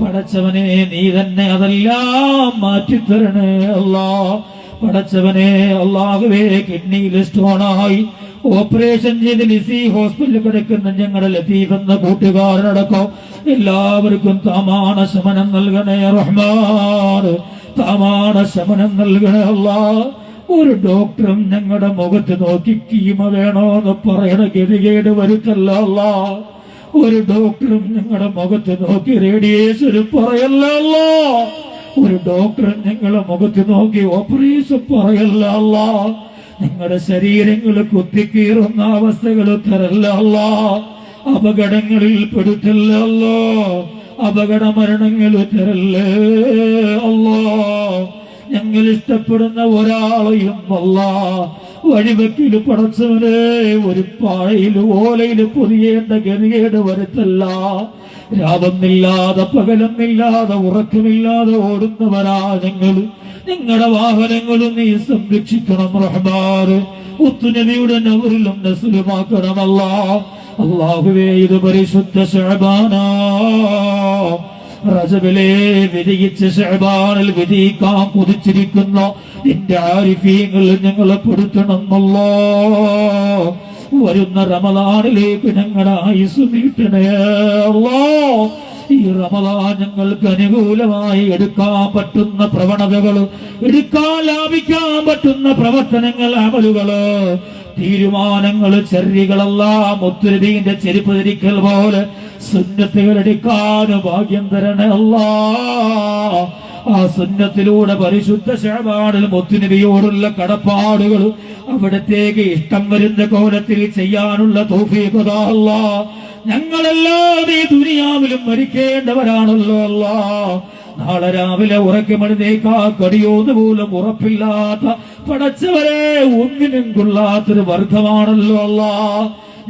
പടച്ചവനെ, നീ തന്നെ അതെല്ലാം മാറ്റിത്തരണേ അല്ലാ. പടച്ചവനെ, അല്ലാഹുവേ, കിഡ്നിയിൽ സ്റ്റോണായി ഓപ്പറേഷൻ ചെയ്ത് ലിസി ഹോസ്പിറ്റലിൽ കിടക്കുന്ന ഞങ്ങളുടെ ലത്തീഫ് എന്ന കൂട്ടുകാരനടക്കം എല്ലാവർക്കും താമാണ ശമനം നൽകണേ റഹ്മാൻ, താമാണ ശമനം നൽകണേ അല്ലാ. ഒരു ഡോക്ടറും ഞങ്ങളുടെ മുഖത്ത് നോക്കി കീമ വേണോന്ന് പറയണ ഗതികേട് വരുത്തല്ല അല്ലാ. ഒരു ഡോക്ടറും ഞങ്ങളുടെ മുഖത്ത് നോക്കി റേഡിയേഷൻ പറയല്ല അല്ലാ. ഒരു ഡോക്ടറും ഞങ്ങളുടെ മുഖത്ത് നോക്കി ഓപ്പറേഷൻ പറയല്ല അല്ലാ. നിങ്ങളുടെ ശരീരങ്ങൾ കുത്തിക്കീറുന്ന അവസ്ഥകൾ തരല്ല അല്ലാ. അപകടങ്ങളിൽ പെടുത്തല്ല അല്ലാ. അപകട മരണങ്ങൾ തരല്ലേ അല്ലാ. ഞങ്ങൾ ഇഷ്ടപ്പെടുന്ന ഒരാളെയും അല്ലാ വഴിവെക്കില് പടച്ചവനെ ഒരു പാഴയില് ഓലയില് പൊതിയേണ്ട ഗതികേട് വരുത്തല്ല. രാപന്നില്ലാതെ പകലൊന്നില്ലാതെ ഉറക്കമില്ലാതെ ഓടുന്നവരാ ഞങ്ങൾ. നിങ്ങളുടെ വാഹനങ്ങളും നീ സംരക്ഷിക്കണം റഹ്മാൻ. മുത്തുനബിയുടെ നവറിലും നസ്ലുമാക്കണമല്ല. അല്ലാഹുവേ, ഇത് പരിശുദ്ധ ശഅബാനാ, റജബിലെ വിധിയിച്ച് ശഅബാനിൽ വിധിക്കാൻ കുതിച്ചിരിക്കുന്ന നിന്റെ ആരിഫീങ്ങൾ ഞങ്ങളെ പെടുത്തണം അല്ലാ. വരുന്ന റമദാനിലേക്ക് ഞങ്ങളുടെ ആയുസ് നീട്ടണേ അല്ലാ. ഈ റമദാൻ ഞങ്ങൾക്ക് അനുകൂലമായി എടുക്കാൻ പറ്റുന്ന പ്രവണതകള്, എടുക്കാൻ ലാഭിക്കാൻ പറ്റുന്ന പ്രവർത്തനങ്ങൾ, അമലുകള്, തീരുമാനങ്ങള്, ചര്യകളെല്ലാം മുത്തുനബിയുടെ ചെരുപ്പ് ധരിക്കൽ പോലെ സുന്നത്തുകൾ എടുക്കാൻ ഭാഗ്യം തരണേ അല്ലാ. ആ സുന്നത്തിലൂടെ പരിശുദ്ധ ശഅബാനിൽ മുത്തുനബിയോടുള്ള കടപ്പാടുകൾ അവിടത്തേക്ക് ഇഷ്ടം വരുന്ന കോലത്തിൽ ചെയ്യാനുള്ള തൗഫീഖ് താ അല്ലാ. ഞങ്ങളെല്ലാം ഈ ദുനിയാവിലും മരിക്കേണ്ടവരാണല്ലോ അല്ലാ. നാളെ രാവിലെ ഉറക്കമെഴുന്നേക്കാ കടിയോന്ന് പോലും ഉറപ്പില്ലാത്ത പടച്ചവരെ ഒന്നിനും കൊള്ളാത്തൊരു വർഗമാണല്ലോ അല്ലാ.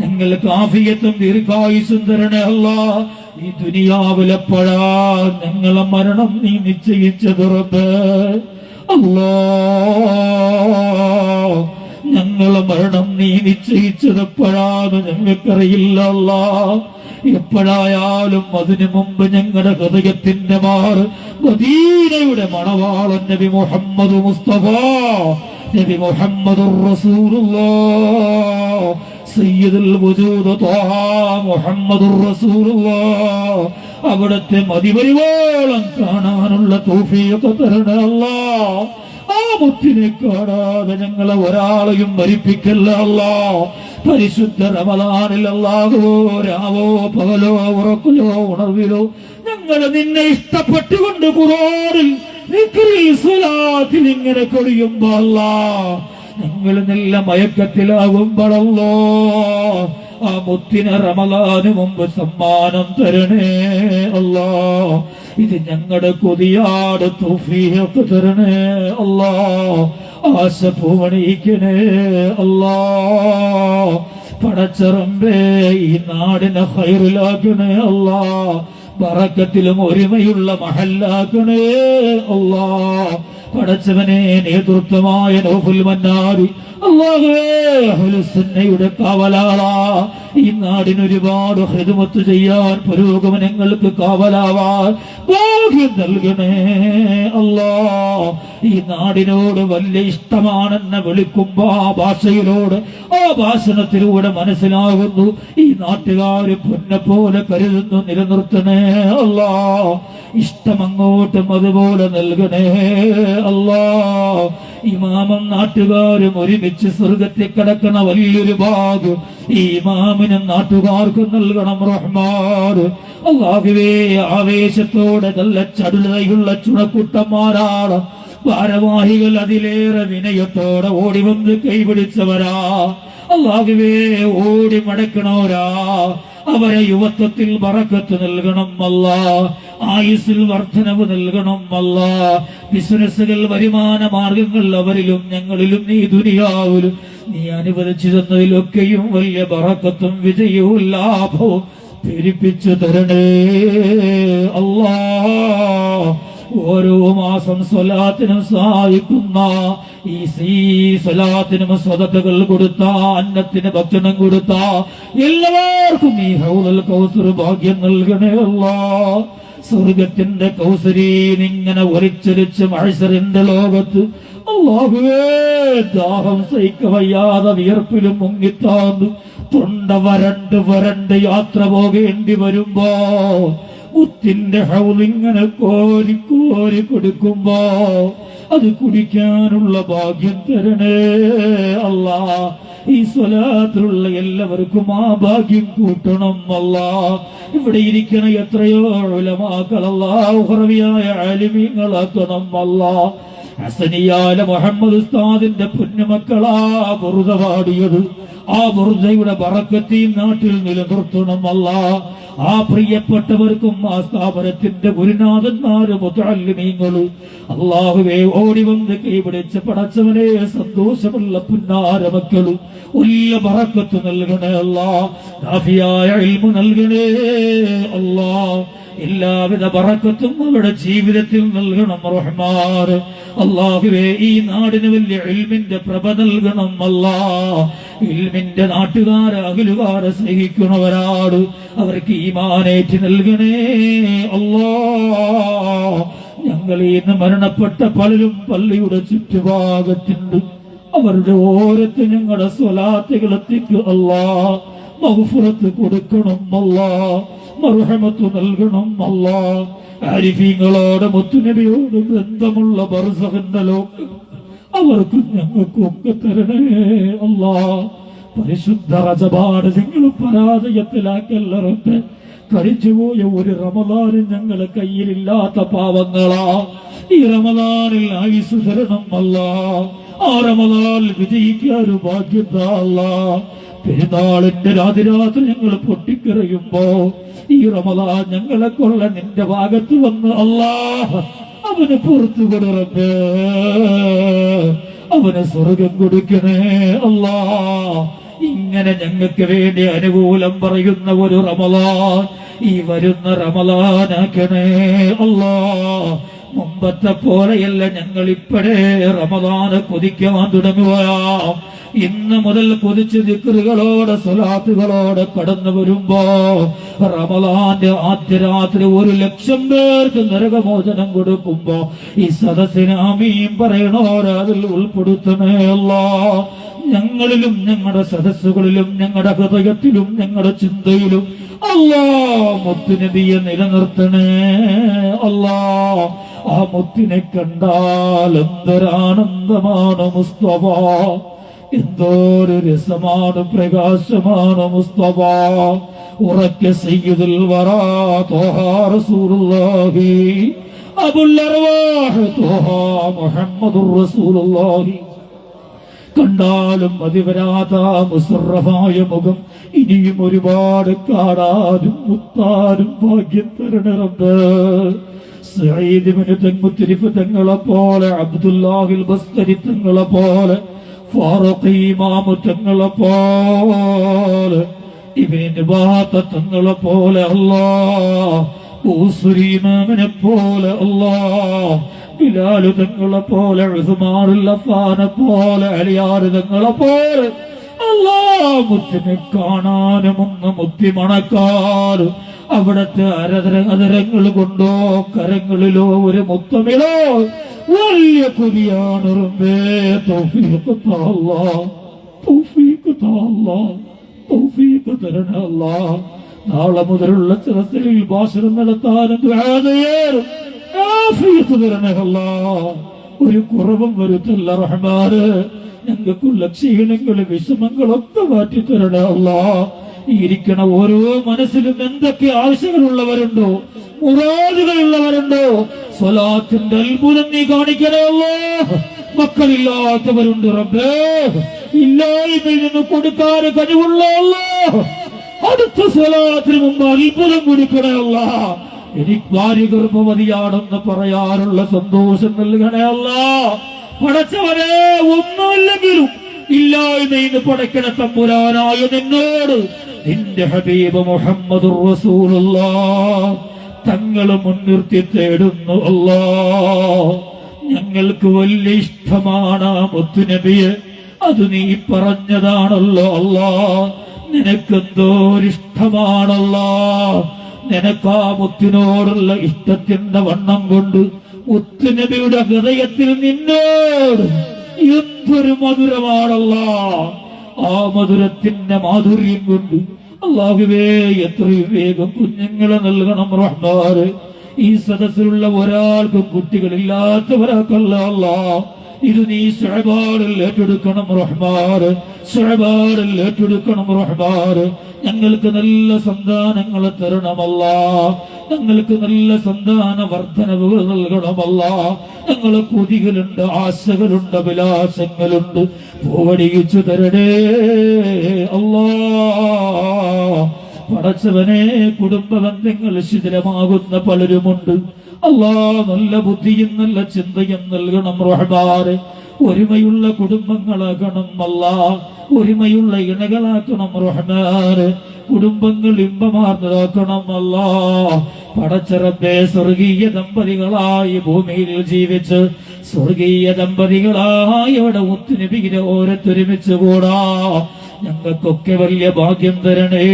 ഞങ്ങൾക്ക് ആഫിയത്തും ദീർഘായുസ്സും തരണേ അല്ലാ. ഈ ദുനിയാവിലെപ്പോഴാ ഞങ്ങളെ മരണം നീ നിശ്ചയിച്ചത് റബ്ബേ അല്ലാ. ഞങ്ങളെ മരണം നീ നിശ്ചയിച്ചതെപ്പോഴാന്ന് ഞങ്ങൾക്കറിയില്ല അല്ലാ. എപ്പോഴായാലും അതിനു മുമ്പ് ഞങ്ങളുടെ ഹൃദയത്തിന്റെ മാറ് മദീനയുടെ മണവാളൻ നബി മുഹമ്മദ് മുസ്തഫ, നബി മുഹമ്മദുർ റസൂലുള്ളാഹ്, സയ്യിദുൽ വജൂദ് ത്വാഹ മുഹമ്മദുർ റസൂലുള്ളാഹ്, അവിടുത്തെ മതിവരുവോളം കാണാനുള്ള തൗഫീഖ് തരണേ അല്ലാ. ആ മുത്തിനെ കാണാതെ ഞങ്ങളെ ഒരാളെയും മരിപ്പിക്കല്ല അല്ലാ. പരിശുദ്ധ റമദാനിൽ അല്ലാഹുവോ രാവോ പകലോ ഉറക്കിലോ ഉണർവിലോ ഞങ്ങൾ നിന്നെ ഇഷ്ടപ്പെട്ടുകൊണ്ട് ഖുർആനിൽ ദിക്റിൽ സ്വലാത്തിൽ ഇങ്ങനെ കൊടിയുമ്പോ അല്ലാ, ഞങ്ങൾ നല്ല മയക്കത്തിലാകുമ്പോഴല്ലോ ആ മുത്തിനെ റമദാന് മുമ്പ് സമ്മാനം തരണേ അല്ലാ. ഇത് ഞങ്ങളുടെ കൊതിയാട് തൗഫീഖ് തരണേ അല്ലാ. ആശ പൂവണിക്കണേ അല്ലാ. പടച്ചറമ്പേ, ഈ നാടിനെ ഖൈറിലാക്കണേ അല്ലാ. ബറക്കത്തിലും ഒരുമയുള്ള മഹല്ലാക്കണേ അല്ലാ. പടച്ചവനെ നേതൃത്വമായ നൗഫുൽ മന്നാരി അല്ലാഹുവേ അഹ്ലുസുന്നയുടെ കാവലാളാ, ഈ നാടിന് ഒരുപാട് ഖിദ്മത്ത് ചെയ്യാൻ പുരോഗമനങ്ങൾക്ക് കാവലാവാൻ ഭാഗ്യം നൽകണേ അല്ലാ. ഈ നാടിനോട് വലിയ ഇഷ്ടമാണെന്ന് വിളിക്കുമ്പോ ആ ഭാഷയിലൂടെ ആ ഭാഷണത്തിലൂടെ മനസ്സിലാകുന്നു ഈ നാട്ടുകാര് പൊന്നെ പോലെ കരുതുന്നു. നിലനിർത്തണേ അല്ലാ, ഇഷ്ടമങ്ങോട്ടും അതുപോലെ നൽകണേ അല്ലാ. ഇമാമും നാട്ടുകാരും ഒരുമിച്ച് സ്വർഗത്തിൽ കിടക്കണ വലിയൊരു ഭാഗം ഈ ഇമാമിനും നാട്ടുകാർക്കും നൽകണം റഹ്മാൻ. അല്ലാഹുവേ ആവേശത്തോടെ നല്ല ചടുലതയുള്ള ചുണക്കുട്ടന്മാരാണ് ഭാരവാഹികൾ, അതിലേറെ വിനയത്തോടെ ഓടി വന്ന് കൈപിടിച്ചവരാ. അല്ലാഹുവേ ഓടി മടക്കണോരാ, അവരെ യുവത്വത്തിൽ ബറക്കത്ത് നൽകണം അല്ലാ, ആയുസ്സിൽ വർധനവ് നൽകണം അല്ലാ. ബിസിനസ്സുകൾ, വരുമാന മാർഗങ്ങൾ അവരിലും ഞങ്ങളിലും നീ ദുനിയാവിലും നീ അനുവദിച്ചു തന്നതിലൊക്കെയും വലിയ ബറക്കത്തും വിജയവും ലാഭവും പെരുപ്പിച്ചു തരണേ അല്ലാ. ഓരോ മാസം സ്വലാത്തിനും സഹായിക്കുന്ന ഈ സ്വലാത്തിനും സ്വതക്കകൾ കൊടുത്ത, അന്നത്തിന് ഭക്ഷണം കൊടുത്ത എല്ലാവർക്കും ഈ ഹൗദുൽ കൗസർ ഭാഗ്യം നൽകണേ അല്ലാ. സ്വർഗത്തിന്റെ കൗസരീൻ ഇങ്ങനെ ഒലിച്ചൊലിച്ച് മഹ്ശറിന്റെ ലോകത്ത് അല്ലാഹുവേ ദാഹം സഹിക്കവയ്യാതെ വിയർപ്പിലും മുങ്ങിത്താന്നു തൊണ്ട വരണ്ട് യാത്ര പോകേണ്ടി വരുമ്പോ മുത്തിന്റെ ഹൗലിങ്ങനെ കോരി കോരി കൊടുക്കുമ്പോ അത് കുടിക്കാനുള്ള ഭാഗ്യം തരണേ അല്ലാ. ഈ സ്വലാത്തിലുള്ള എല്ലാവർക്കും ആ ഭാഗ്യം കൂട്ടണം അല്ലാ. ഇവിടെ ഇരിക്കണ എത്രയോ ഉലമാക്കൾ അല്ലാഹു ഉഖറവിയായ ആലിമീങ്ങളാക്കണം അല്ലാ. ഹസനിയാല മുഹമ്മദ് ഉസ്താദിന്റെ പൊന്നുമക്കളാ ബുറുദ പാടിയത്, ആ ബുറുദയുടെ ബറക്കത്ത് ഈ നാട്ടിൽ നിലനിർത്തണം അല്ലാ. ആ പ്രിയപ്പെട്ടവർക്കും ആ സ്ഥാപനത്തിന്റെ ഗുരുനാഥന്മാര് മുതഅല്ലിമീങ്ങള് അല്ലാഹുവേ ഓടി വന്ന് കൈപിടിച്ച് പടച്ചവനെ സന്തോഷമുള്ള പുന്നാര മക്കള് വലിയ ബറക്കത്ത് നൽകണേ അല്ലാ. നാഫിയായ ഇൽമു നൽകണേ അല്ലാ. എല്ലാവിധ ബറക്കത്തും അവരുടെ ജീവിതത്തിൽ നൽകണം റഹ്മാൻ. അല്ലാഹുവേ ഈ നാടിന് വലിയ ഇൽമിന്റെ പ്രഭ നൽകണം അല്ലാ. ഇൽമിന്റെ നാട്ടുകാരെ അഖിലുകാരെ സ്നേഹിക്കുന്നവരാണ്, അവർക്ക് ഈമാനേറ്റ് നൽകണേ അല്ലാ. ഞങ്ങൾ ഇന്ന് മരണപ്പെട്ട പലരും പള്ളിയുടെ ചുറ്റുഭാഗത്തുണ്ട്, അവരുടെ ഓരത്ത് ഞങ്ങളുടെ സ്വലാത്തുകൾ എത്തിക്കുക അല്ലാ. മഗ്ഫിറത്ത് കൊടുക്കണം അല്ലാ, മർഹമത്ത് നൽകണം അല്ലാ. ആരിഫീങ്ങളോട് മുത്തുനബിയോട് ബന്ധമുള്ള ബർസഖിന്റെ ലോകം അവർക്കും ഞങ്ങൾക്കും ഒക്കെ തരണേ അല്ലാ. പരിശുദ്ധ റജബാണ് നിങ്ങൾ പരാജയത്തിലാക്കല്ലറത്തെ കഴിച്ചുപോയ ഒരു റമദാനും ഞങ്ങളെ കയ്യിലില്ലാത്ത പാവങ്ങളാ. ഈ റമദാനിൽ ആയുസ് തരണം അല്ലാ. ആ റമദാനിൽ വിജയിക്കാനും ഭാഗ്യത അല്ലാ. പെരുന്നാളിന്റെ രാത്രി ഞങ്ങൾ പൊട്ടിക്കറിയുമ്പോ ഈ റമദാൻ ഞങ്ങളെ കൊള്ള നിന്റെ ഭാഗത്ത് വന്ന് അല്ലാ അവന് പുറത്തു കൊടുറപ്പേ, അവന് സ്വർഗം കൊടുക്കണേ അല്ലാ. ഇങ്ങനെ ഞങ്ങൾക്ക് വേണ്ടി അനുകൂലം പറയുന്ന ഒരു റമദാൻ ഈ വരുന്ന റമദാനാക്കണേ അല്ലാ. മുമ്പത്തെ പോലെയല്ല ഞങ്ങൾ ഇപ്പോഴേ റമദാന് കൊതിക്കാൻ തുടങ്ങുകയാ. ഇന്ന് മുതൽ കൊതിച്ച് ദിക്റുകളോടെ സ്വലാത്തുകളോടെ കടന്നു വരുമ്പോ റമദാന്റെ ആദ്യ രാത്രി 1,00,000 പേർക്ക് നരകമോചനം കൊടുക്കുമ്പോ ഈ സദസ്സിന് ആമീൻ പറയണോര് അതിൽ ഉൾപ്പെടുത്തണേ അല്ലാ. ഞങ്ങളിലും ഞങ്ങളുടെ സദസ്സുകളിലും ഞങ്ങളുടെ ഹൃദയത്തിലും ഞങ്ങളുടെ ചിന്തയിലും അല്ലാ മുത്തുനബിയെ നിലനിർത്തണേ അല്ലാ. ആ മുത്തിനെ കണ്ടാൽ എന്തൊരാനന്ദമാണ് മുസ്തഫ, എന്തോരു രസമാണ് പ്രകാശമാണ് മുസ്തഫ. ഉറക്കെ സയ്യിദുൽ വറാ ത്വഹ റസൂലുള്ളാഹി അബുൽ അർവാഹ് ത്വഹ മുഹമ്മദുർ റസൂലുള്ളാഹി. കണ്ടാലും മതിവരാത്ത മുസറഫായ മുഖം ഇനിയും ഒരുപാട് കാണാനും മുത്താനും ഭാഗ്യം തരണേ റബ്ബേ. സഈദ് ഇബ്നു തൻമുത്രിഫ് തങ്ങളെ പോലെ, അബ്ദുല്ലാഹിൽ ബസ്തരി തങ്ങളെ പോലെ, ഫാറൂഖ് ഇമാം തങ്ങളെ പോലെ, ഇബ്നു ബാത്ത തങ്ങളെ പോലെ അല്ലാഹ്, ഊസുരി ഇമാമിനെ പോലെ അല്ലാഹ്, ബിലാല് തങ്ങളെ പോലെ, ഉസ്മാനുൽ അഫ്ഫാനെ പോലെ, അലിയാർ തങ്ങളെ പോലെ മുത്തിനെ കാണാനും ഒന്ന് മുത്തി മണക്കാനും അവിടത്തെ അതരങ്ങൾ കൊണ്ടോ കരങ്ങളിലോ ഒരു മുത്തമിഴോ വലിയ കൊതിയാണ് റബ്ബേ. തൗഫീഖ് താ അല്ലാഹ്, തൗഫീഖ് താ അല്ലാഹ്, തൗഫീഖ് തരണേ അല്ലാഹ്. നാളെ മുതലുള്ള സദസ്സിൽ ഭാഷണം നടത്താനും ദുആ ചെയ്യാനും ആഫിയത്ത് തരണേ അല്ലാഹ്. ഒരു കുറവും വരുത്തല്ല റഹ്മാന്. ഞങ്ങൾക്കുള്ള ക്ഷീണങ്ങളും വിഷമങ്ങളൊക്കെ മാറ്റി തരണേ അല്ലാഹ്. ഇരിക്കണ ഓരോ മനസ്സിലും എന്തൊക്കെ ആവശ്യങ്ങളുള്ളവരുണ്ടോ, മുറാദുകളുള്ളവരുണ്ടോ, സ്വലാത്തിന്റെ അത്ഭുതം നീ കാണിക്കണേ അല്ലാഹ്. മക്കളില്ലാത്തവരുണ്ട് റബ്ബേ, ഇല്ലായ്മയിൽ നിന്ന് കൊടുക്കാൻ കഴിവുള്ള അല്ലാഹ്. അടുത്ത സ്വലാത്തിന് മുമ്പ് അത്ഭുതം കൊടുക്കണേ അല്ലാഹ്. എനിക്ക് ഭാര്യ ഗർഭവതിയാണെന്ന് പറയാനുള്ള സന്തോഷം നൽകണേ അല്ലാഹ്. പടച്ചവരെ, ഒന്നുമില്ലെങ്കിലും ഇല്ലായ്മയിൽ പടക്കണ തമ്പുരാനായ നിന്നോട് നിന്റെ ഹബീബ് മുഹമ്മദുർ റസൂലുള്ളാഹ് തങ്ങളെ മുൻനിർത്തി തേടുന്നു അല്ലാഹ്. ഞങ്ങൾക്ക് വലിയ ഇഷ്ടമാണ് ആ മുത്തുനബിയെ, അത് നീ പറഞ്ഞതാണല്ലോ അല്ലാഹ്. നിനക്കെന്തോരിഷ്ടമാണല്ലാഹ്. നിനക്കാ മുത്തിനോടുള്ള ഇഷ്ടത്തിന്റെ വണ്ണം കൊണ്ട് മുത്തുനബിയുടെ ഹൃദയത്തിൽ നിന്നോട് എന്തൊരു മധുരമാണല്ലാഹ്. ആ മധുരത്തിന്റെ മാധുര്യം കൊണ്ട് അല്ലാഹുവേ എത്രയും വേഗം കുഞ്ഞുങ്ങളെ നൽകണം റഹ്മാനെ. ഈ സദസ്സിലുള്ള ഒരാൾക്കും കുട്ടികളില്ലാത്തവരാക്കല്ല അല്ലാഹ്. ഇത് നീ ശഅബാനിൽ ഏറ്റെടുക്കണം റഹ്മാനെ, ശഅബാനിൽ ഏറ്റെടുക്കണം റഹ്മാനെ. ഞങ്ങൾക്ക് നല്ല സന്താനങ്ങളെ തരണമല്ലാഹ്. ഞങ്ങൾക്ക് നല്ല സന്താന വർധനവുകൾ നൽകണമല്ലാഹ്. ഞങ്ങളെ കൊതികളുണ്ട്, ആശകളുണ്ട്, അഭിലാഷങ്ങളുണ്ട്, പൂവടിയിച്ചു തരണേ അല്ലാഹ്. പടച്ചവനെ, കുടുംബ ബന്ധങ്ങൾ ശിഥിലമാകുന്ന പലരുമുണ്ട് അല്ലാഹ്. നല്ല ബുദ്ധിയും നല്ല ചിന്തയും നൽകണം റഹ്മാനെ. ഒരുമയുള്ള കുടുംബങ്ങളാക്കണം അല്ലാഹ്. ഒരുമയുള്ള ഇണകളാക്കണം റഹ്മാനെ. കുടുംബങ്ങൾ ഇമ്പമാർന്നതാക്കണം അല്ലാഹ്. പടച്ച റബ്ബേ, സ്വർഗീയ ദമ്പതികളായി ഭൂമിയിൽ ജീവിച്ച് സ്വർഗീയ ദമ്പതികളായി അവിടെ ഒത്തുനബിയുടെ ഓരത്തൊരുമിച്ച് കൂടാ ഞങ്ങൾക്കൊക്കെ വലിയ ഭാഗ്യം തരണേ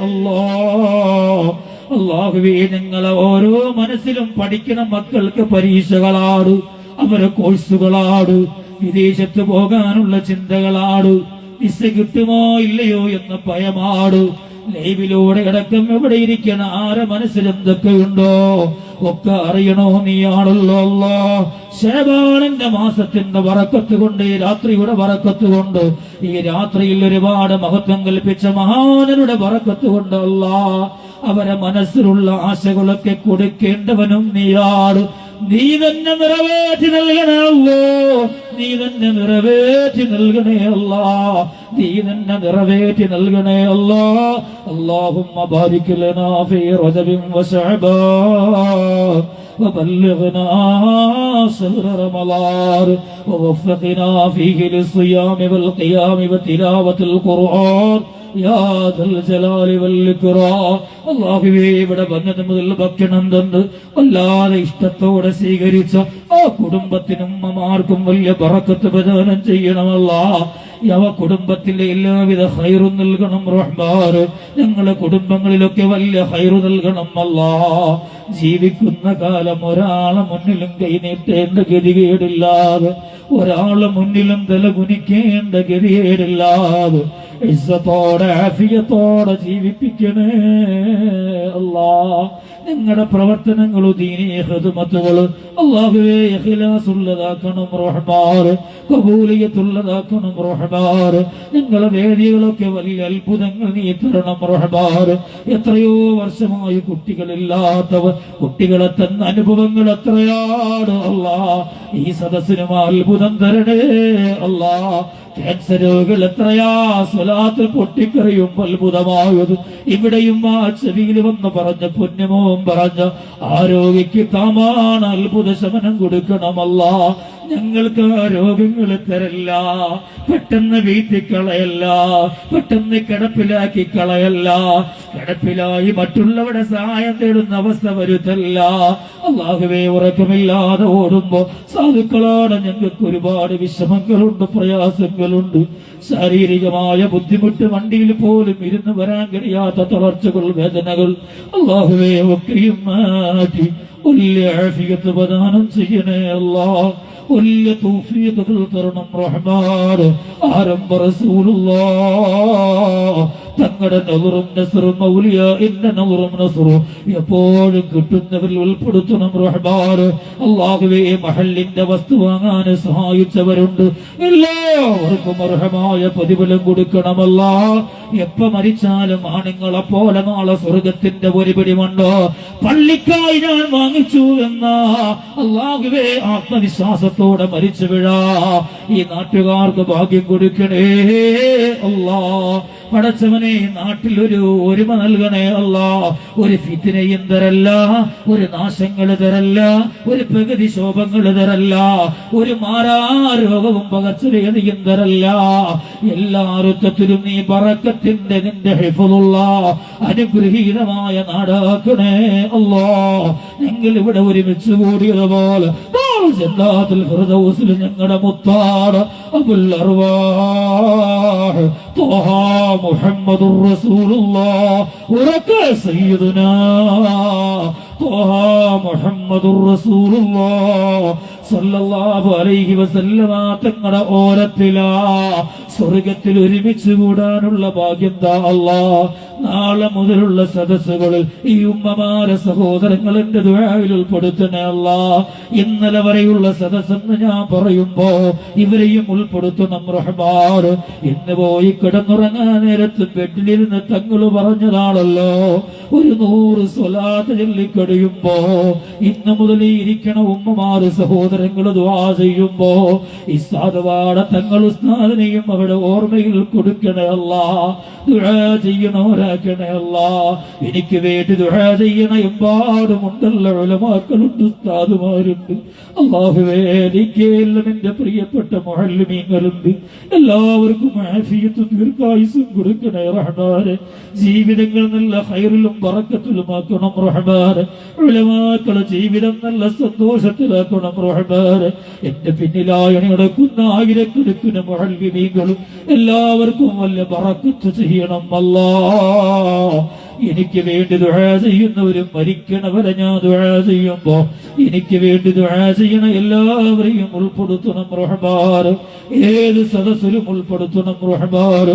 അല്ലാഹ്. അല്ലാഹുവേ, ഞങ്ങളെ ഓരോ മനസ്സിലും പഠിക്കുന്ന മക്കൾക്ക് പരീക്ഷകളാട്, അവരെ കോഴ്സുകളാട്, വിദേശത്ത് പോകാനുള്ള ചിന്തകളാട്, വിസ കിട്ടുമോ ഇല്ലയോ എന്ന ഭയമാട്. ലൈവിലൂടെ അടക്കം എവിടെ ഇരിക്കണ ആരെ മനസ്സിൽ എന്തൊക്കെയുണ്ടോ ഒക്കെ അറിയണോ നീയാണല്ലോ അല്ലാഹ്. ശഅബാനിന്റെ മാസത്തിന്റെ ബറക്കത്ത് കൊണ്ട്, ഈ രാത്രിയുടെ ബറക്കത്ത് കൊണ്ട്, ഈ രാത്രിയിൽ ഒരുപാട് മഹത്വം കൽപ്പിച്ച മഹാനരുടെ ബറക്കത്ത് കൊണ്ട് അല്ലാഹ് അവരെ മനസ്സിലുള്ള ആശകളൊക്കെ കൊടുക്കേണ്ടവനും നീയാണ്. നീ തന്നെ നിറവേറ്റി നൽകണേ അല്ലോ, നീ തന്നെ നിറവേറ്റി നൽകണേ അല്ലാഹ്, നീ തന്നെ നിറവേറ്റി നൽകണേ അല്ലാഹ്. അല്ലാഹുമ്മ ബാരിക് ലനാ ഫീ റജബിൻ വശഅബാൻ وبلغنا شهر رمضان ووفقنا فيه للصيام والقيام وتلاوة القرآن يا ذا الجلال والإكرام. അല്ലാഹുവേ, ഇവിടെ വന്നത് മുതൽ ഭക്ഷണം തന്ന് വല്ലാതെ ഇഷ്ടത്തോടെ സ്വീകരിച്ച ആ കുടുംബത്തിനും ഉമ്മമാർക്കും വലിയ ബറക്കത്ത് പ്രദാനം ചെയ്യണമല്ലാഹ്. യവ കുടുംബത്തിലെ എല്ലാവിധ ഹൈറും നൽകണം റഹ്മാൻ. ഞങ്ങളെ കുടുംബങ്ങളിലൊക്കെ വലിയ ഹൈറു നൽകണം അല്ലാഹ്. ജീവിക്കുന്ന കാലം ഒരാളെ മുന്നിലും കൈനീട്ടേണ്ട ഗതികേടില്ലാതെ, ഒരാളെ മുന്നിലും തല കുനിക്കേണ്ട ഗതികേടില്ലാതെ ഇസ്സത്തോടെ ആഫിയത്തോടെ ജീവിപ്പിക്കണേ അല്ലാഹ്. നിങ്ങളുടെ പ്രവർത്തനങ്ങളും ദീനീ ഖിദ്മത്തുകളും അല്ലാഹുവേ ഇഖ്ലാസുള്ളതാക്കണം റഹ്മാൻ, ഖബൂലിയത്തുള്ളതാക്കണം റഹ്മാൻ. നിങ്ങളുടെ വേദികളൊക്കെ വലിയ അത്ഭുതങ്ങൾ നീ തരണം റഹ്മാൻ. എത്രയോ വർഷമായി കുട്ടികളില്ലാത്തവർ കുട്ടികളെ തന്ന അനുഭവങ്ങൾ എത്രയാണ് അല്ലാഹ്. ഈ സദസ്സിനും അത്ഭുതം തരണേ അല്ലാഹ്. ക്യാൻസർ രോഗികൾ എത്രയാ സ്വലാത്ത് പൊട്ടിക്കറിയും അത്ഭുതമായത്. ഇവിടെയും ആ ചെവിയിൽ വന്ന് പറഞ്ഞ പുണ്യമോൻ പറഞ്ഞ ആ രോഗിക്ക് താമാണ് അത്ഭുത ശമനം കൊടുക്കണമല്ലാ. ഞങ്ങൾക്ക് ആ രോഗങ്ങൾ തരല്ല, പെട്ടെന്ന് വീഴ്ത്തിക്കളയല്ല, പെട്ടെന്ന് കിടപ്പിലാക്കി കളയല്ല, കിടപ്പിലായി മറ്റുള്ളവരുടെ സഹായം തേടുന്ന അവസ്ഥ വരുത്തല്ല. അല്ലാഹുവേ, ഉറക്കമില്ലാതെ ഓടുമ്പോ സാധുക്കളാണ് ഞങ്ങൾക്ക് ഒരുപാട് വിഷമങ്ങളുണ്ട്, പ്രയാസങ്ങളുണ്ട്, ശാരീരികമായ ബുദ്ധിമുട്ട്, വണ്ടിയിൽ പോലും ഇരുന്ന് വരാൻ കഴിയാത്ത തളർച്ചകൾ, വേദനകൾ. അല്ലാഹുവേ, ഒക്കെയും മാറ്റി വലിയ ആഫിയത്ത് പ്രദാനം ചെയ്യണേ അല്ലാഹ്. വലിയ തൗഫീഖുകൾ തരണം റഹ്മാൻ. ആരംഭ റസൂലുള്ളാഹ് തങ്ങളുടെ നദറും നസ്റും ഔലിയാഇന്റെ നദറും നസ്റും എപ്പോഴും കിട്ടുന്നവരിൽ ഉൾപ്പെടുത്തണം റഹ്മാൻ. അല്ലാഹുവേ, മഹല്ലിന്റെ വസ്തു വാങ്ങാൻ സഹായിച്ചവരുണ്ട്, എല്ലാവർക്കും അർഹമായ പ്രതിഫലം കൊടുക്കണമല്ലാ. എപ്പ മരിച്ചാലും ആണുങ്ങളെ പോലെ നാളെ സ്വർഗത്തിന്റെ ഒരു പിടിമുണ്ടോ പള്ളിക്കായി ഞാൻ വാങ്ങിച്ചു എന്ന അല്ലാഹുവേ ആത്മവിശ്വാസത്തോടെ മരിച്ചു വീഴാ ഈ നാട്ടുകാർക്ക് ഭാഗ്യം കൊടുക്കണേ അല്ലാ. പടച്ചവനെ, നാട്ടിൽ ഒരു ഒരുമ നൽകണേ അല്ലാ. ഒരു ഫിത്നയും തരല്ല, ഒരു നാശങ്ങൾ തരല്ല, ഒരു പ്രകൃതി ശോഭങ്ങൾ തരല്ല, ഒരു മാരാരോഗവും പകർച്ചവേദിയും തരല്ല. എല്ലാ അർത്ഥത്തിലും നീ ബറക്കത്തിന്റെ നിന്റെ ഹിഫ്ളുള്ള അനുഗ്രഹീതമായ നാടാക്കണേ അല്ലാ. ഞങ്ങൾ ഇവിടെ ഒരുമിച്ച് കൂടിയതുപോലെ ജന്നാത്തുൽ ഫിർദൗസിൽ ഞങ്ങളുടെ മുത്താട് അബുൽ അർവാഹ് ത്വഹ മുഹമ്മദുർ റസൂലുള്ളാഹ് ഉറക്കെ സയ്യിദുനാ ത്വഹ മുഹമ്മദുർ റസൂലുള്ളാഹ് സല്ലല്ലാഹു അലൈഹി വസല്ലമ തങ്ങളുടെ ഓരത്തിലാ സ്വർഗത്തിൽ ഒരുമിച്ച് കൂടാനുള്ള ഭാഗ്യം താ അല്ലാഹ്. നാളെ മുതലുള്ള സദസ്സുകളിൽ ഈ ഉമ്മമാരെ സഹോദരങ്ങൾ എന്റെ ദുആയിൽ ഉൾപ്പെടുത്തണേ അല്ലാഹ്. ഇന്നലെ വരെയുള്ള സദസ്സെന്ന് ഞാൻ പറയുമ്പോ ഇവരെയും ഉൾപ്പെടുത്തണം റഹ്മാൻ. ഇന്ന് പോയി കിടന്നുറങ്ങാൻ നേരത്ത് ബെഡിലിരുന്ന് തങ്ങള് പറഞ്ഞതാണല്ലോ, ഒരു 100 സ്വലാത്ത് ചൊല്ലിക്കഴിയുമ്പോ ഇന്ന് മുതൽ ഇരിക്കണ ഉമ്മമാര് സഹോദരങ്ങൾ ദുആ ചെയ്യുമ്പോ ഈ സാധുവാട തങ്ങൾ ഉസ്താദിനെയും അവിടെ ഓർമ്മയിൽ കൊടുക്കണേ അല്ലാഹ്. ദുആ ചെയ്യണവരാക്കണേ അല്ലാഹ്. എനിക്ക് വേണ്ടി ദുആ ചെയ്യണ എമ്പാടുമുണ്ടല്ലോ ഉലമാക്കളുണ്ട്, ഉസ്താദുമാരുണ്ട്. അല്ലാഹുവേ, എനിക്കെല്ലാം എന്റെ പ്രിയപ്പെട്ട മുഅല്ലിമീങ്ങളുണ്ട്, എല്ലാവർക്കും ആഫിയത്തും ദീർഘായുസ്സും കൊടുക്കണേ റഹ്മാനെ. ജീവിതങ്ങൾ നല്ല ഖൈറിലും ബറക്കത്തിലുമാക്കണം റഹ്മാനെ. ഉലമാക്കളുടെ ജീവിതം നല്ല സന്തോഷത്തിലാക്കണം റഹ്മാനെ. എന്റെ പിന്നിലായി നടക്കുന്ന ആയിരക്കണക്കിന് മുഅല്ലിമീങ്ങളും എല്ലാവർക്കും വല്ല ബറക്കത്ത് ചെയ്യണം അല്ലാഹ്. എനിക്ക് വേണ്ടി ദുആ ചെയ്യുന്നവരും മരിക്കണവരെ ഞാൻ ദുആ ചെയ്യുമ്പോ എനിക്ക് വേണ്ടി ദുആ ചെയ്യണ എല്ലാവരെയും ഉൾപ്പെടുത്തണം റഹ്മാൻ. ഏത് സദസ്സിലും ഉൾപ്പെടുത്തണം റഹ്മാൻ.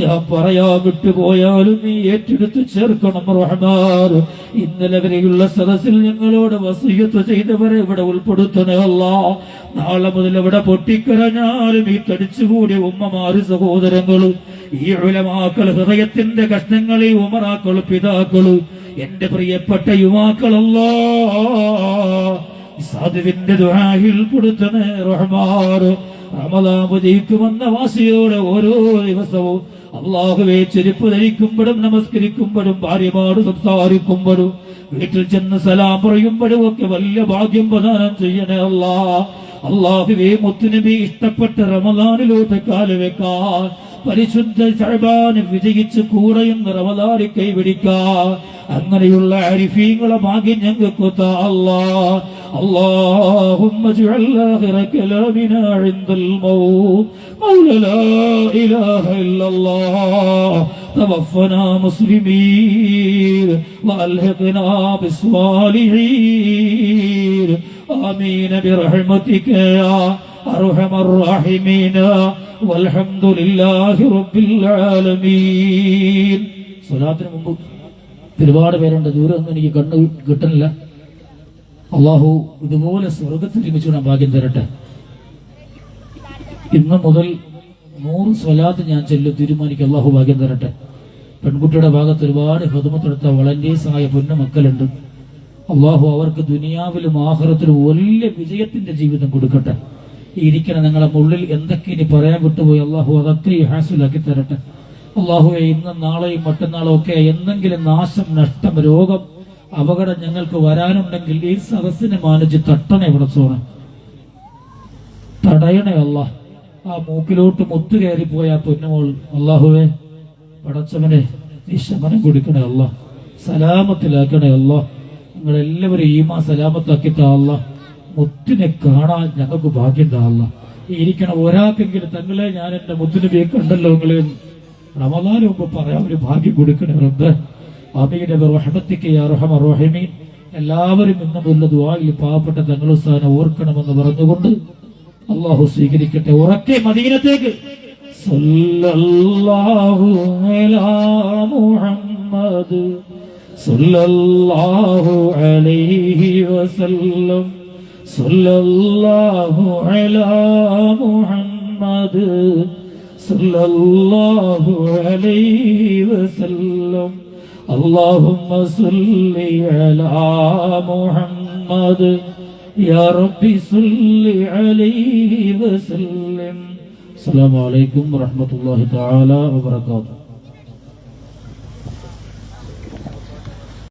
ഞാൻ പറയാ വിട്ടുപോയാലും നീ ഏറ്റെടുത്ത് ചേർക്കണം റഹ്മാൻ. ഇന്നലെ വരെയുള്ള സദസ്സിൽ ഞങ്ങളോട് വസിയത്ത് ചെയ്തവരെ ഇവിടെ ഉൾപ്പെടുത്തണേ അല്ലാഹ്. നാളെ മുതൽ ഇവിടെ പൊട്ടിക്കരഞ്ഞാലും ഈ തടിച്ചുകൂടിയ ഉമ്മമാര് സഹോദരങ്ങള്, ഈ ഉലമാക്കൾ, ഹൃദയത്തിന്റെ കഷ്ണങ്ങളെ ഉമറാക്കൾ, പിതാക്കള്, എന്റെ പ്രിയപ്പെട്ട യുവാക്കളല്ലോ, സാധുവിന്റെ ദുആയിൽ പെടുത്തണേ റഹ്മാൻ. റമദാൻ ഉദയിക്കുമെന്ന വാശിയോടെ ഓരോ ദിവസവും അല്ലാഹുവേ, ചെരുപ്പ് ധരിക്കുമ്പോഴും നമസ്കരിക്കുമ്പോഴും ഭാര്യമാട് സംസാരിക്കുമ്പോഴും വീട്ടിൽ ചെന്ന് സലാം പറയുമ്പോഴും ഒക്കെ വലിയ ഭാഗ്യം പ്രദാനം ചെയ്യണേ അല്ലാഹ്. അല്ലാഹുവേ, മുത്തുനബി ഇഷ്ടപ്പെട്ട റമദാനിലോട്ട് കാലുവെക്കാൻ, പരിശുദ്ധ ശഅബാൻ വിജയിച്ച് കൂടെയെന്ന് റമദാനിൽ കൈപിടിക്കാൻ അങ്ങനെയുള്ള ആരിഫീങ്ങളെ ഭാഗ്യം ഞങ്ങൾക്ക് താ അല്ലാഹ്. اللهم اجعل آخر كلامنا عند الموت قول لا إله إلا الله توفنا مسلمين وألحقنا بالصالحين آمين برحمتك يا أرحم الراحمين والحمد لله رب العالمين. സ്വലാത്തിന് മുമ്പ് ഒരുപാട് പേരുണ്ട്, ദൂരമൊന്നും എനിക്ക് കണ്ണു കിട്ടുന്നില്ല. അള്ളാഹു ഇതുപോലെ സ്വർഗത്തിൽ ഒരുമിച്ചുകൂടാൻ ഭാഗ്യം തരട്ടെ. ഇന്ന് മുതൽ 100 സ്വലാത്ത് ഞാൻ ചൊല്ലും തീരുമാനിക്കും. അള്ളാഹു ഭാഗ്യം തരട്ടെ. പെൺകുട്ടിയുടെ ഭാഗത്ത് ഒരുപാട് ഹിദ്മത്തെടുത്ത വളണ്ടിയേഴ്സായ പൊന്നു മക്കളുണ്ട്. അള്ളാഹു അവർക്ക് ദുനിയാവിലും ആഖിറത്തിലും വലിയ വിജയത്തിന്റെ ജീവിതം കൊടുക്കട്ടെ. ഈ ഇരിക്കണ നിങ്ങളെ ഉള്ളിൽ എന്തൊക്കെ ഇനി പറയാൻ വിട്ടുപോയി അള്ളാഹു അതൊക്കെ ഹാസിലാക്കി തരട്ടെ. അള്ളാഹുവെ, ഇന്നും നാളെയും മറ്റന്നാളും ഒക്കെ എന്തെങ്കിലും നാശം, നഷ്ടം, രോഗം, അപകടം ഞങ്ങൾക്ക് വരാനുണ്ടെങ്കിൽ ഈ സദസ്സിനെ മാനിച്ച് തട്ടണേ പടച്ചോനെ. തടയണേ അല്ല. ആ മൂക്കിലോട്ട് മുത്തു കയറിപ്പോയ ആ പൊന്നുമോൾ അള്ളാഹുവേ പടച്ചവനെ നീ ശമനം കൊടുക്കണേ അല്ല, സലാമത്തിലാക്കണേ അല്ല. നിങ്ങളെല്ലാവരും ഈമാ സലാമത്താക്കിത്ത അല്ല, മുത്തിനെ കാണാൻ ഞങ്ങൾക്ക് ഭാഗ്യം താ അല്ല. ഇരിക്കണ ഒരാൾക്കെങ്കിലും തങ്ങളെ ഞാൻ എന്റെ മുത്തുനബിയെ കണ്ടല്ലോ നിങ്ങളെ റമദാന് മുമ്പ് പറയാൻ ഒരു ഭാഗ്യം കൊടുക്കണേ റബ്ബേ. ആമീൻ ബിറഹ്മതിക യാ അർഹമർ റഹീമീൻ. എല്ലാവരും ഇന്നുമുള്ള ദുആയിൽ പാവപ്പെട്ട തങ്ങളുസ്ഥാനം ഓർക്കണമെന്ന് പറഞ്ഞുകൊണ്ട് അള്ളാഹു സ്വീകരിക്കട്ടെ. ഉറക്കെ മദീനത്തേക്ക് സല്ലല്ലാഹു അലാ മുഹമ്മദ് സല്ലല്ലാഹു അലൈഹി വസല്ലം സല്ലല്ലാഹു അലാ മുഹമ്മദ് സല്ലല്ലാഹു അലൈഹി വസല്ലം اللهم صل على محمد يا ربي صل عليه وسلم. السلام عليكم ورحمة الله تعالى وبركاته.